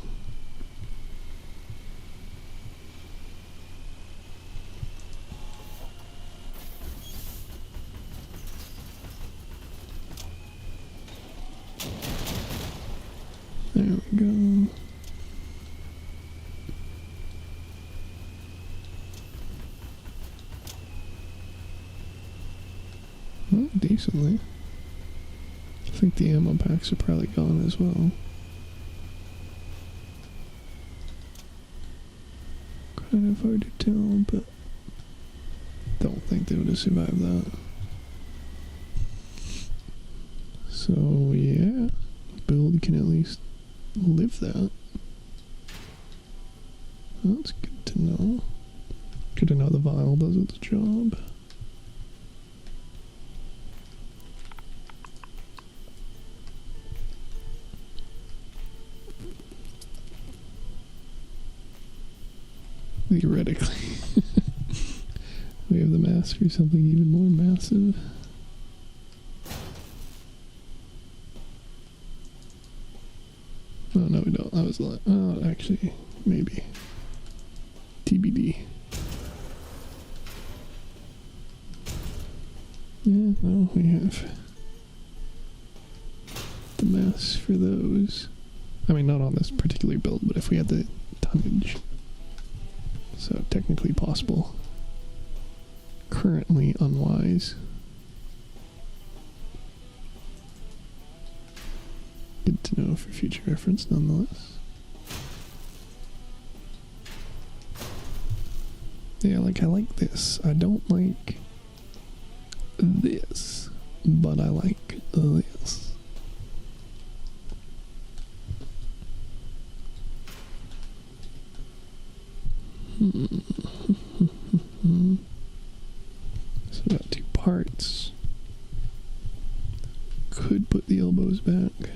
There we go. Well, decently. I think the ammo packs are probably gone as well. Kind of hard to tell, but don't think they would have survived that. So yeah, build can at least live that. That's good to know. Good to know the vial does its job. Theoretically. We have the mass for something even more massive. Oh, no, we don't. That was a lot. Oh, actually, maybe. TBD. Yeah, no, we have the mass for those. I mean, not on this particular build, but if we had the tonnage. So, technically possible. Currently unwise. Good to know for future reference, nonetheless. Yeah, like, I like this. I don't like this, but I like this. could put the elbows back.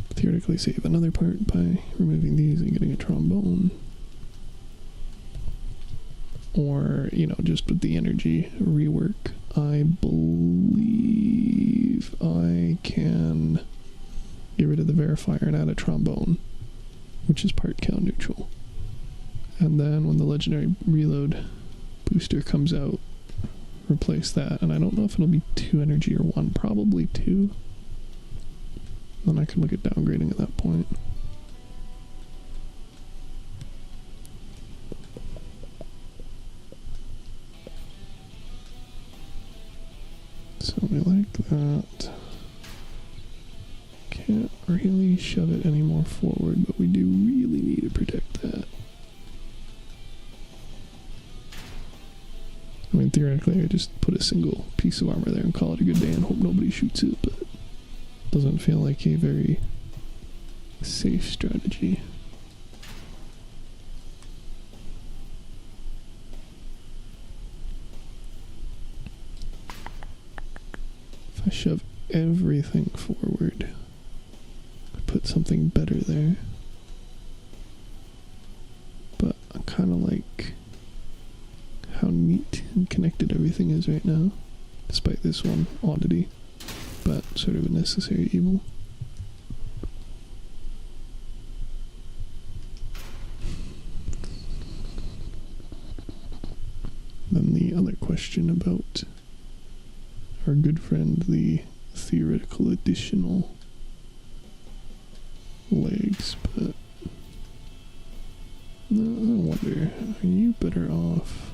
Theoretically save another part by removing these and getting a trombone. Or, you know, just with the energy rework. I believe I can get rid of the verifier and add a trombone, which is part cal neutral. And then when the legendary reload booster comes out, replace that. And I don't know if it'll be 2 energy or 1, probably 2. Then I can look at downgrading at that point. So we like that. Can't really shove it any more forward, but we do really need to protect that. I mean, theoretically, I just put a single piece of armor there and call it a good day and hope nobody shoots it, but it doesn't feel like a very safe strategy. If I shove everything forward, I put something better there. But I kind of like how neat and connected everything is right now, despite this one oddity, but sort of a necessary evil. Then the other question about our good friend, the theoretical additional legs, but no, I wonder, are you better off?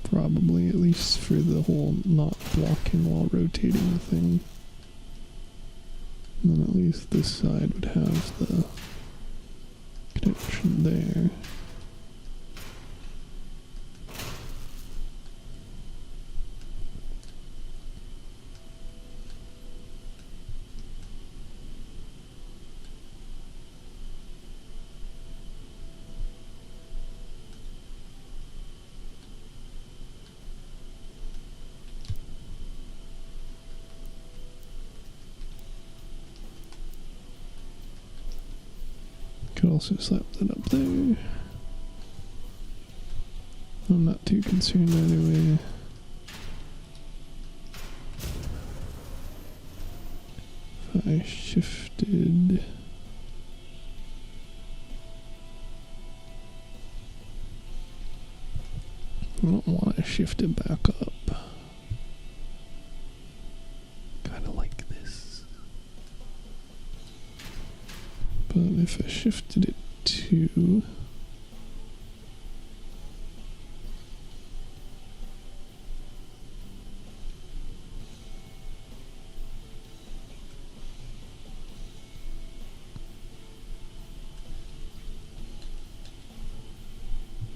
Probably, at least for the whole not blocking while rotating thing. And then at least this side would have the connection there. Could also slap that up there. I'm not too concerned either way. If I shifted... I don't want to shift it back up. Kind of like this. But if I shifted it to...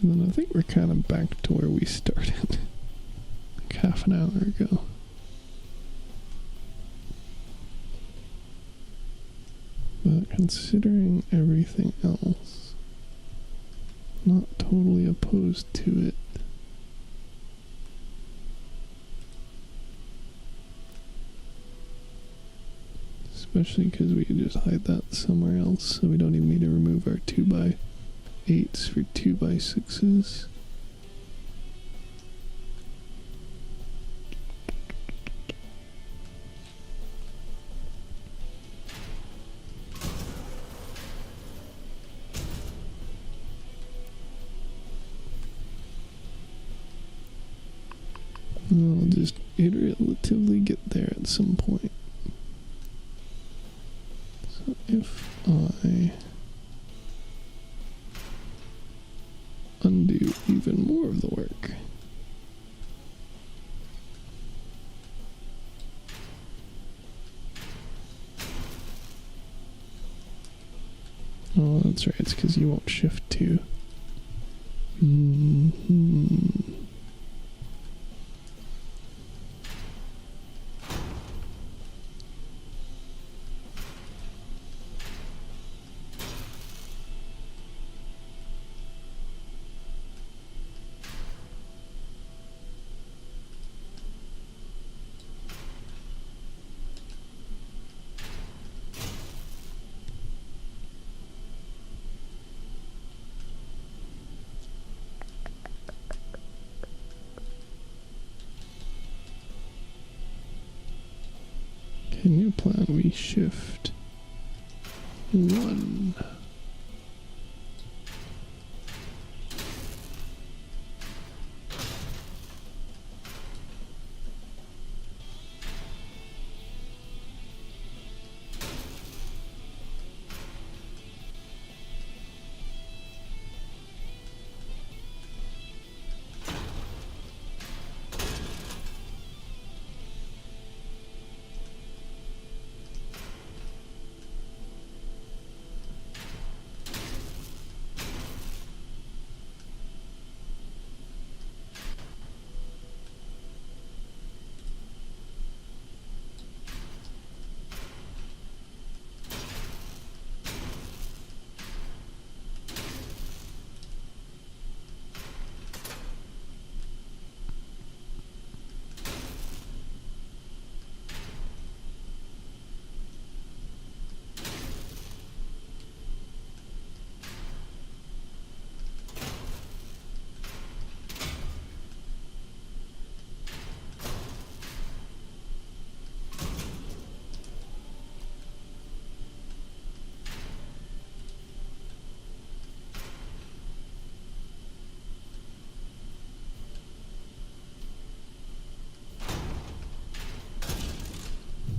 then I think we're kind of back to where we started like half an hour ago. But considering everything else, not totally opposed to it. Especially because we can just hide that somewhere else, so we don't even need to remove our 2x8s for 2x6s. I'll just iteratively get there at some point. So if I undo even more of the work, oh, that's right, it's because you won't shift to. new plan, we shift 1.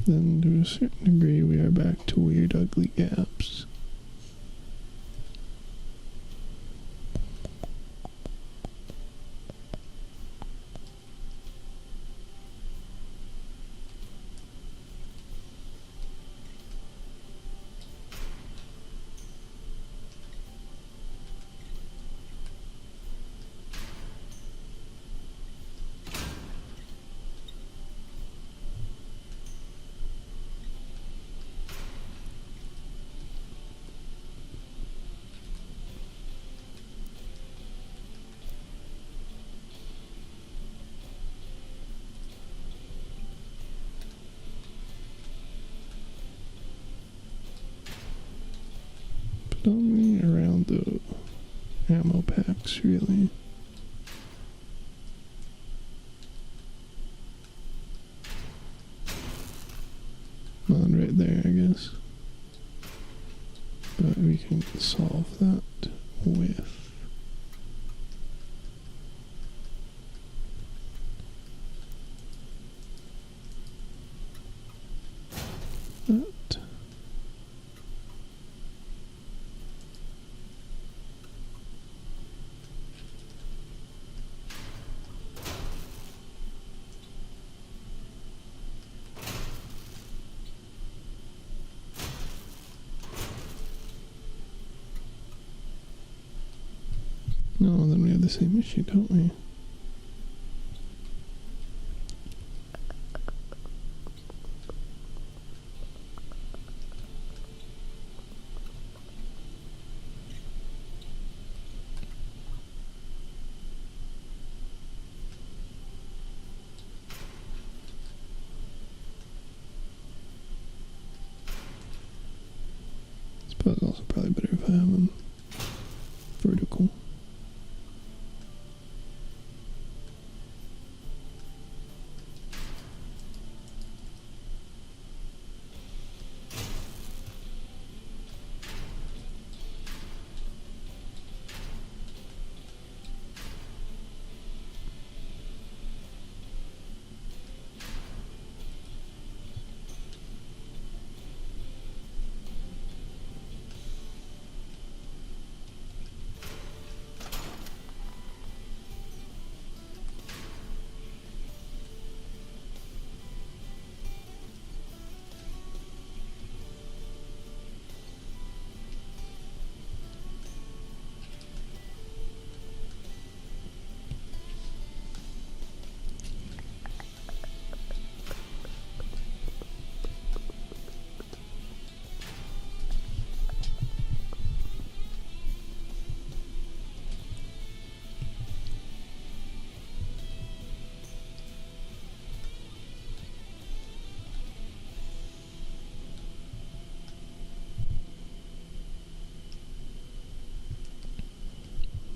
Then to a certain degree we are back to weird ugly gaps. Only around the ammo packs, really. One right there, I guess. But we can solve that with that. No, then we have the same issue, don't we? I suppose it's also probably better if I have them vertical.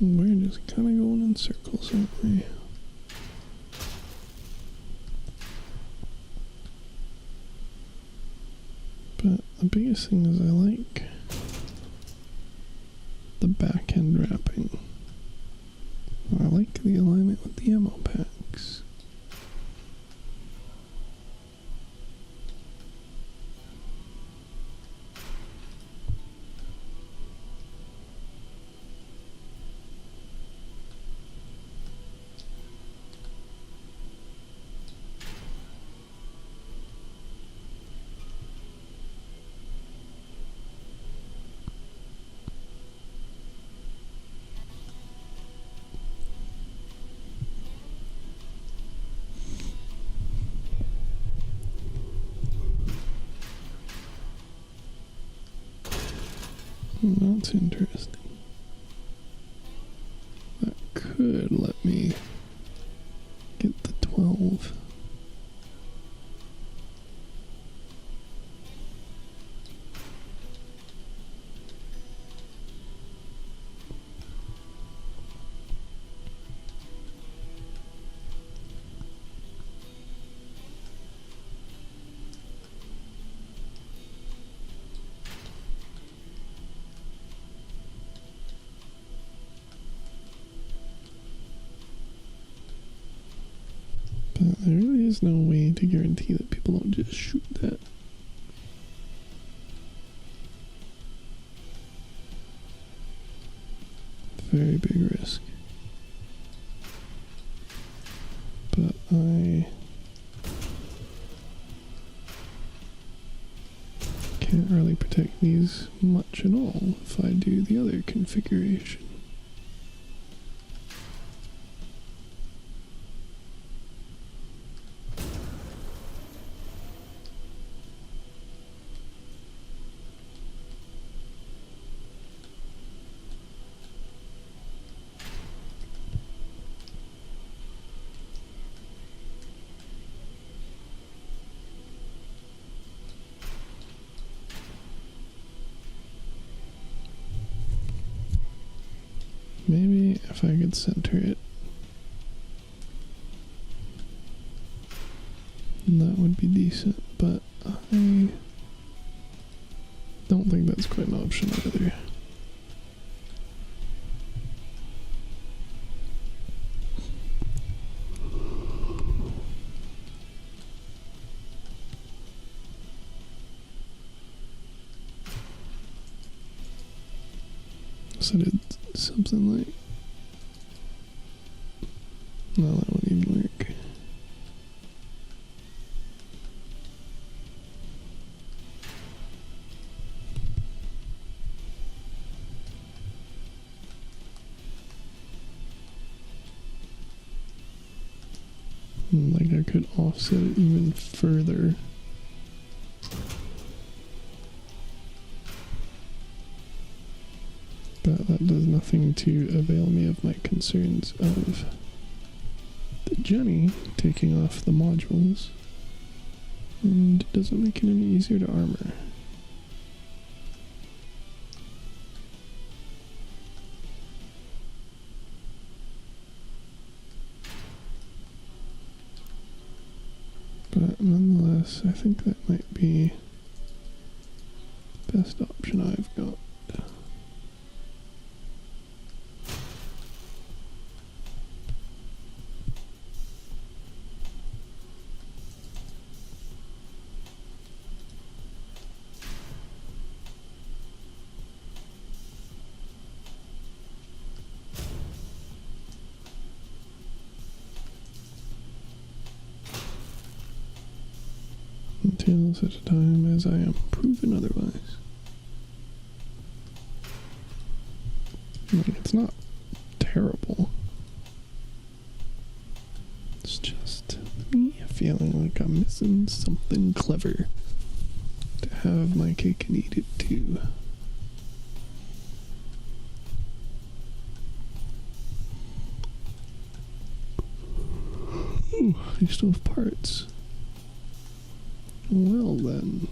We're just kind of going in circles, aren't we? the biggest thing is I like the back end wrapping. I like the alignment with the ammo packs. That's interesting. That could let me get the 12. There really is no way to guarantee that people don't just shoot that. Very big risk. But I can't really protect these much at all if I do the other configuration. Maybe if I could center it, that would be decent, but I don't think that's quite an option either. So did something like... No, that wouldn't even work. Like I could offset it even further. But that does nothing to avail me of my concerns of the Jenny taking off the modules, and it doesn't make it any easier to armor. But nonetheless, I think that might be the best option I've got. Until such a time as I am proven otherwise. Like, it's not terrible. It's just me feeling like I'm missing something clever to have my cake and eat it too. Ooh, I still have parts. Well then.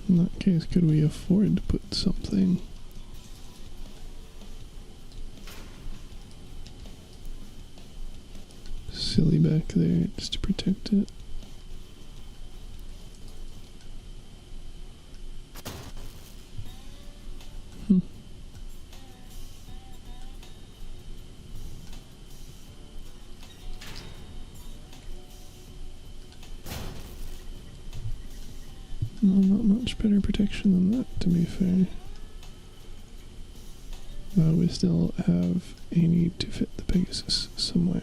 In that case, could we afford to put something silly back there just to protect it? No, not much better protection than that, to be fair. We still have a need to fit the Pegasus somewhere.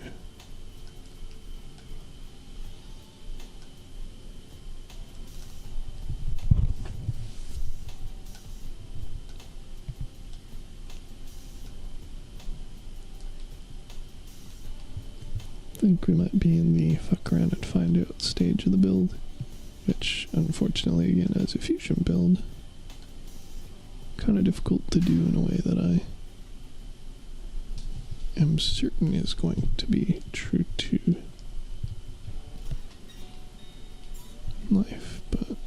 I think we might be in the fuck around and find out stage of the build, which unfortunately again as a fusion build, kind of difficult to do in a way that I am certain is going to be true to life, but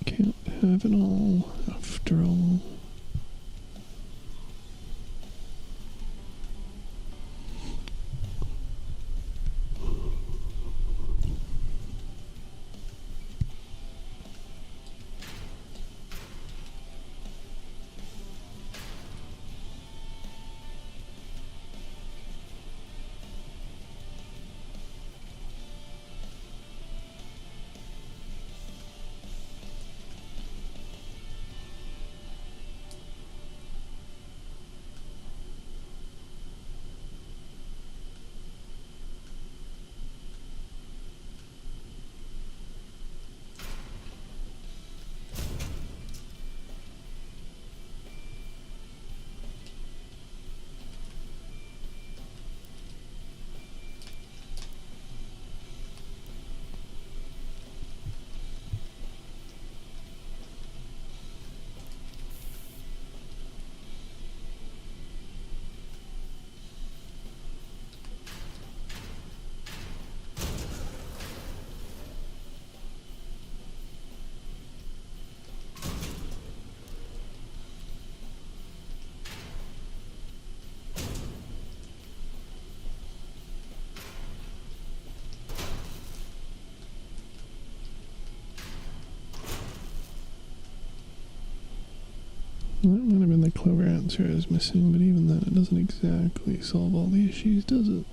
can't have it all after all. That might have been the clever answer I was missing, but even then it doesn't exactly solve all the issues, does it?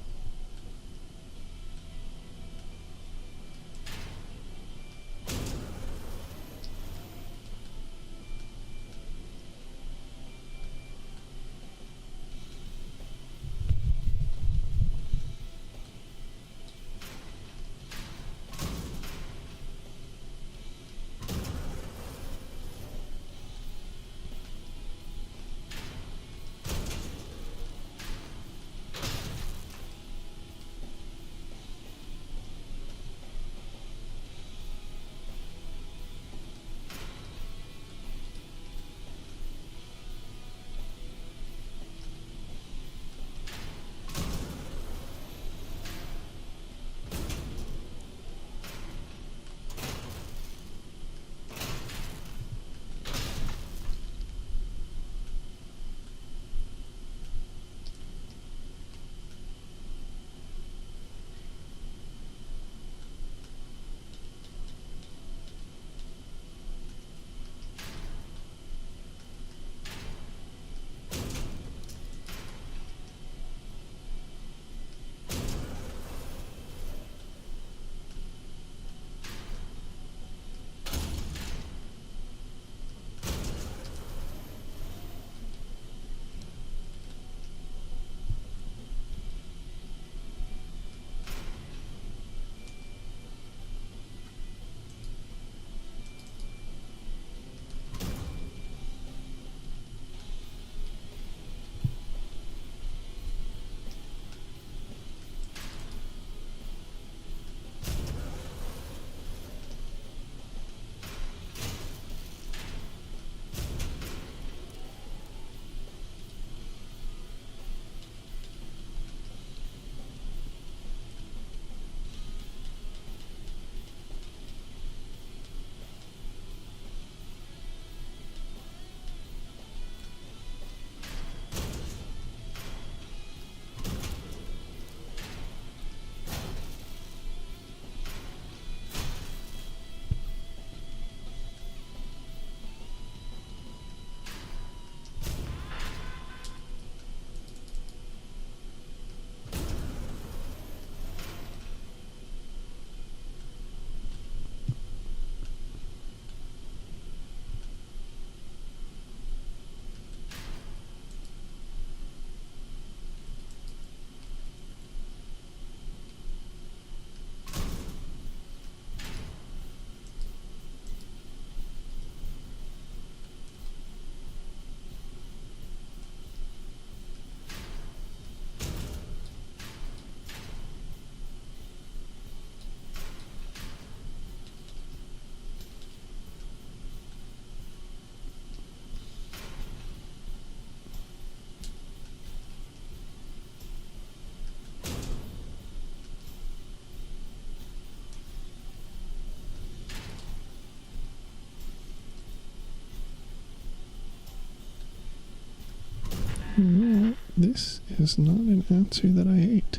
No, this is not an answer that I hate.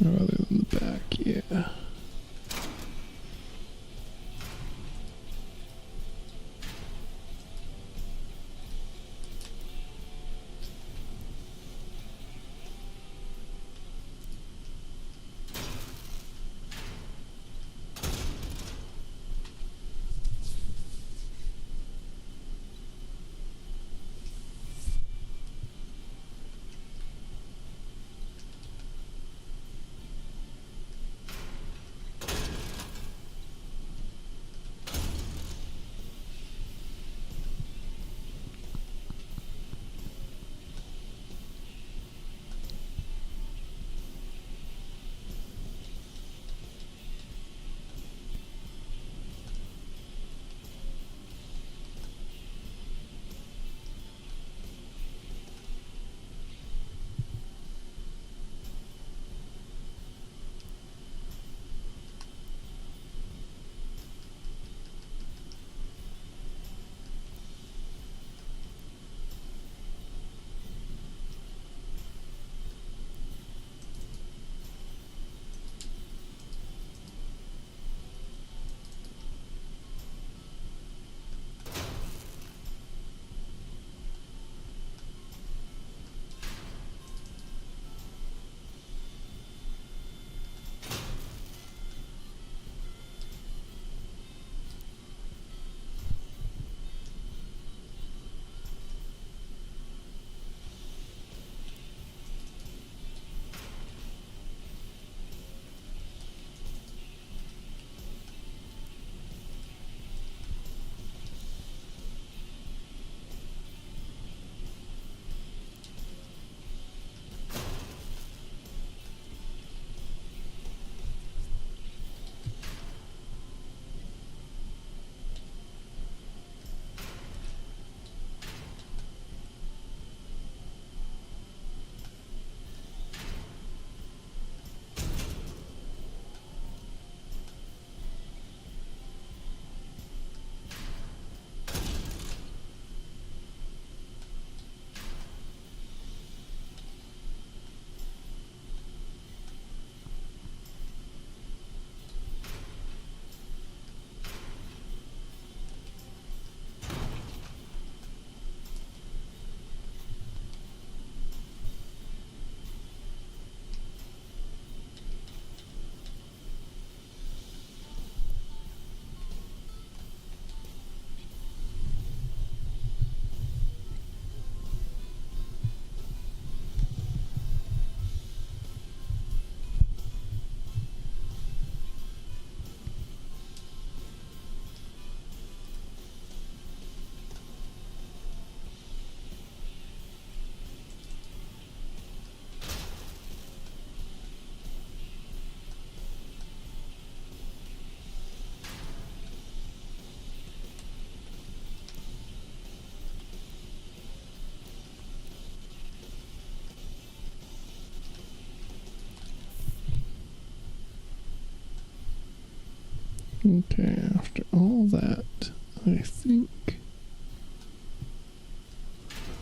Rather than the back, yeah. Okay, after all that, I think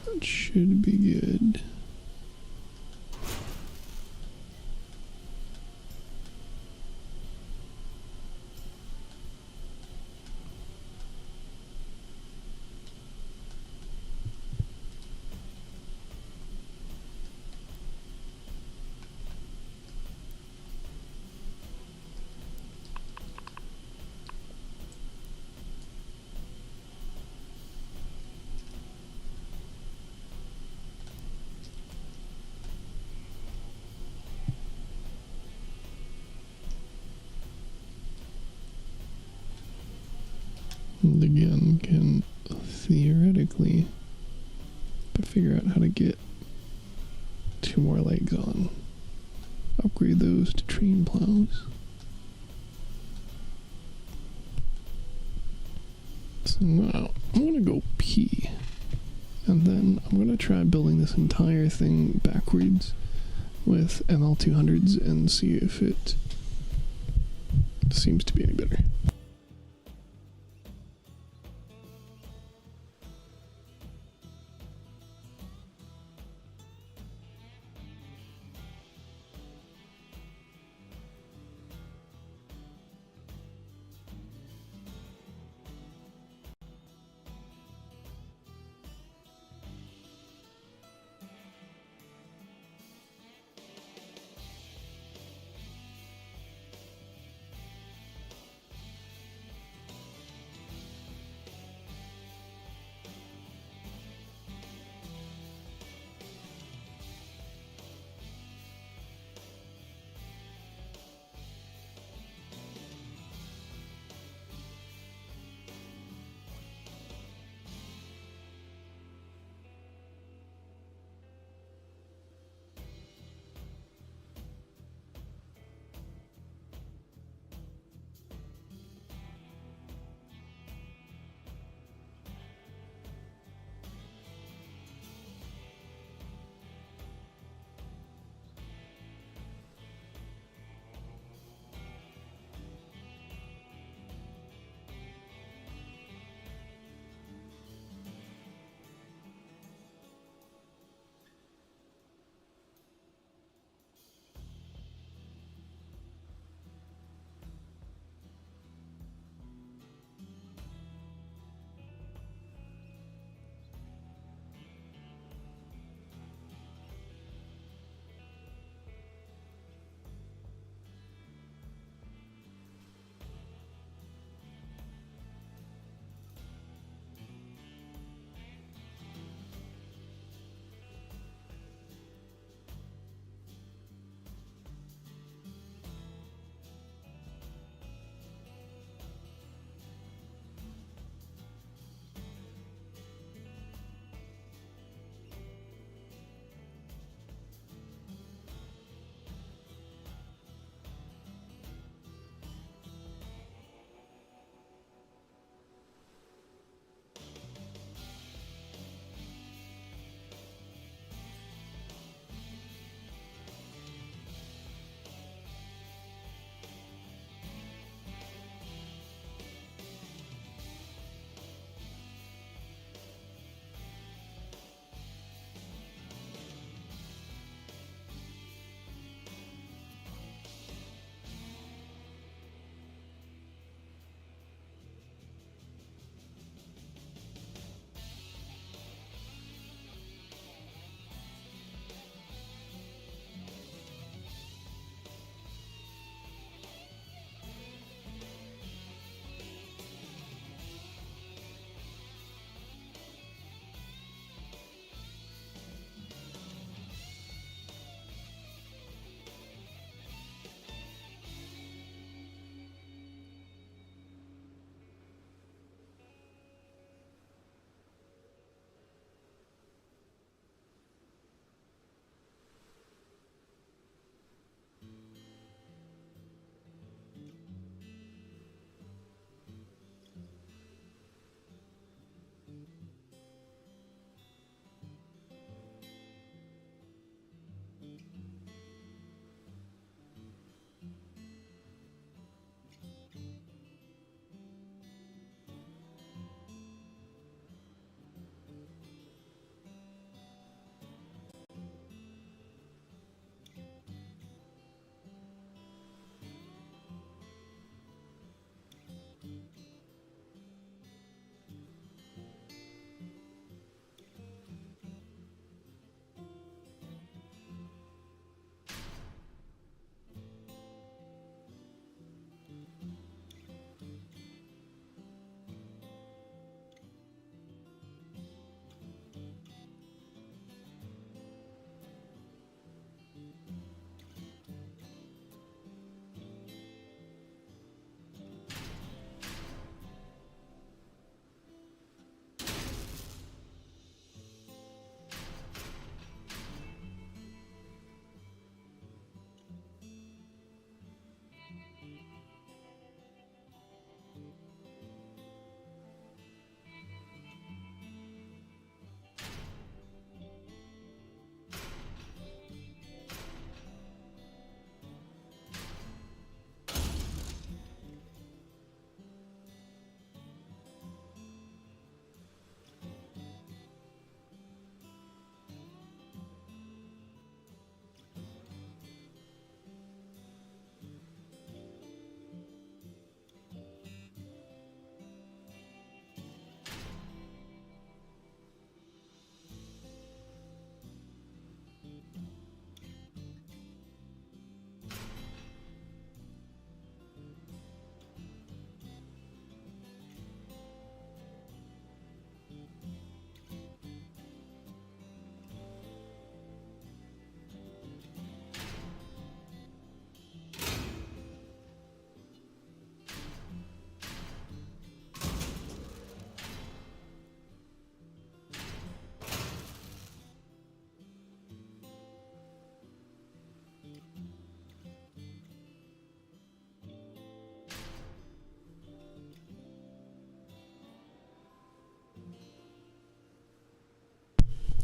that should be good. And again, can theoretically figure out how to get 2 more legs on. Upgrade those to train plows. So now I'm gonna go pee, and then I'm gonna try building this entire thing backwards with ML200s and see if it seems to be any better.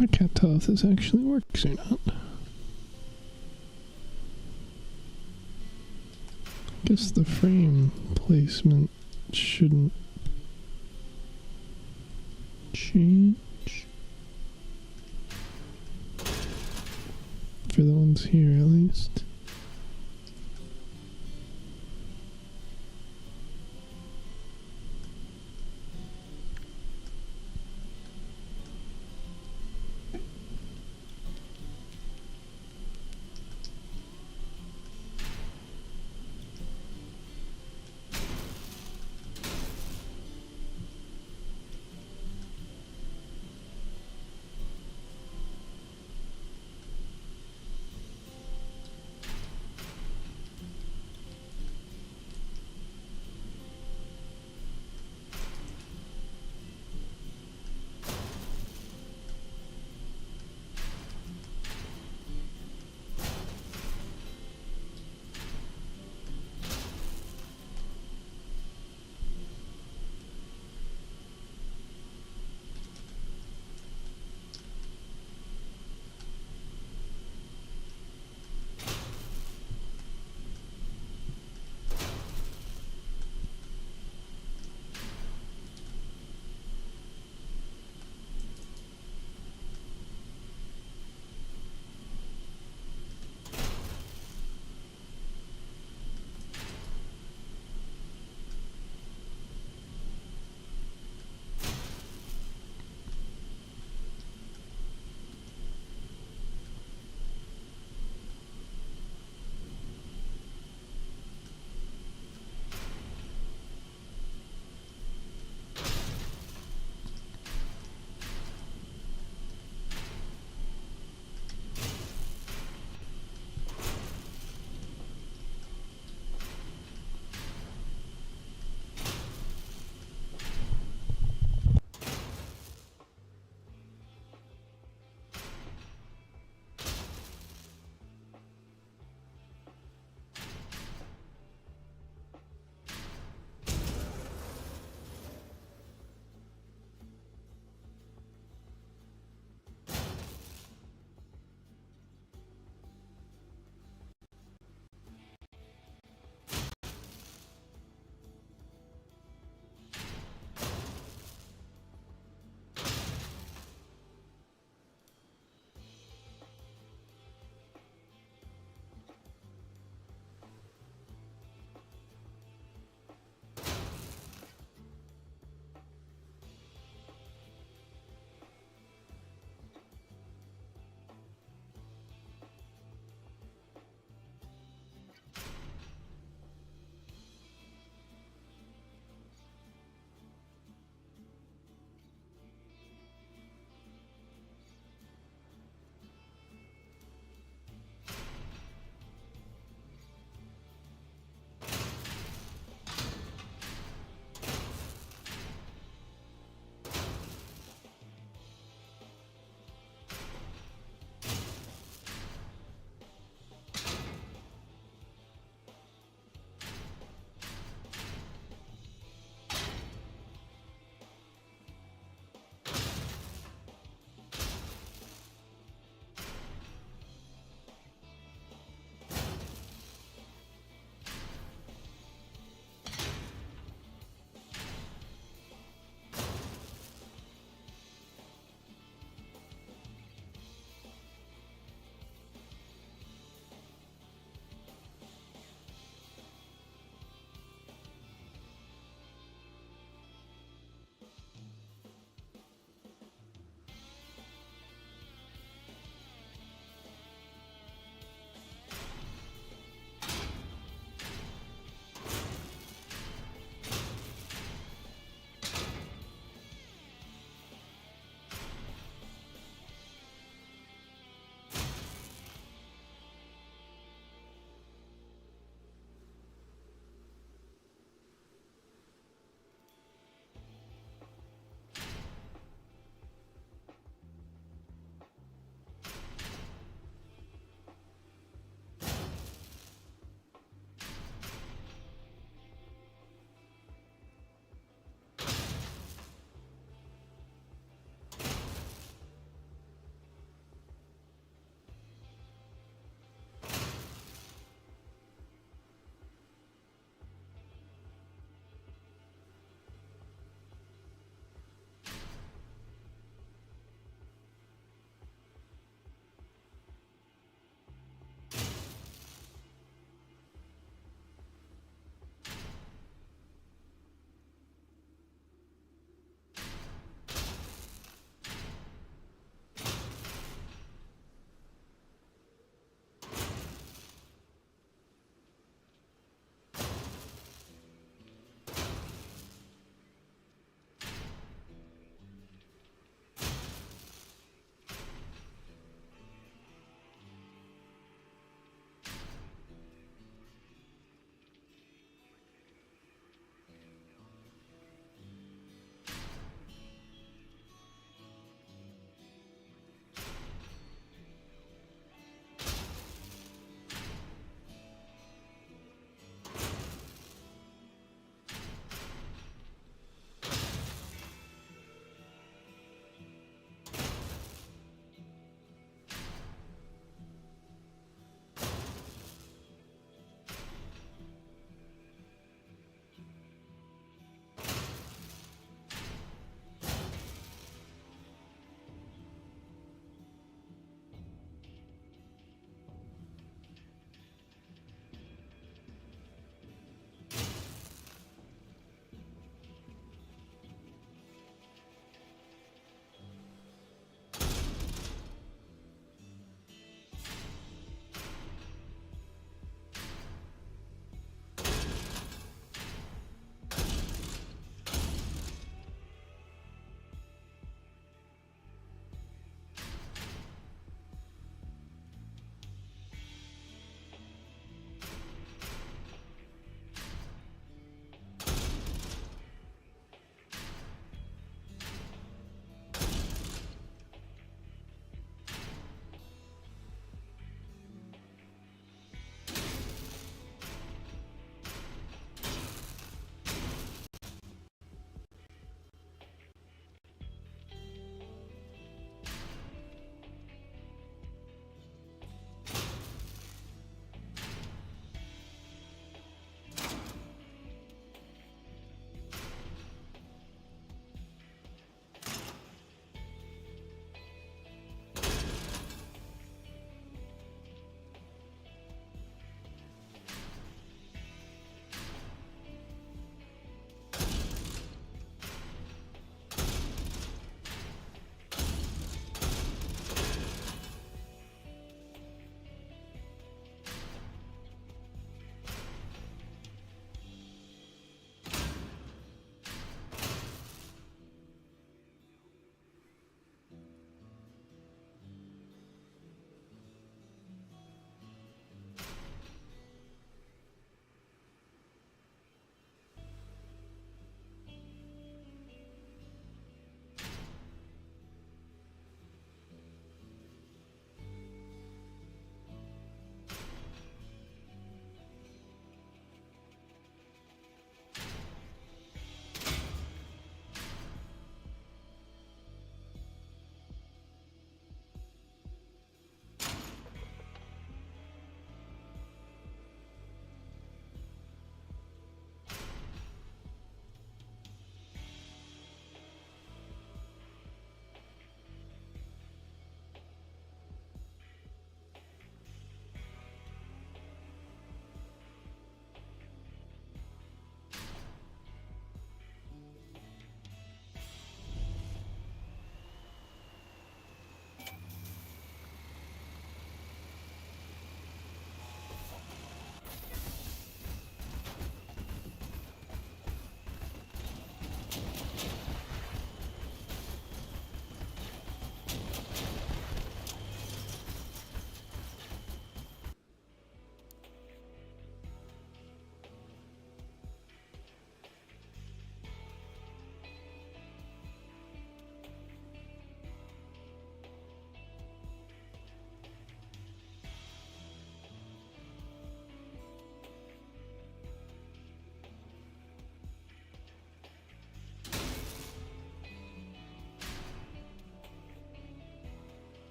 I can't tell if this actually works or not. Guess the frame placement shouldn't change for the ones here at least.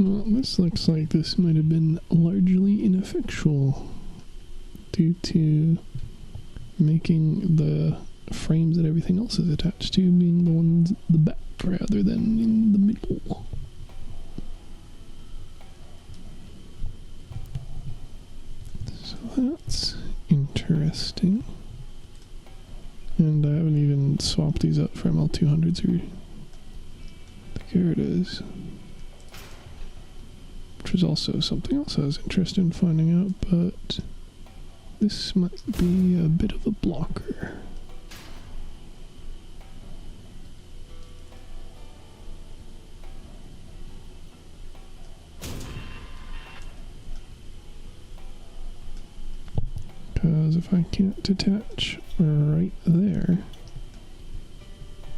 Well, this looks like this might have been largely ineffectual due to making the frames that everything else is attached to being the ones at the back rather than in the middle. So that's interesting. And I haven't even swapped these out for ML200s or... Here it is. Which was also something else I was interested in finding out, but this might be a bit of a blocker. Because if I can't detach right there,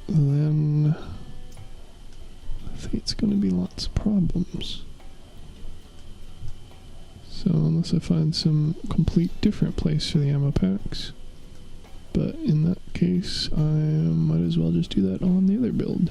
then I think it's going to be lots of problems. So unless I find some complete different place for the ammo packs, but in that case I might as well just do that on the other build.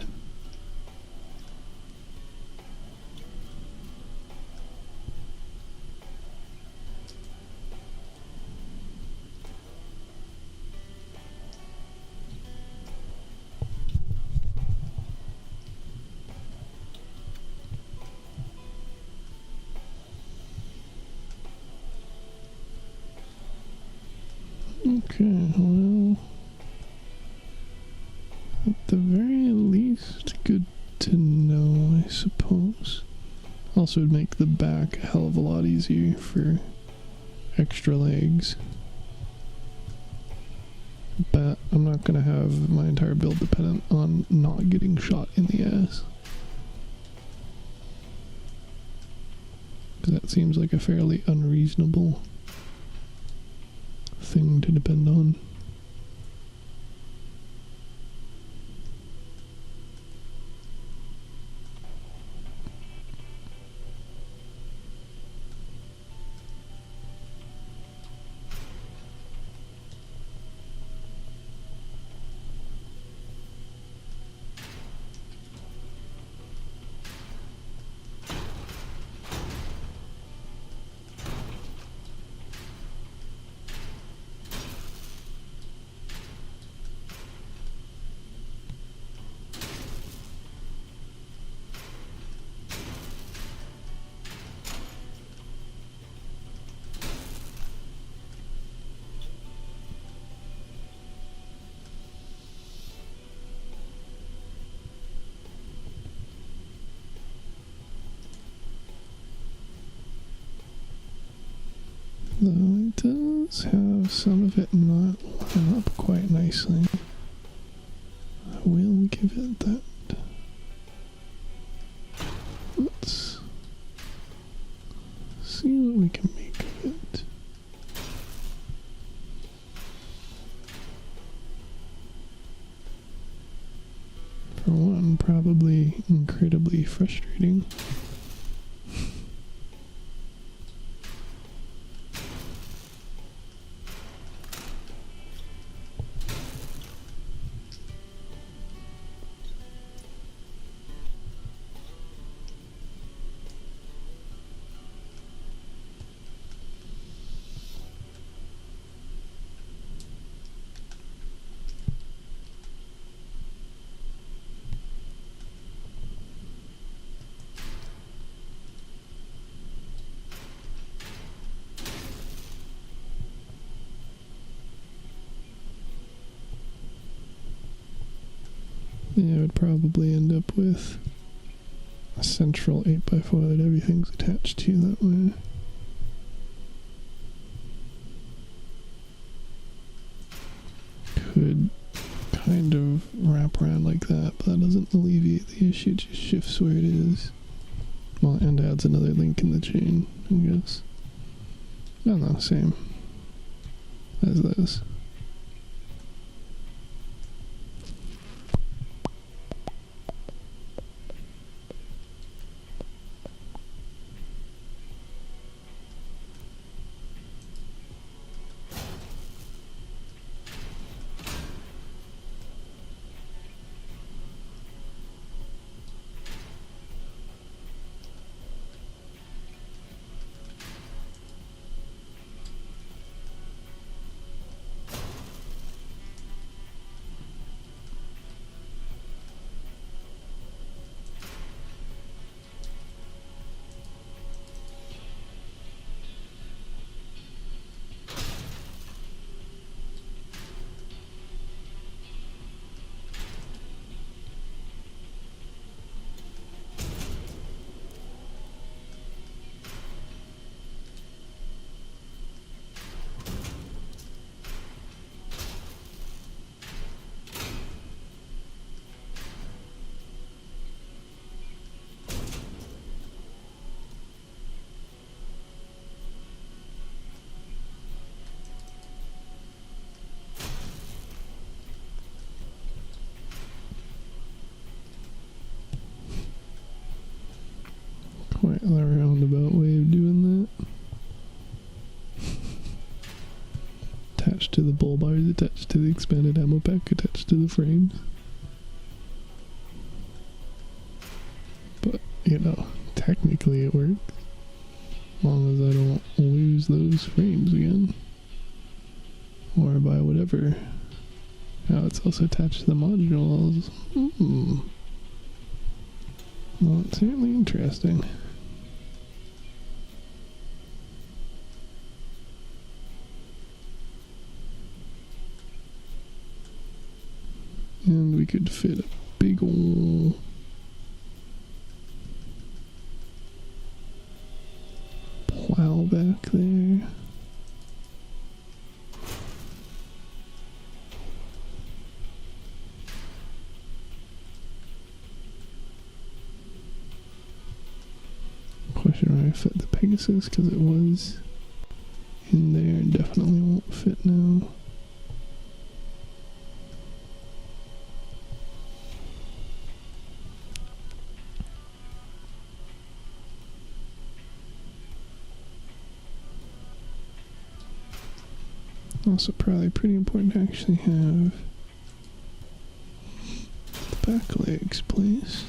Okay, well, at the very least, good to know, I suppose. Also would make the back a hell of a lot easier for extra legs. But I'm not going to have my entire build dependent on not getting shot in the ass. Because that seems like a fairly unreasonable thing to depend on. Though it does have some of it not line up quite nicely. I will give it that. Let's see what we can make of it. For one, probably incredibly frustrating. Yeah, I would probably end up with a central 8x4 that everything's attached to that way. Could kind of wrap around like that, but that doesn't alleviate the issue, it just shifts where it is. Well, and adds another link in the chain, I guess. No, same as this. quite a roundabout way of doing that. Attached to the bull bars, attached to the expanded ammo pack, attached to the frames. But, you know, technically it works. As long as I don't lose those frames again. Or by whatever. Now it's also attached to the modules. Well, it's certainly interesting. And we could fit a big ol' plow back there. Question where I fit the Pegasus, because it was in there and definitely won't fit now. Also probably pretty important to actually have the back legs placed.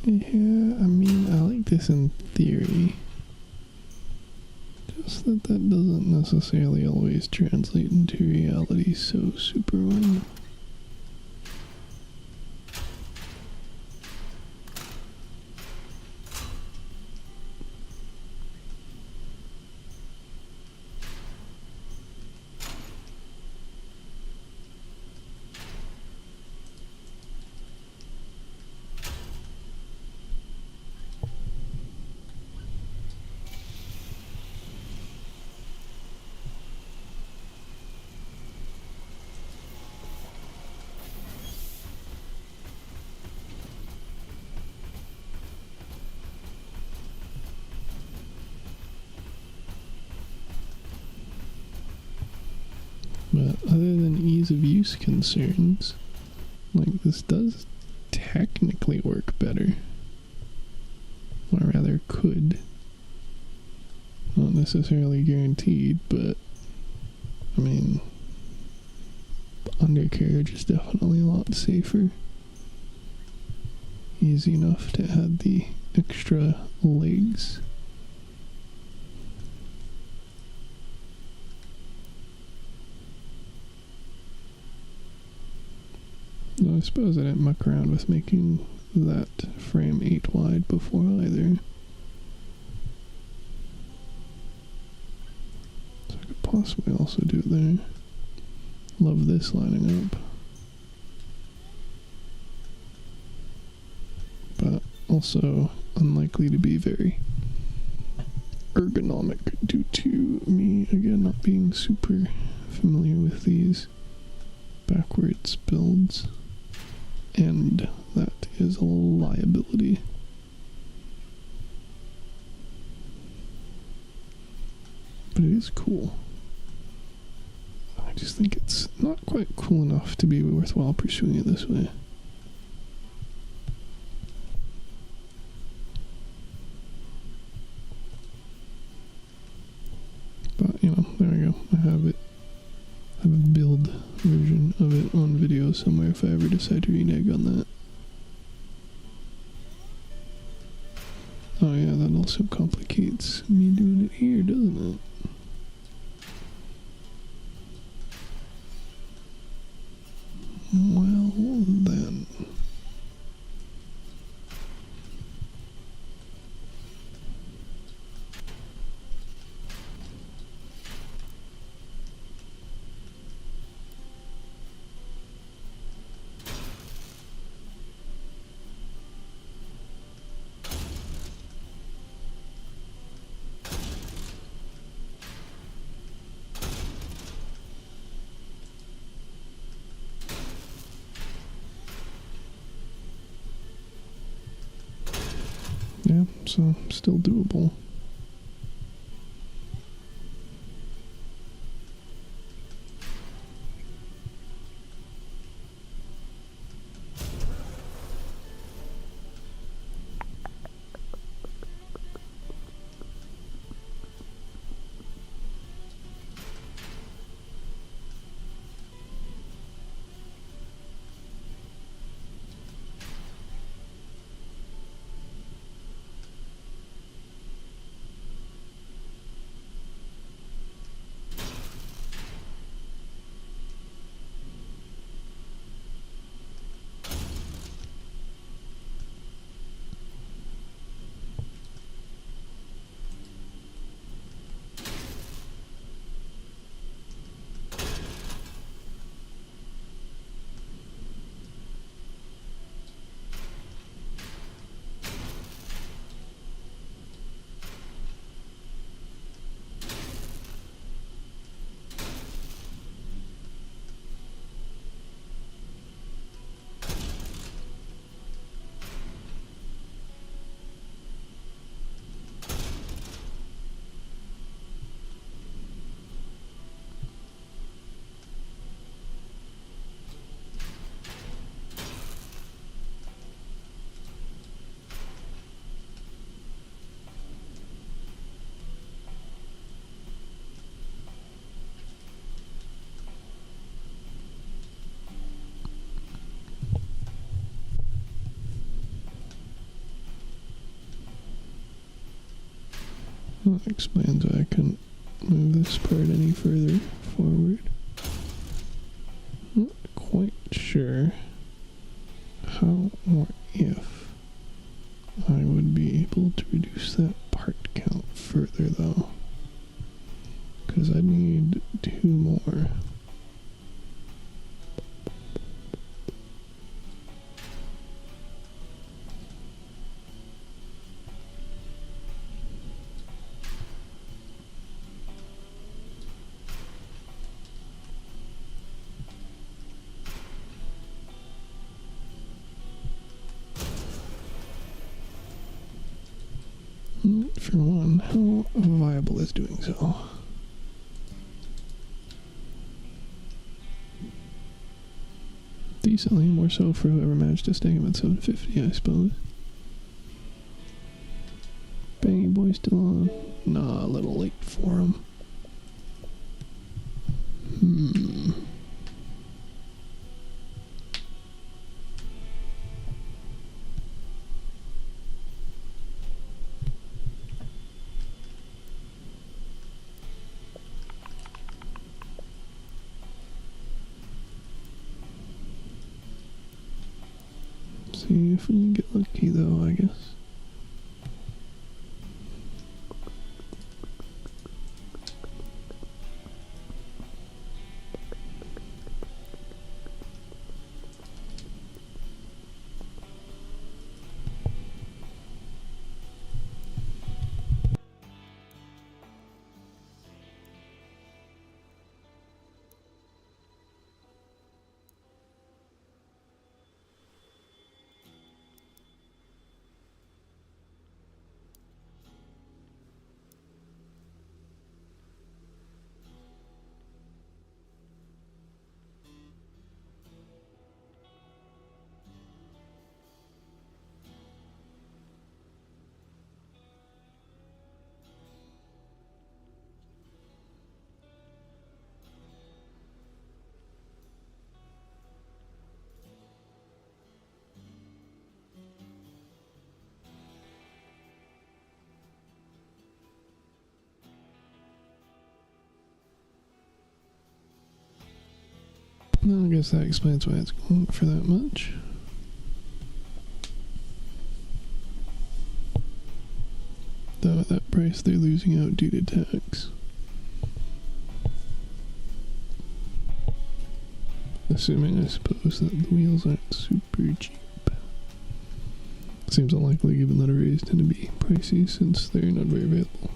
Yeah, I mean, I like this in theory. Just that doesn't necessarily always translate into reality so super well. But other than ease of use concerns, like, this does technically work better. Or rather could. Not necessarily guaranteed, but I mean, undercarriage is definitely a lot safer. Easy enough to add the extra legs. I suppose I didn't muck around with making that frame 8 wide before either. So I could possibly also do it there. Love this lining up. But also unlikely to be very ergonomic due to me, again, not being super familiar with these backwards builds. And that is a liability. But it is cool. I just think it's not quite cool enough to be worthwhile pursuing it this way. But, you know, there we go. I have it. I have a build version of it on video somewhere if I ever decide to renege on that. Oh yeah, that also complicates me doing it here, doesn't it? Well, then. Yeah, so still doable. That explains why I couldn't move this part any further forward. Not quite sure how or if I would be able to reduce that part count further though. Because I need 2 more. For one, how viable is doing so? Decently, more so for whoever managed to stay him at 750, I suppose. Bangy boy still on? Nah, a little late for him. See if we can get lucky though, I guess. Well, I guess that explains why it's going for that much. Though at that price they're losing out due to tax. Assuming, I suppose, that the wheels aren't super cheap. Seems unlikely given that arrays tend to be pricey since they're not very available.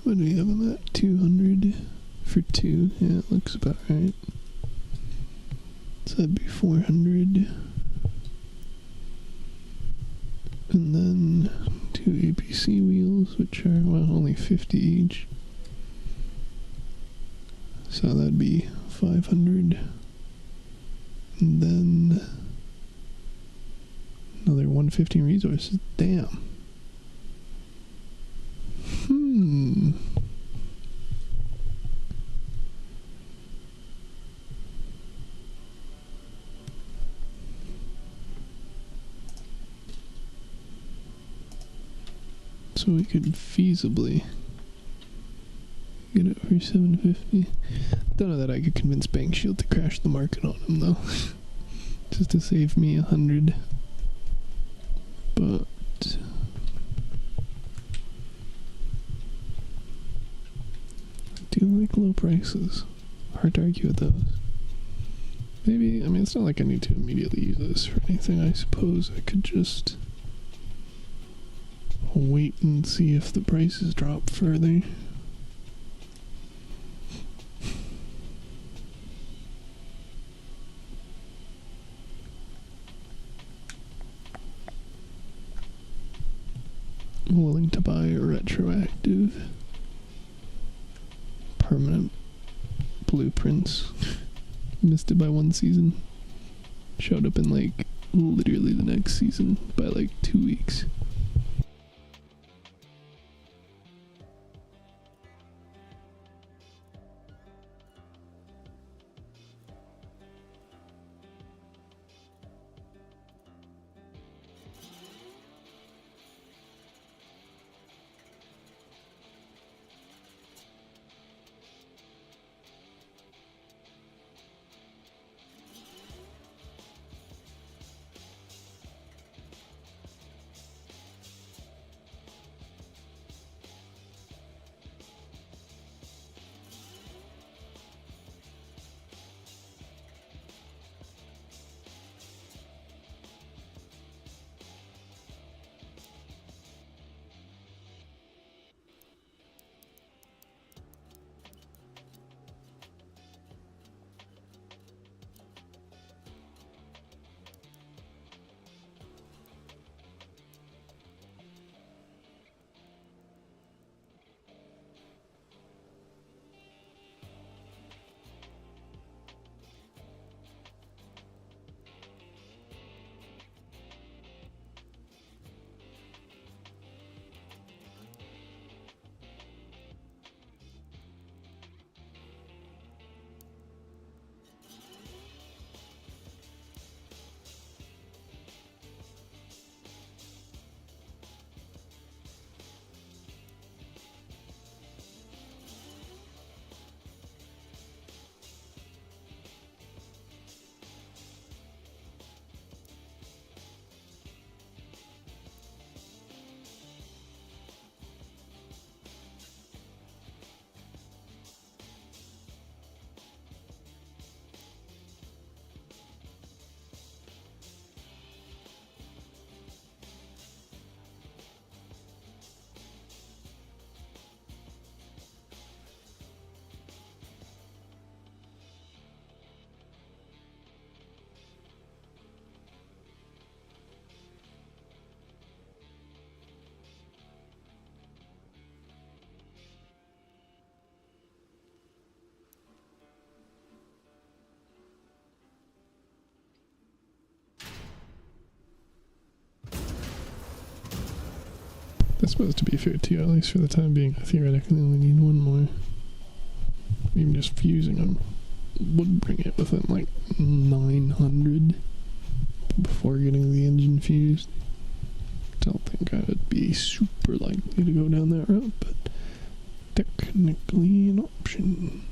What do we have on that? 200 for 2. Yeah, it looks about right. So that'd be 400. And then 2 APC wheels, which are, well, only 50 each. So that'd be 500. And then another 150 resources. Damn. So we could feasibly get it for 750. Don't know that I could convince Bank Shield to crash the market on him though. Just to save me 100. But I do like low prices. Hard to argue with those. Maybe, I mean, it's not like I need to immediately use this for anything. I suppose I could just wait and see if the prices drop further. I'm willing to buy a retroactive permanent blueprints. Missed it by 1 season. Showed up in like literally the next season by like 2 weeks. That's supposed to be 52, at least for the time being. I theoretically only need one more. Even just fusing them would bring it within like 900 before getting the engine fused. Don't think I would be super likely to go down that route, but technically an option.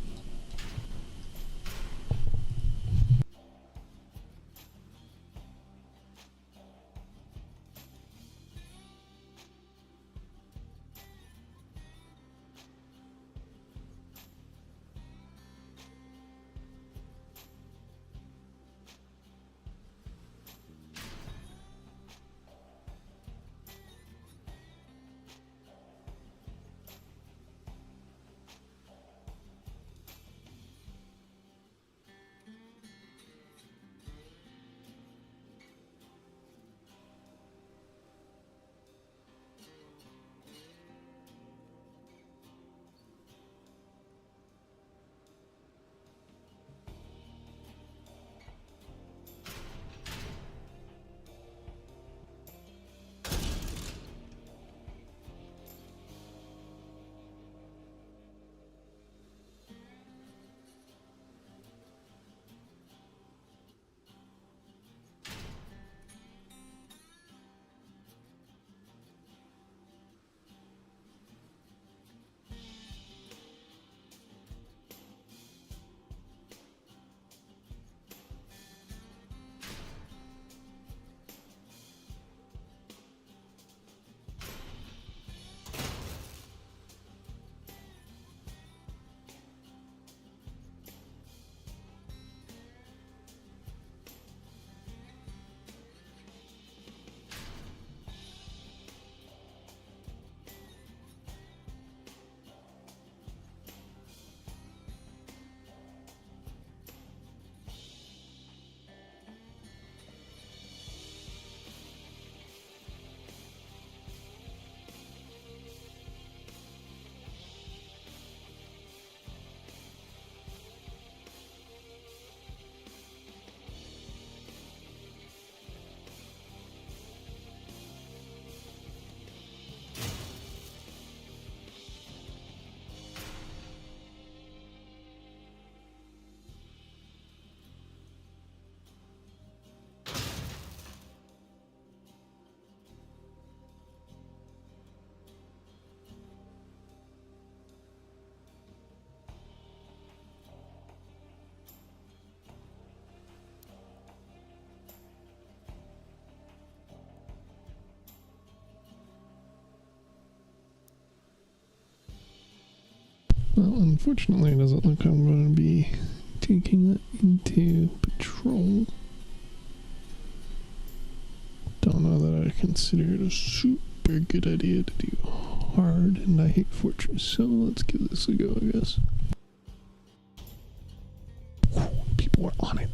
Well, unfortunately, it doesn't look like I'm going to be taking that into patrol. Don't know that I consider it a super good idea to do hard, and I hate Fortress, so let's give this a go, I guess. People are on it.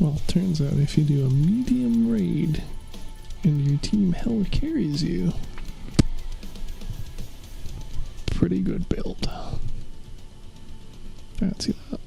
Well, turns out if you do a medium raid and your team hell carries you, pretty good build. Fancy that.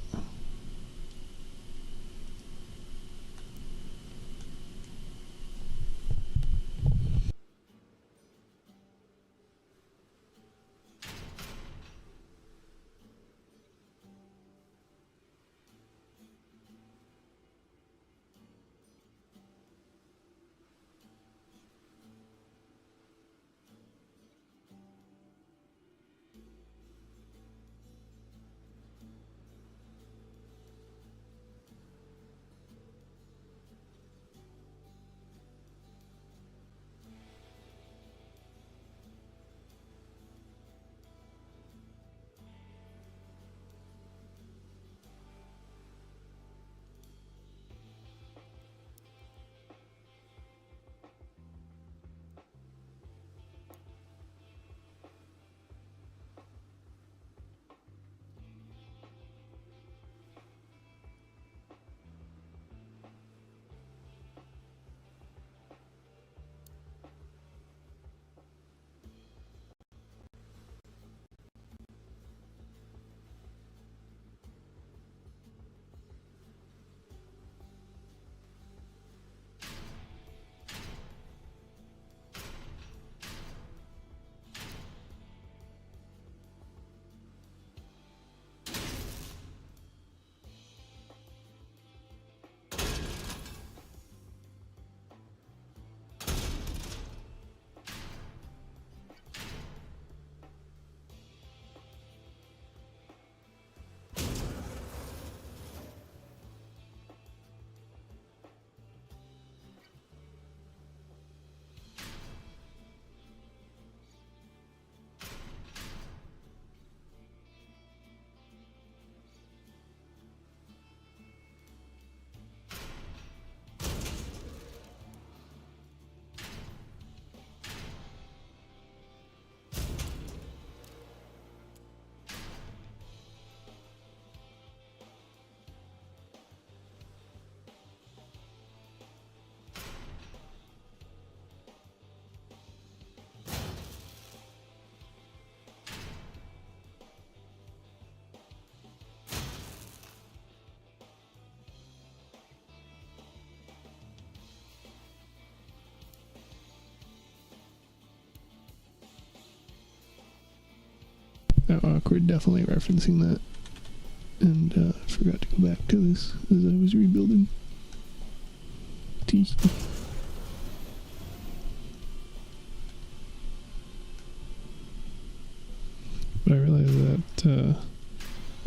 That awkward, definitely referencing that. And I forgot to go back to this as I was rebuilding. Tee. But I realized that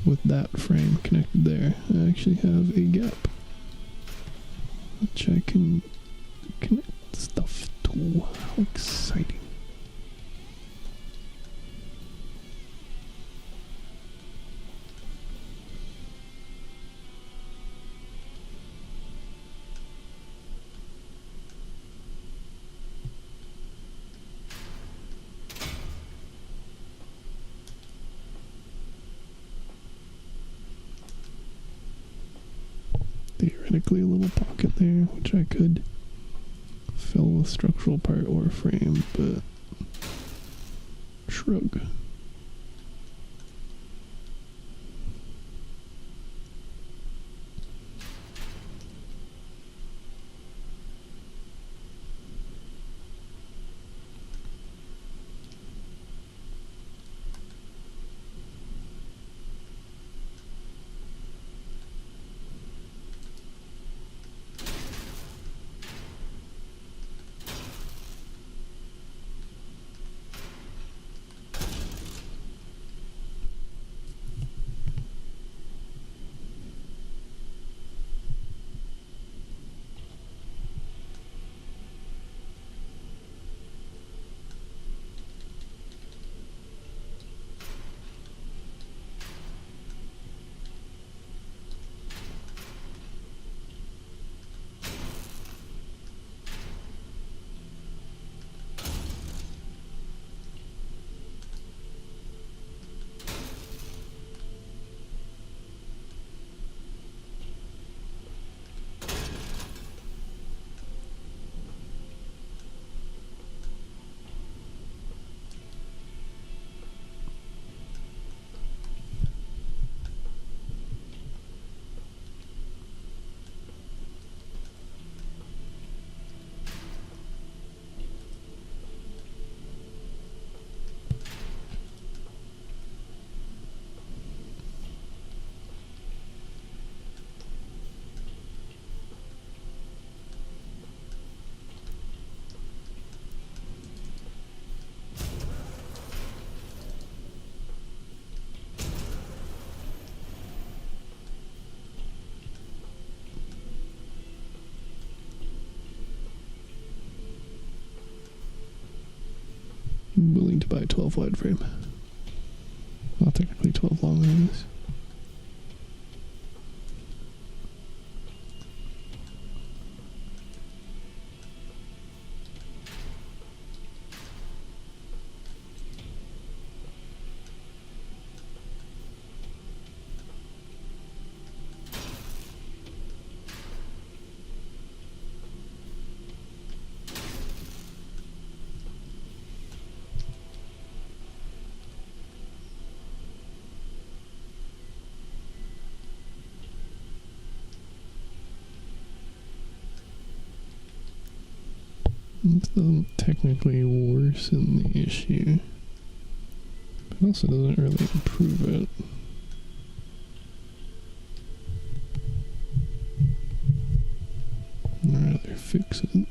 with that frame connected there, I actually have a gap which I can connect stuff to. How exciting. Theoretically a little pocket there, which I could fill with structural part or frame, but shrug. I'm willing to buy 12 wide frame. Well, technically 12 long anyways. It doesn't technically worsen the issue, but also doesn't really improve it. I'd rather fix it.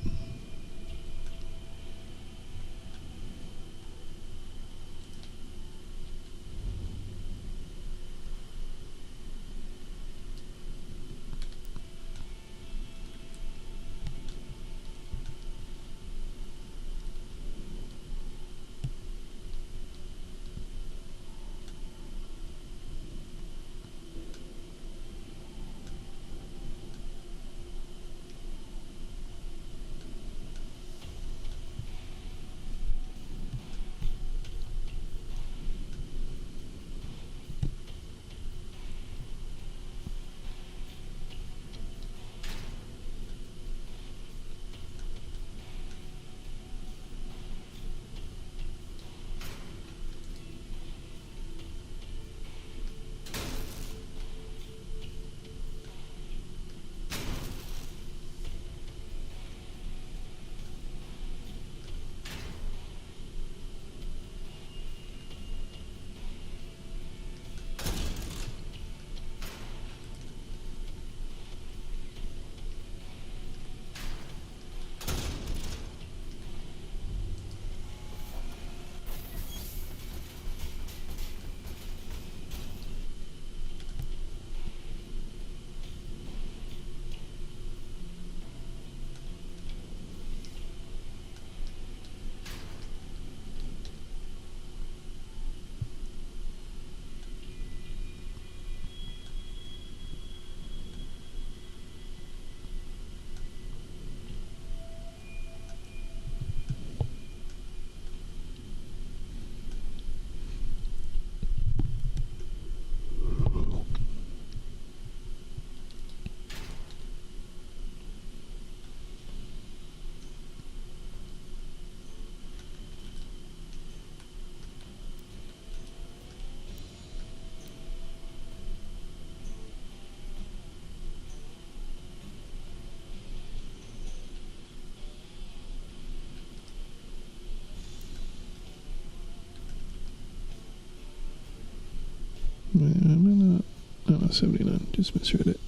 I'm not 79, just misread it.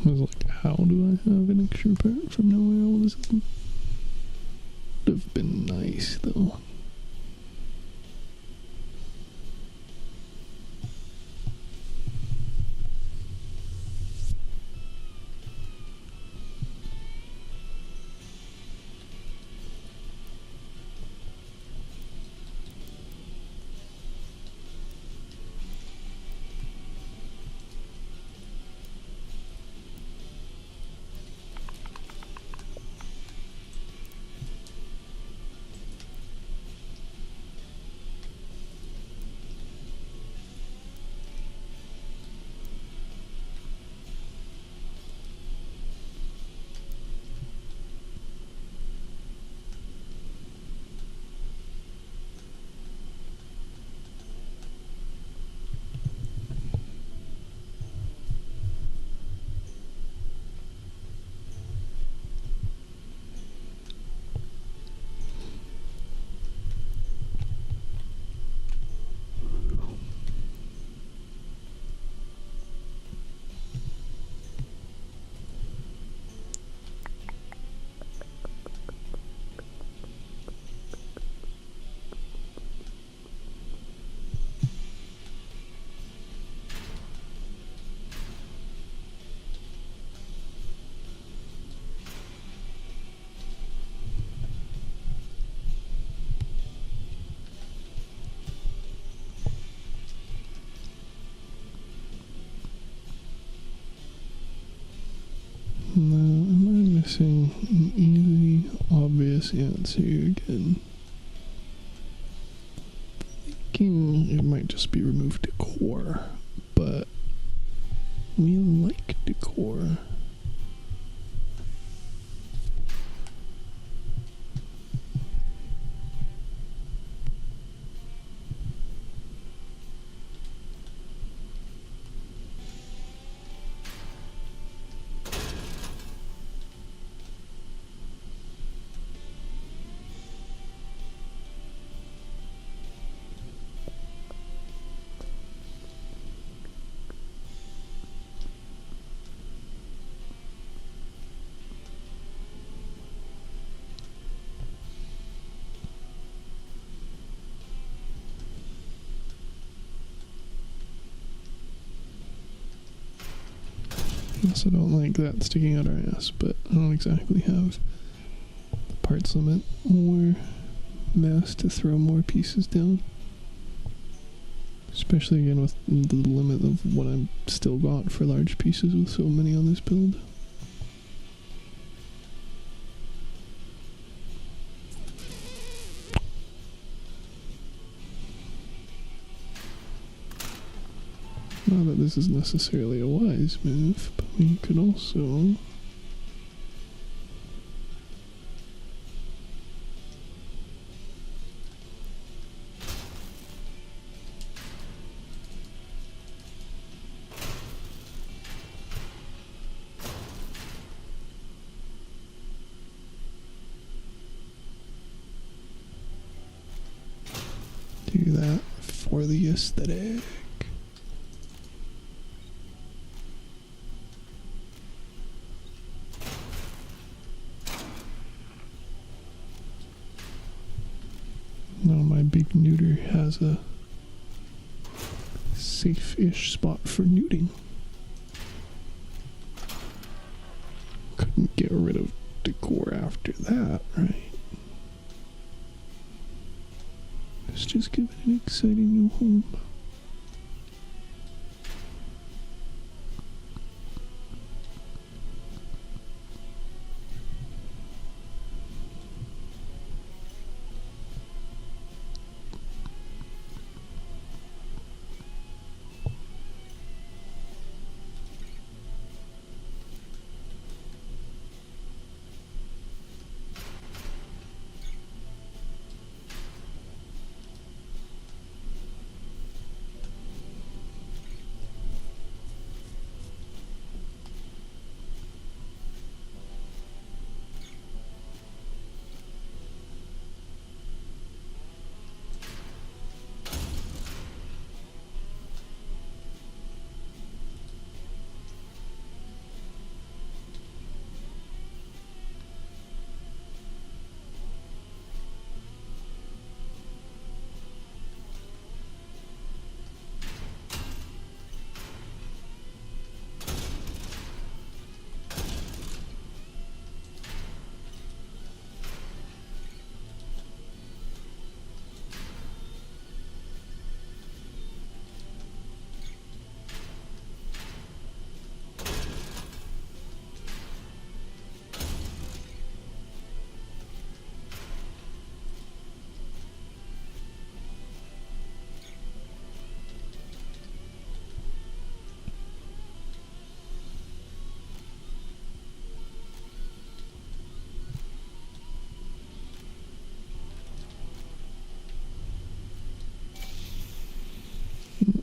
I was like, how do I have an extra part from nowhere all of a sudden? Would have been nice though. guessing an easy, obvious answer again. Thinking it might just be remove decor, but we like decor. I also don't like that sticking out our ass, but I don't exactly have the parts limit or mass to throw more pieces down. Especially again with the limit of what I've still got for large pieces with so many on this build. Not that this is necessarily a wise move, but we could also do that for the aesthetic. Now my big neuter has a safe-ish spot for neuting. Couldn't get rid of decor after that, right? Let's just give it an exciting new home.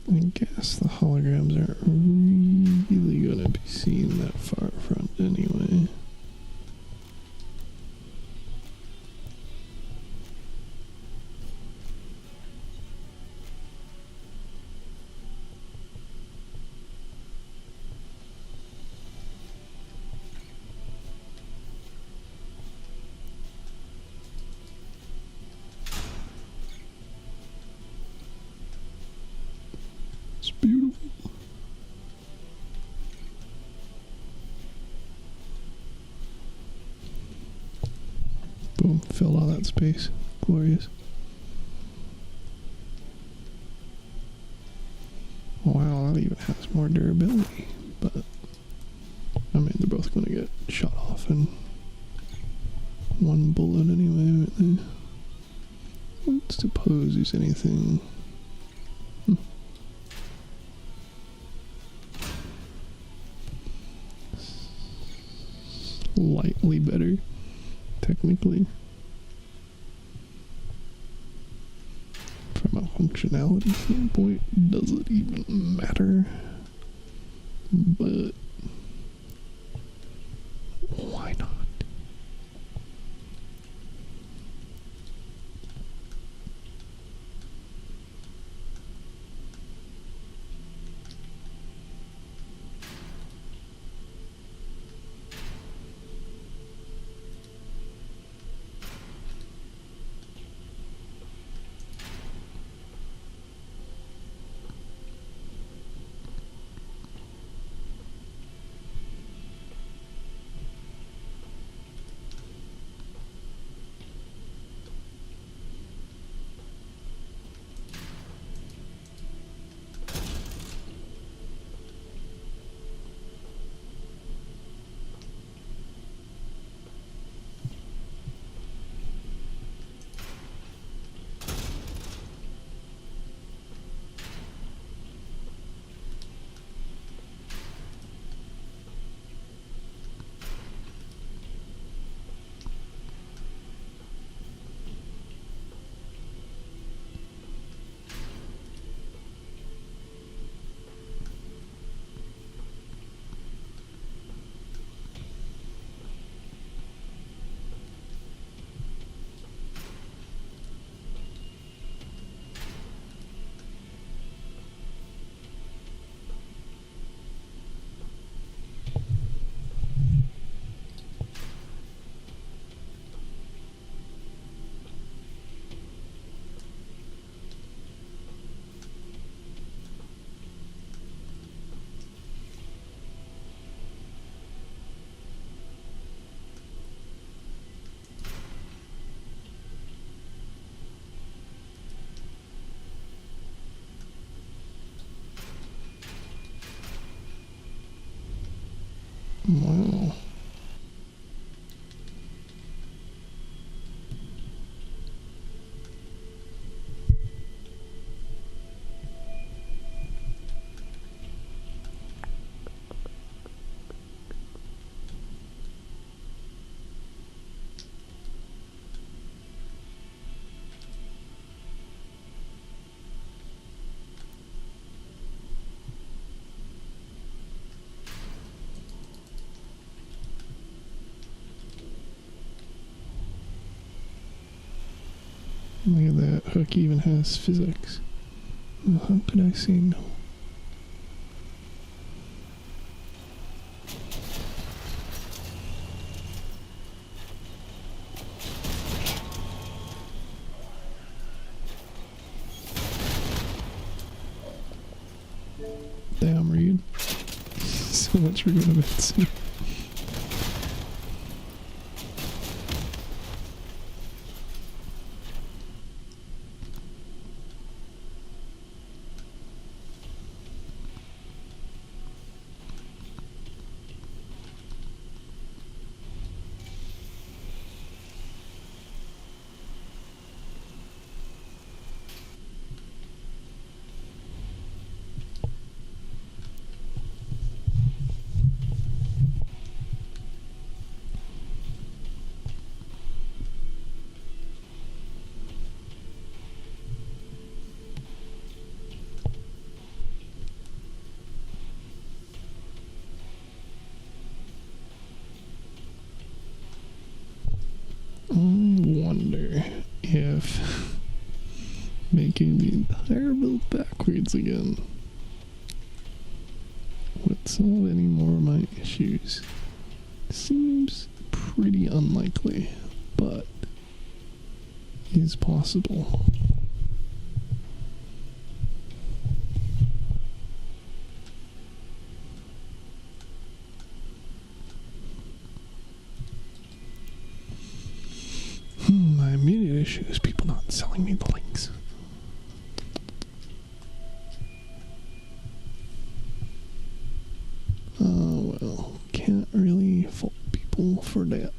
I guess the holograms aren't really gonna be seen that far front anyway. It's beautiful. Boom, filled all that space. Glorious. Wow, that even has more durability, but I mean, they're both going to get shot off in one bullet anyway right there. Don't suppose there's anything. Slightly better, technically. From a functionality standpoint, does it even matter? But why not? Wow. Look at that, hook even has physics. Oh, how could I say no? Damn, Reed. So much for going to bed soon. I wonder if making the entire build backwards again would solve any more of my issues. Seems pretty unlikely, but is possible. My immediate issue is people not selling me the links. Oh well, can't really fault people for that.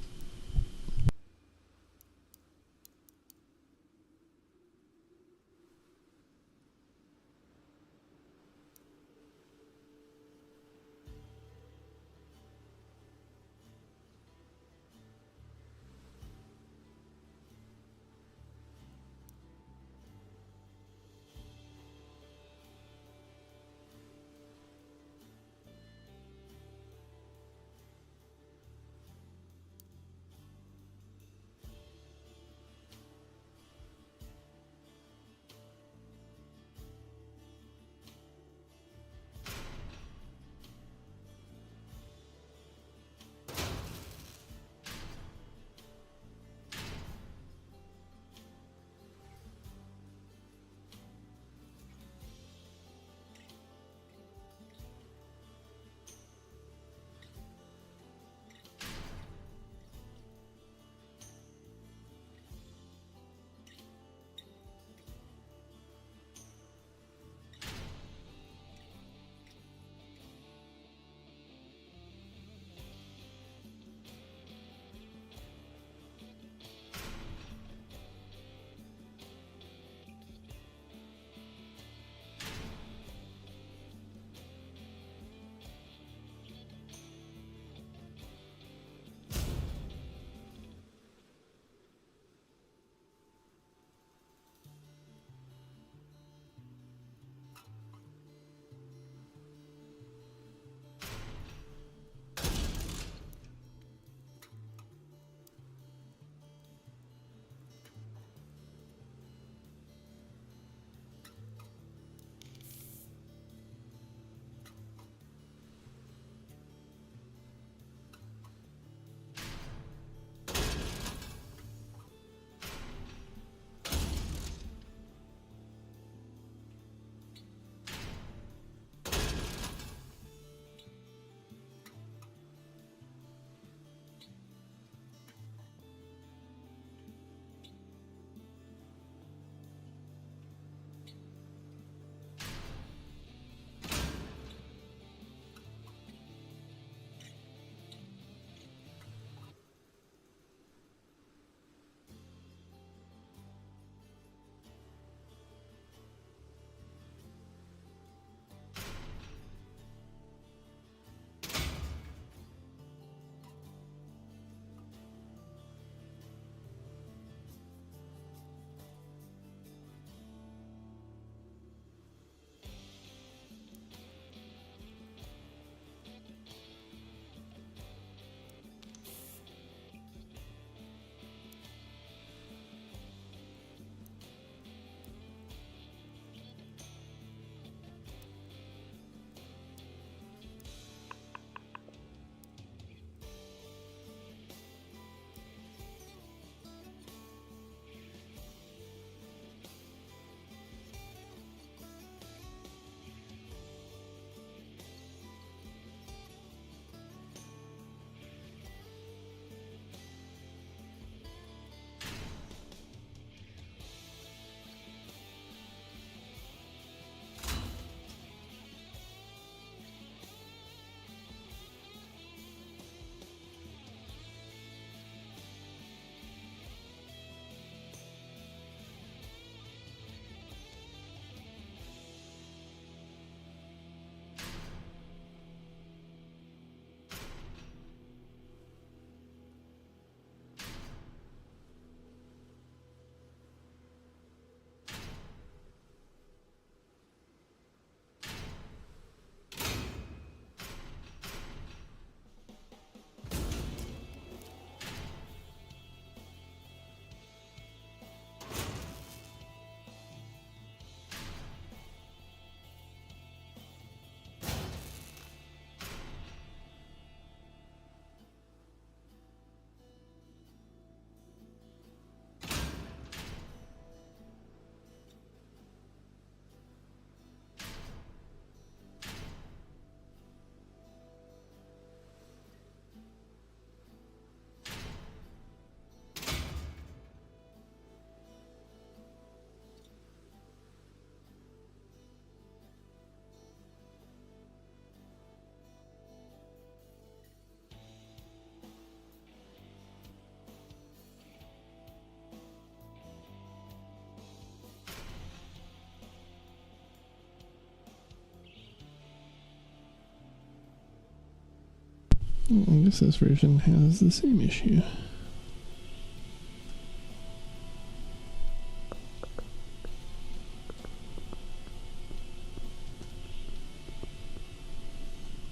I guess this version has the same issue.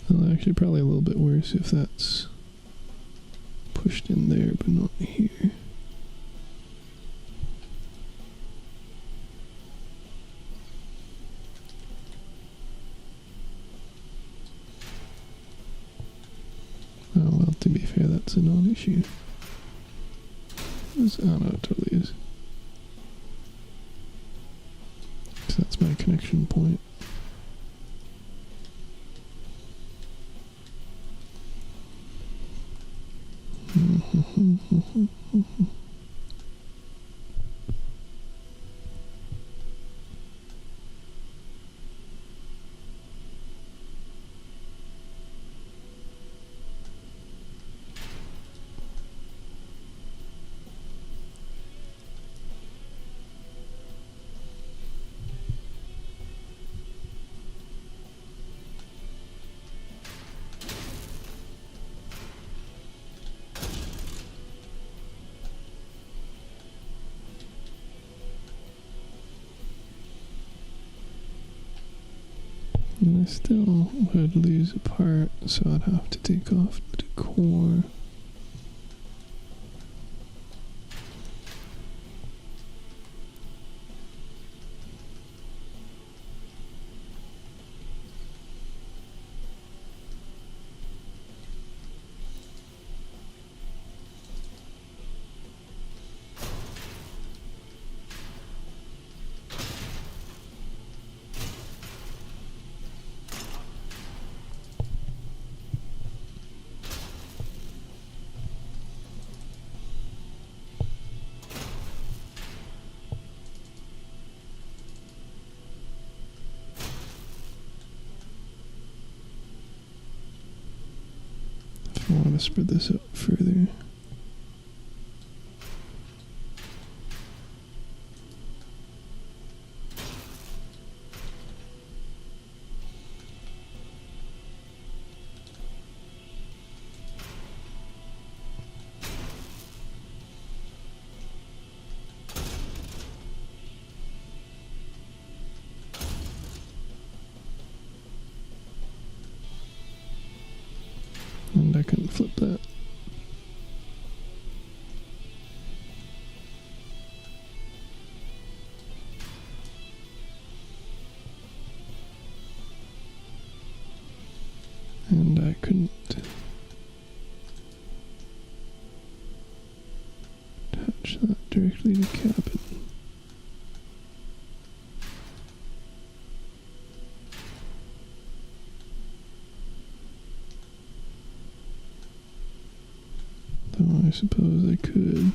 Well, actually, probably a little bit worse if that's pushed in there, but not here. Oh, well, to be fair, that's a non-issue. Oh, no, it totally is. So that's my connection point. And I still would lose a part, so I'd have to take off the core. If I want to spread this out further. And I couldn't flip that. And I couldn't attach that directly to cabin. Though I suppose I could.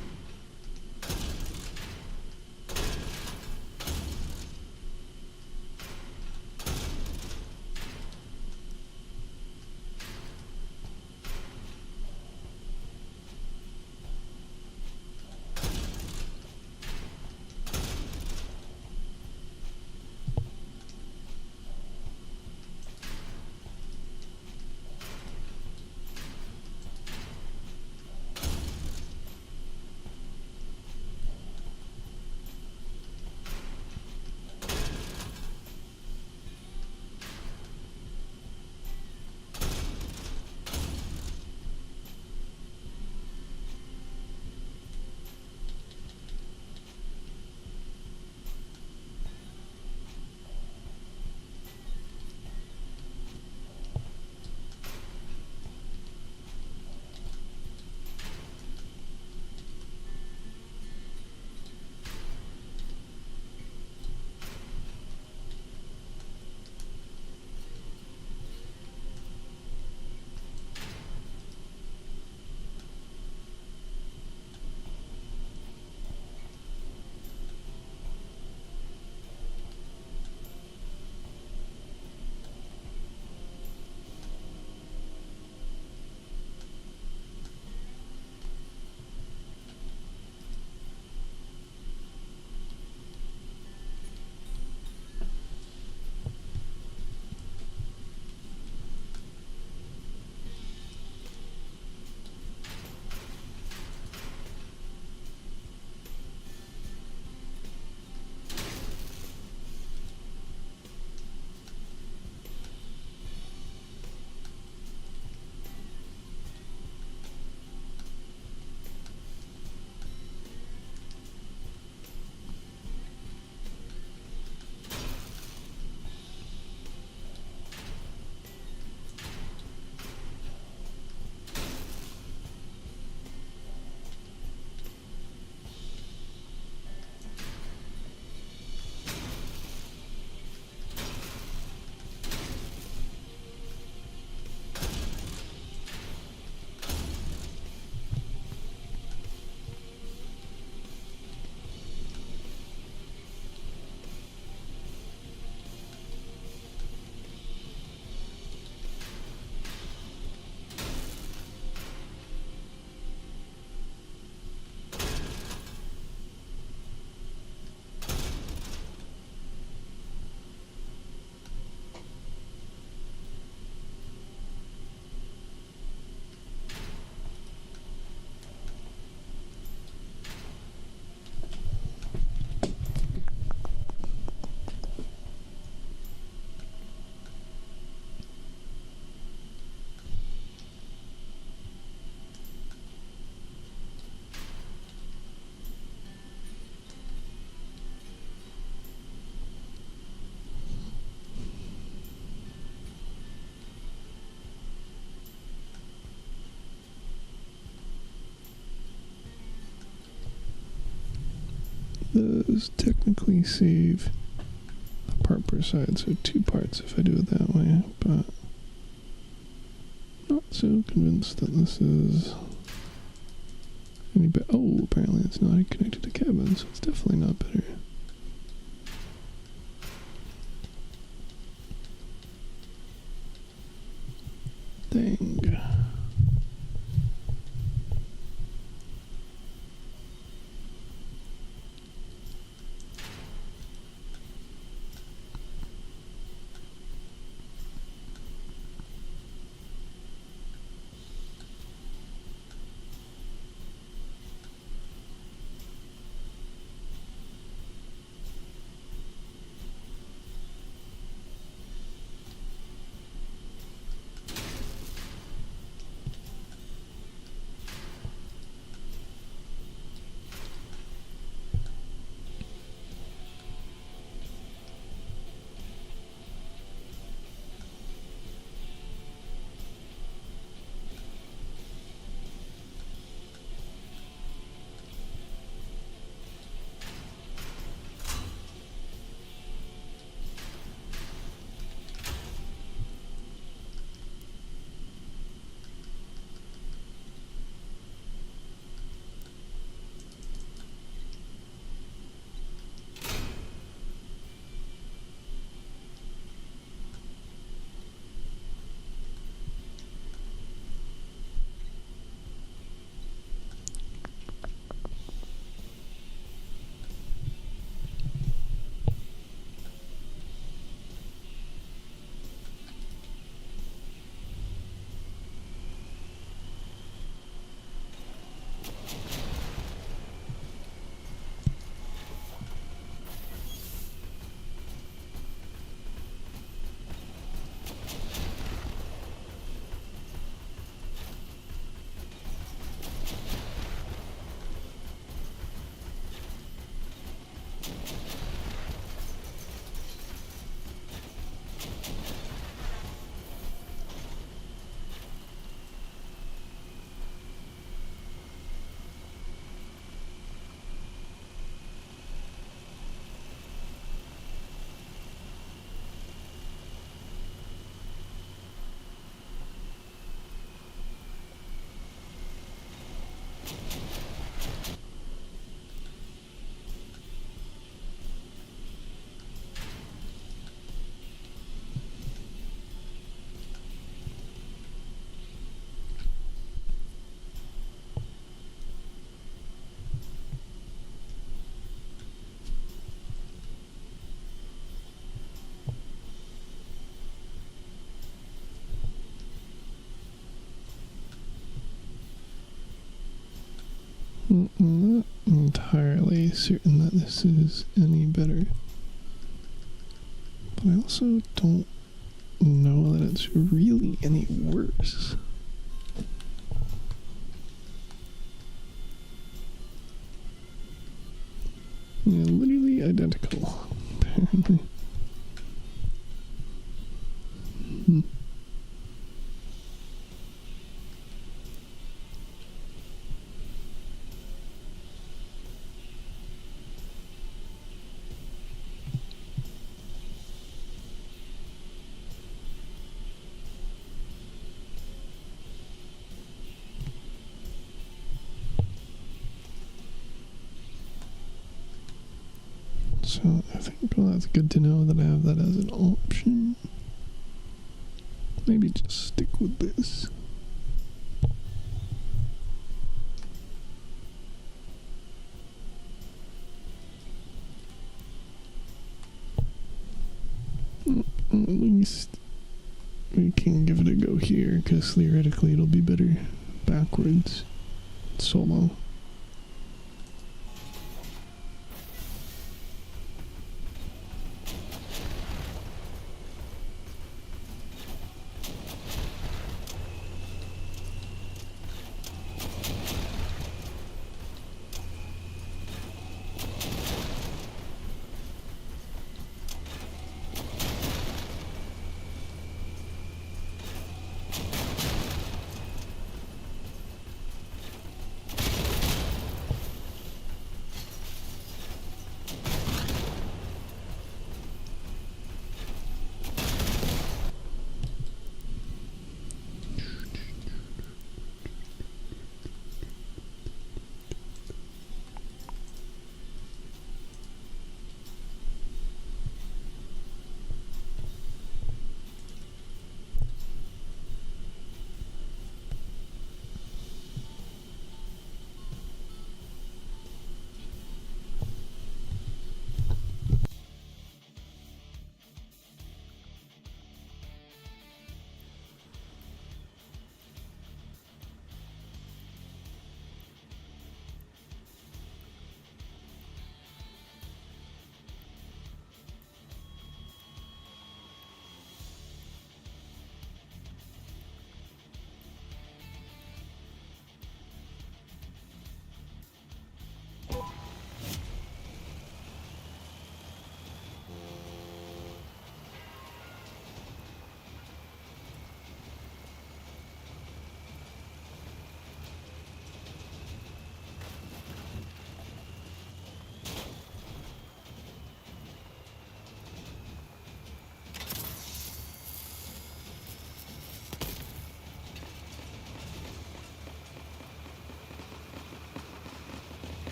those technically save a part per side, so 2 parts if I do it that way, but not so convinced that this is any better. Oh, apparently it's not connected to cabin, so it's definitely not better. Dang. I'm not entirely certain that this is any better, but I also don't know that it's really any worse. Yeah, literally identical, apparently. So I think, well, that's good to know that I have that as an option. Maybe just stick with this. At least we can give it a go here, because theoretically it'll be better backwards solo.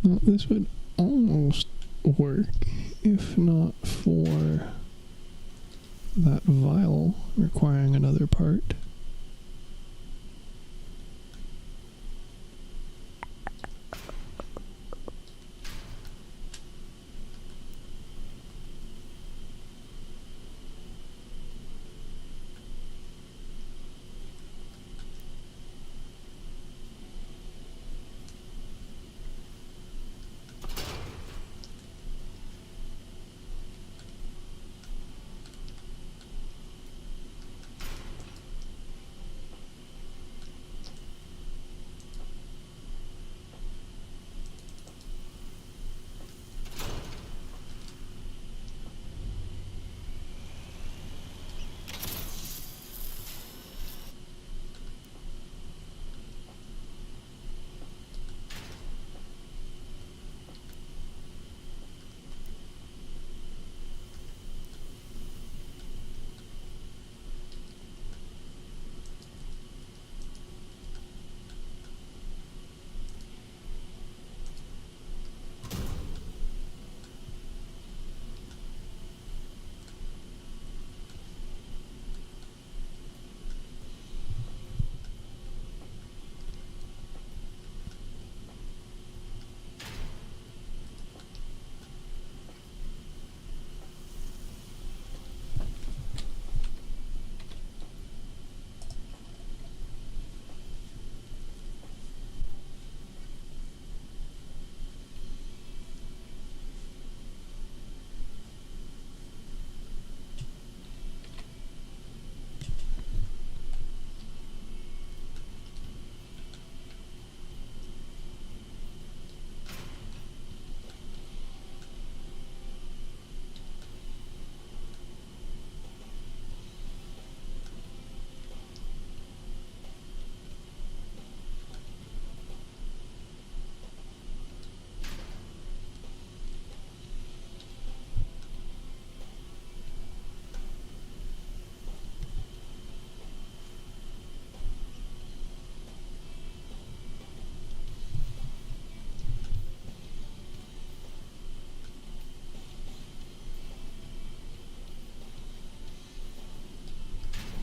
Well, this would almost work if not for that vial requiring another part.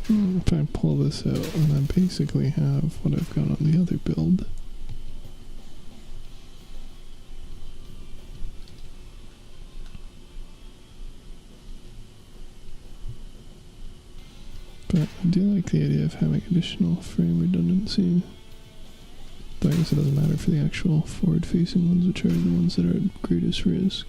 If I pull this out, then I basically have what I've got on the other build. But I do like the idea of having additional frame redundancy. Though I guess it doesn't matter for the actual forward-facing ones, which are the ones that are at greatest risk.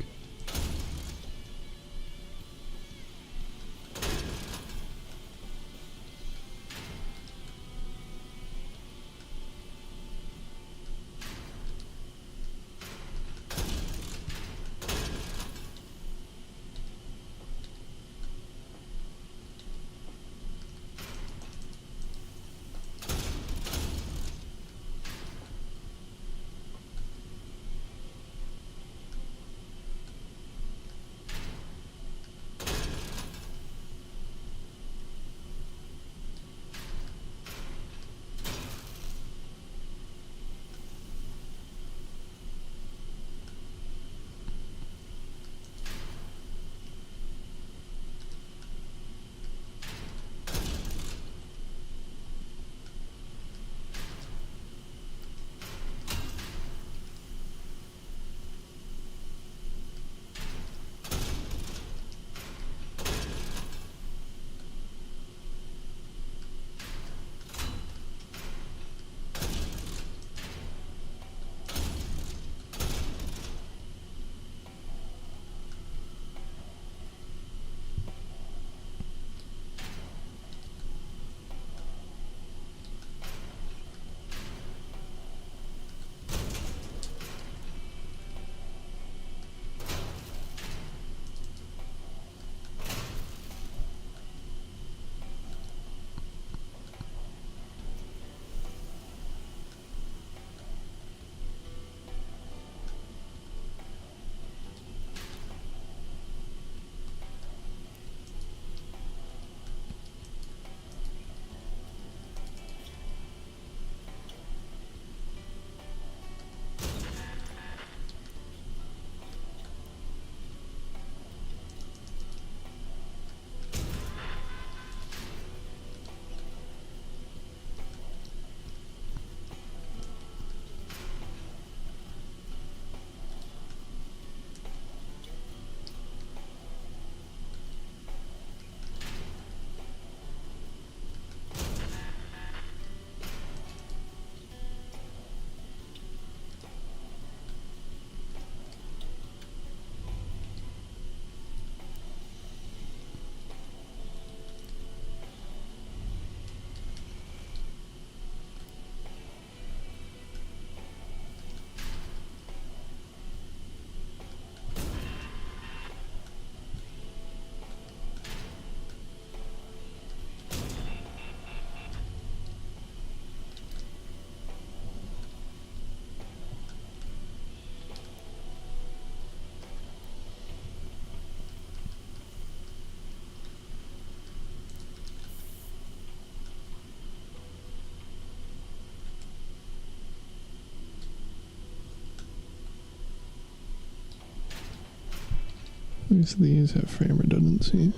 least these have frame redundancy.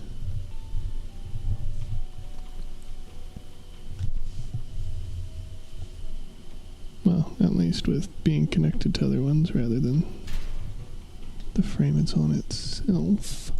Well, at least with being connected to other ones rather than the frame it's on itself.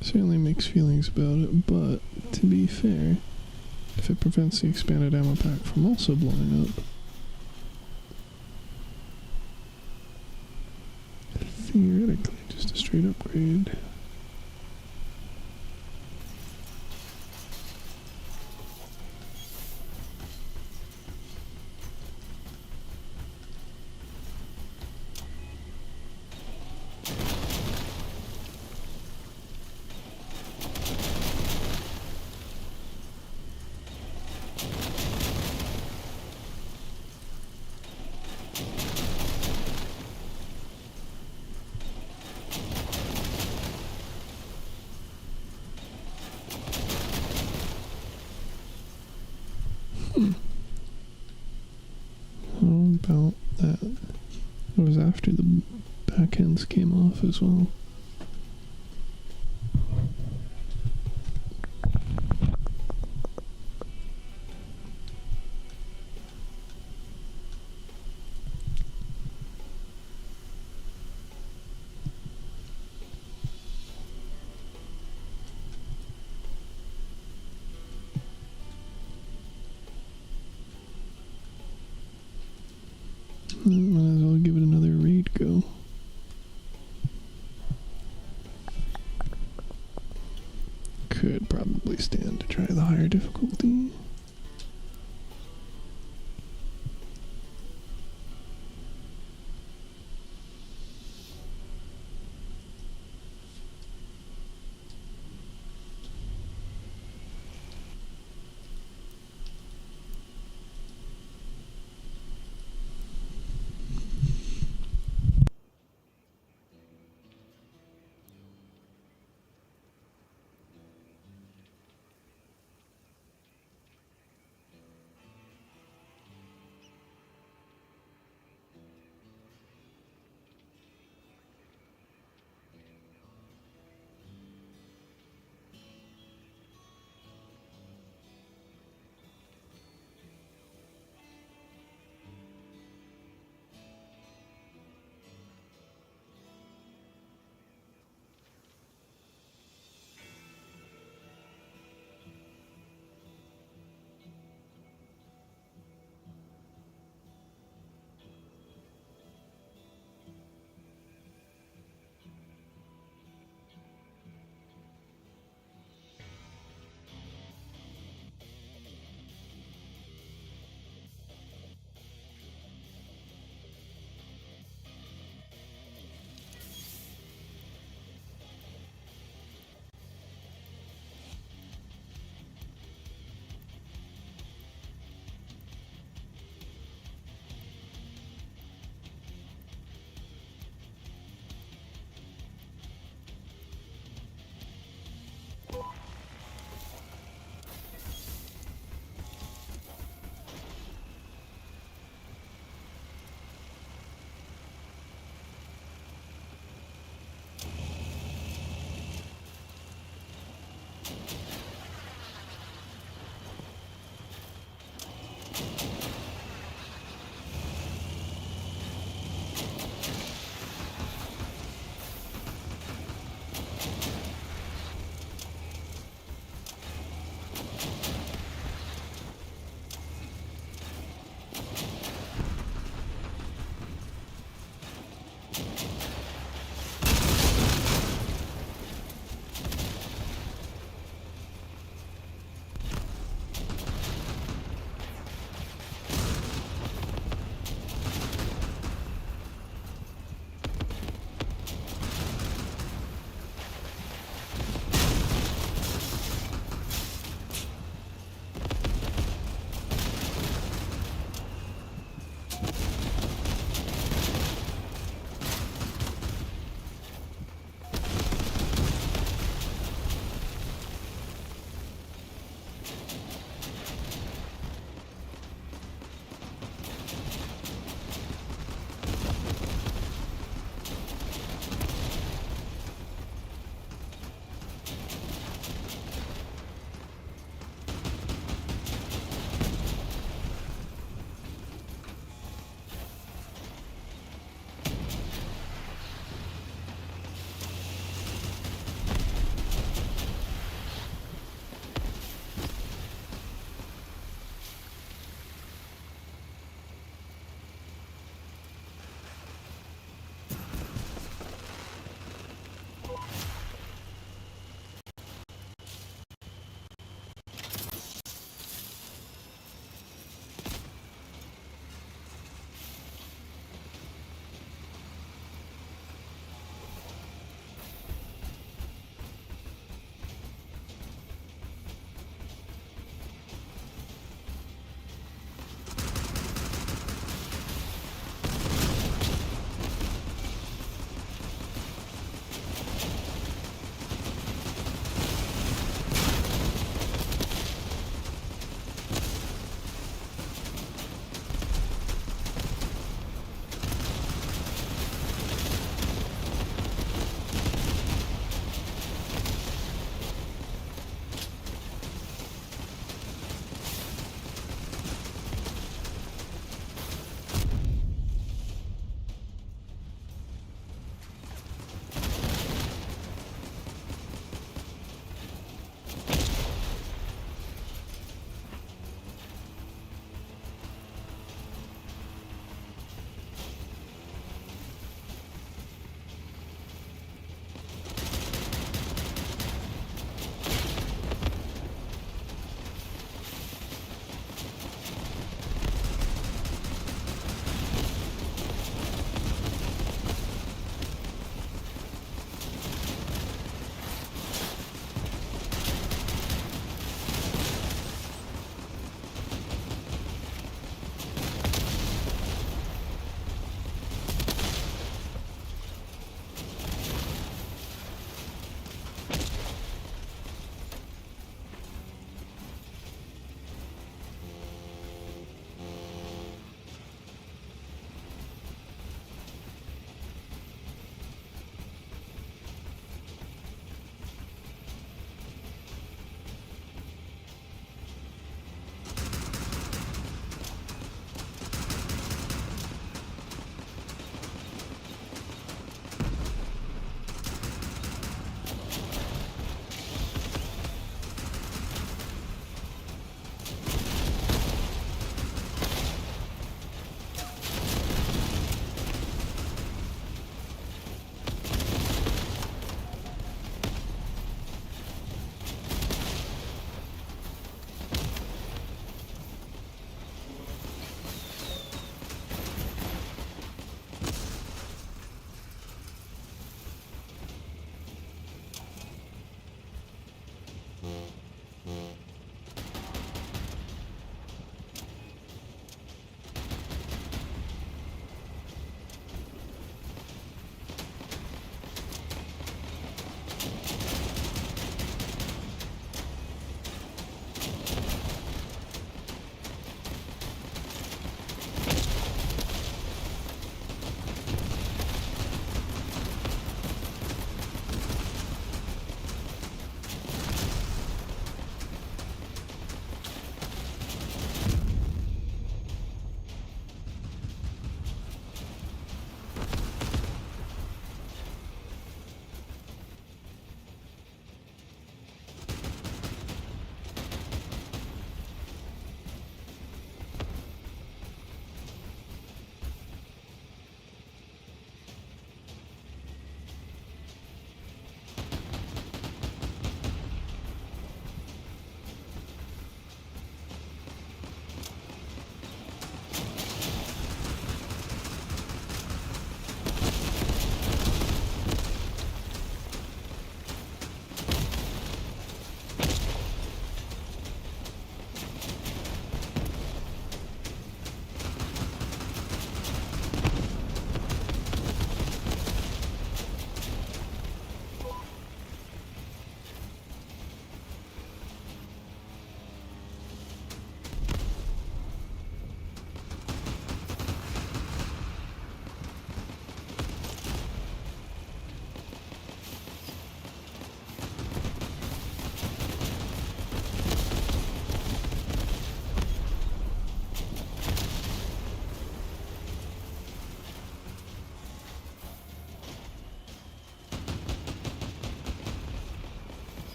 Certainly mixed feelings about it, but to be fair, if it prevents the expanded ammo pack from also blowing up, theoretically just a straight upgrade. How about that? It was after the back ends came off as well. Might as well give it another raid go. Could probably stand to try the higher difficulty.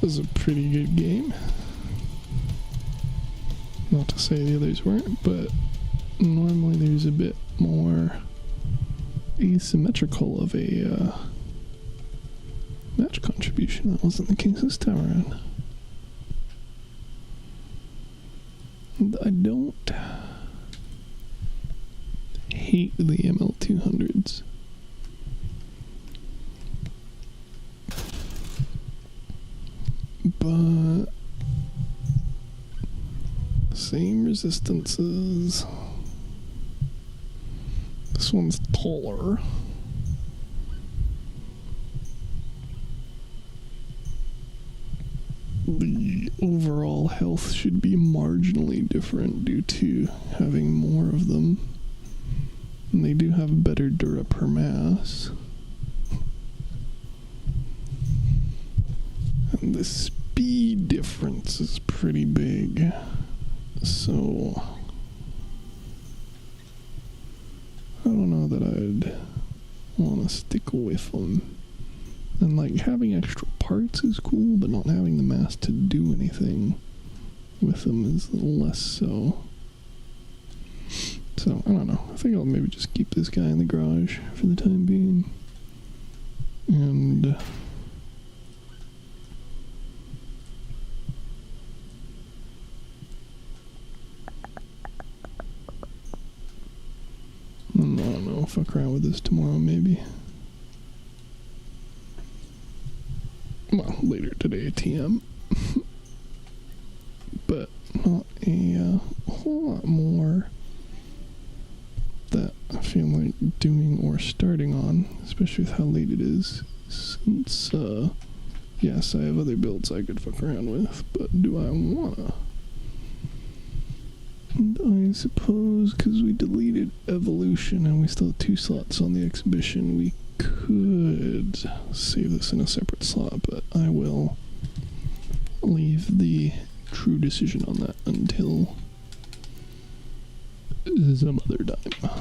was a pretty good game. Not to say the others weren't, but normally there's a bit more asymmetrical of a match contribution. That wasn't the case this time around. And I don't hate the ML200s. But same resistances. This one's taller. The overall health should be marginally different due to having more of them. And they do have better dura per mass. And the speed difference is pretty big. So I don't know that I'd want to stick with them. And like having extra parts is cool, but not having the mass to do anything with them is less so. So I don't know. I think I'll maybe just keep this guy in the garage for the time being. And I don't know, fuck around with this tomorrow maybe. Well, later today, TM. But not a whole lot more that I feel like doing or starting on, especially with how late it is, since, yes, I have other builds I could fuck around with, but do I wanna? And I suppose, because we deleted Evolution and we still have 2 slots on the exhibition, we could save this in a separate slot, but I will leave the true decision on that until some other time.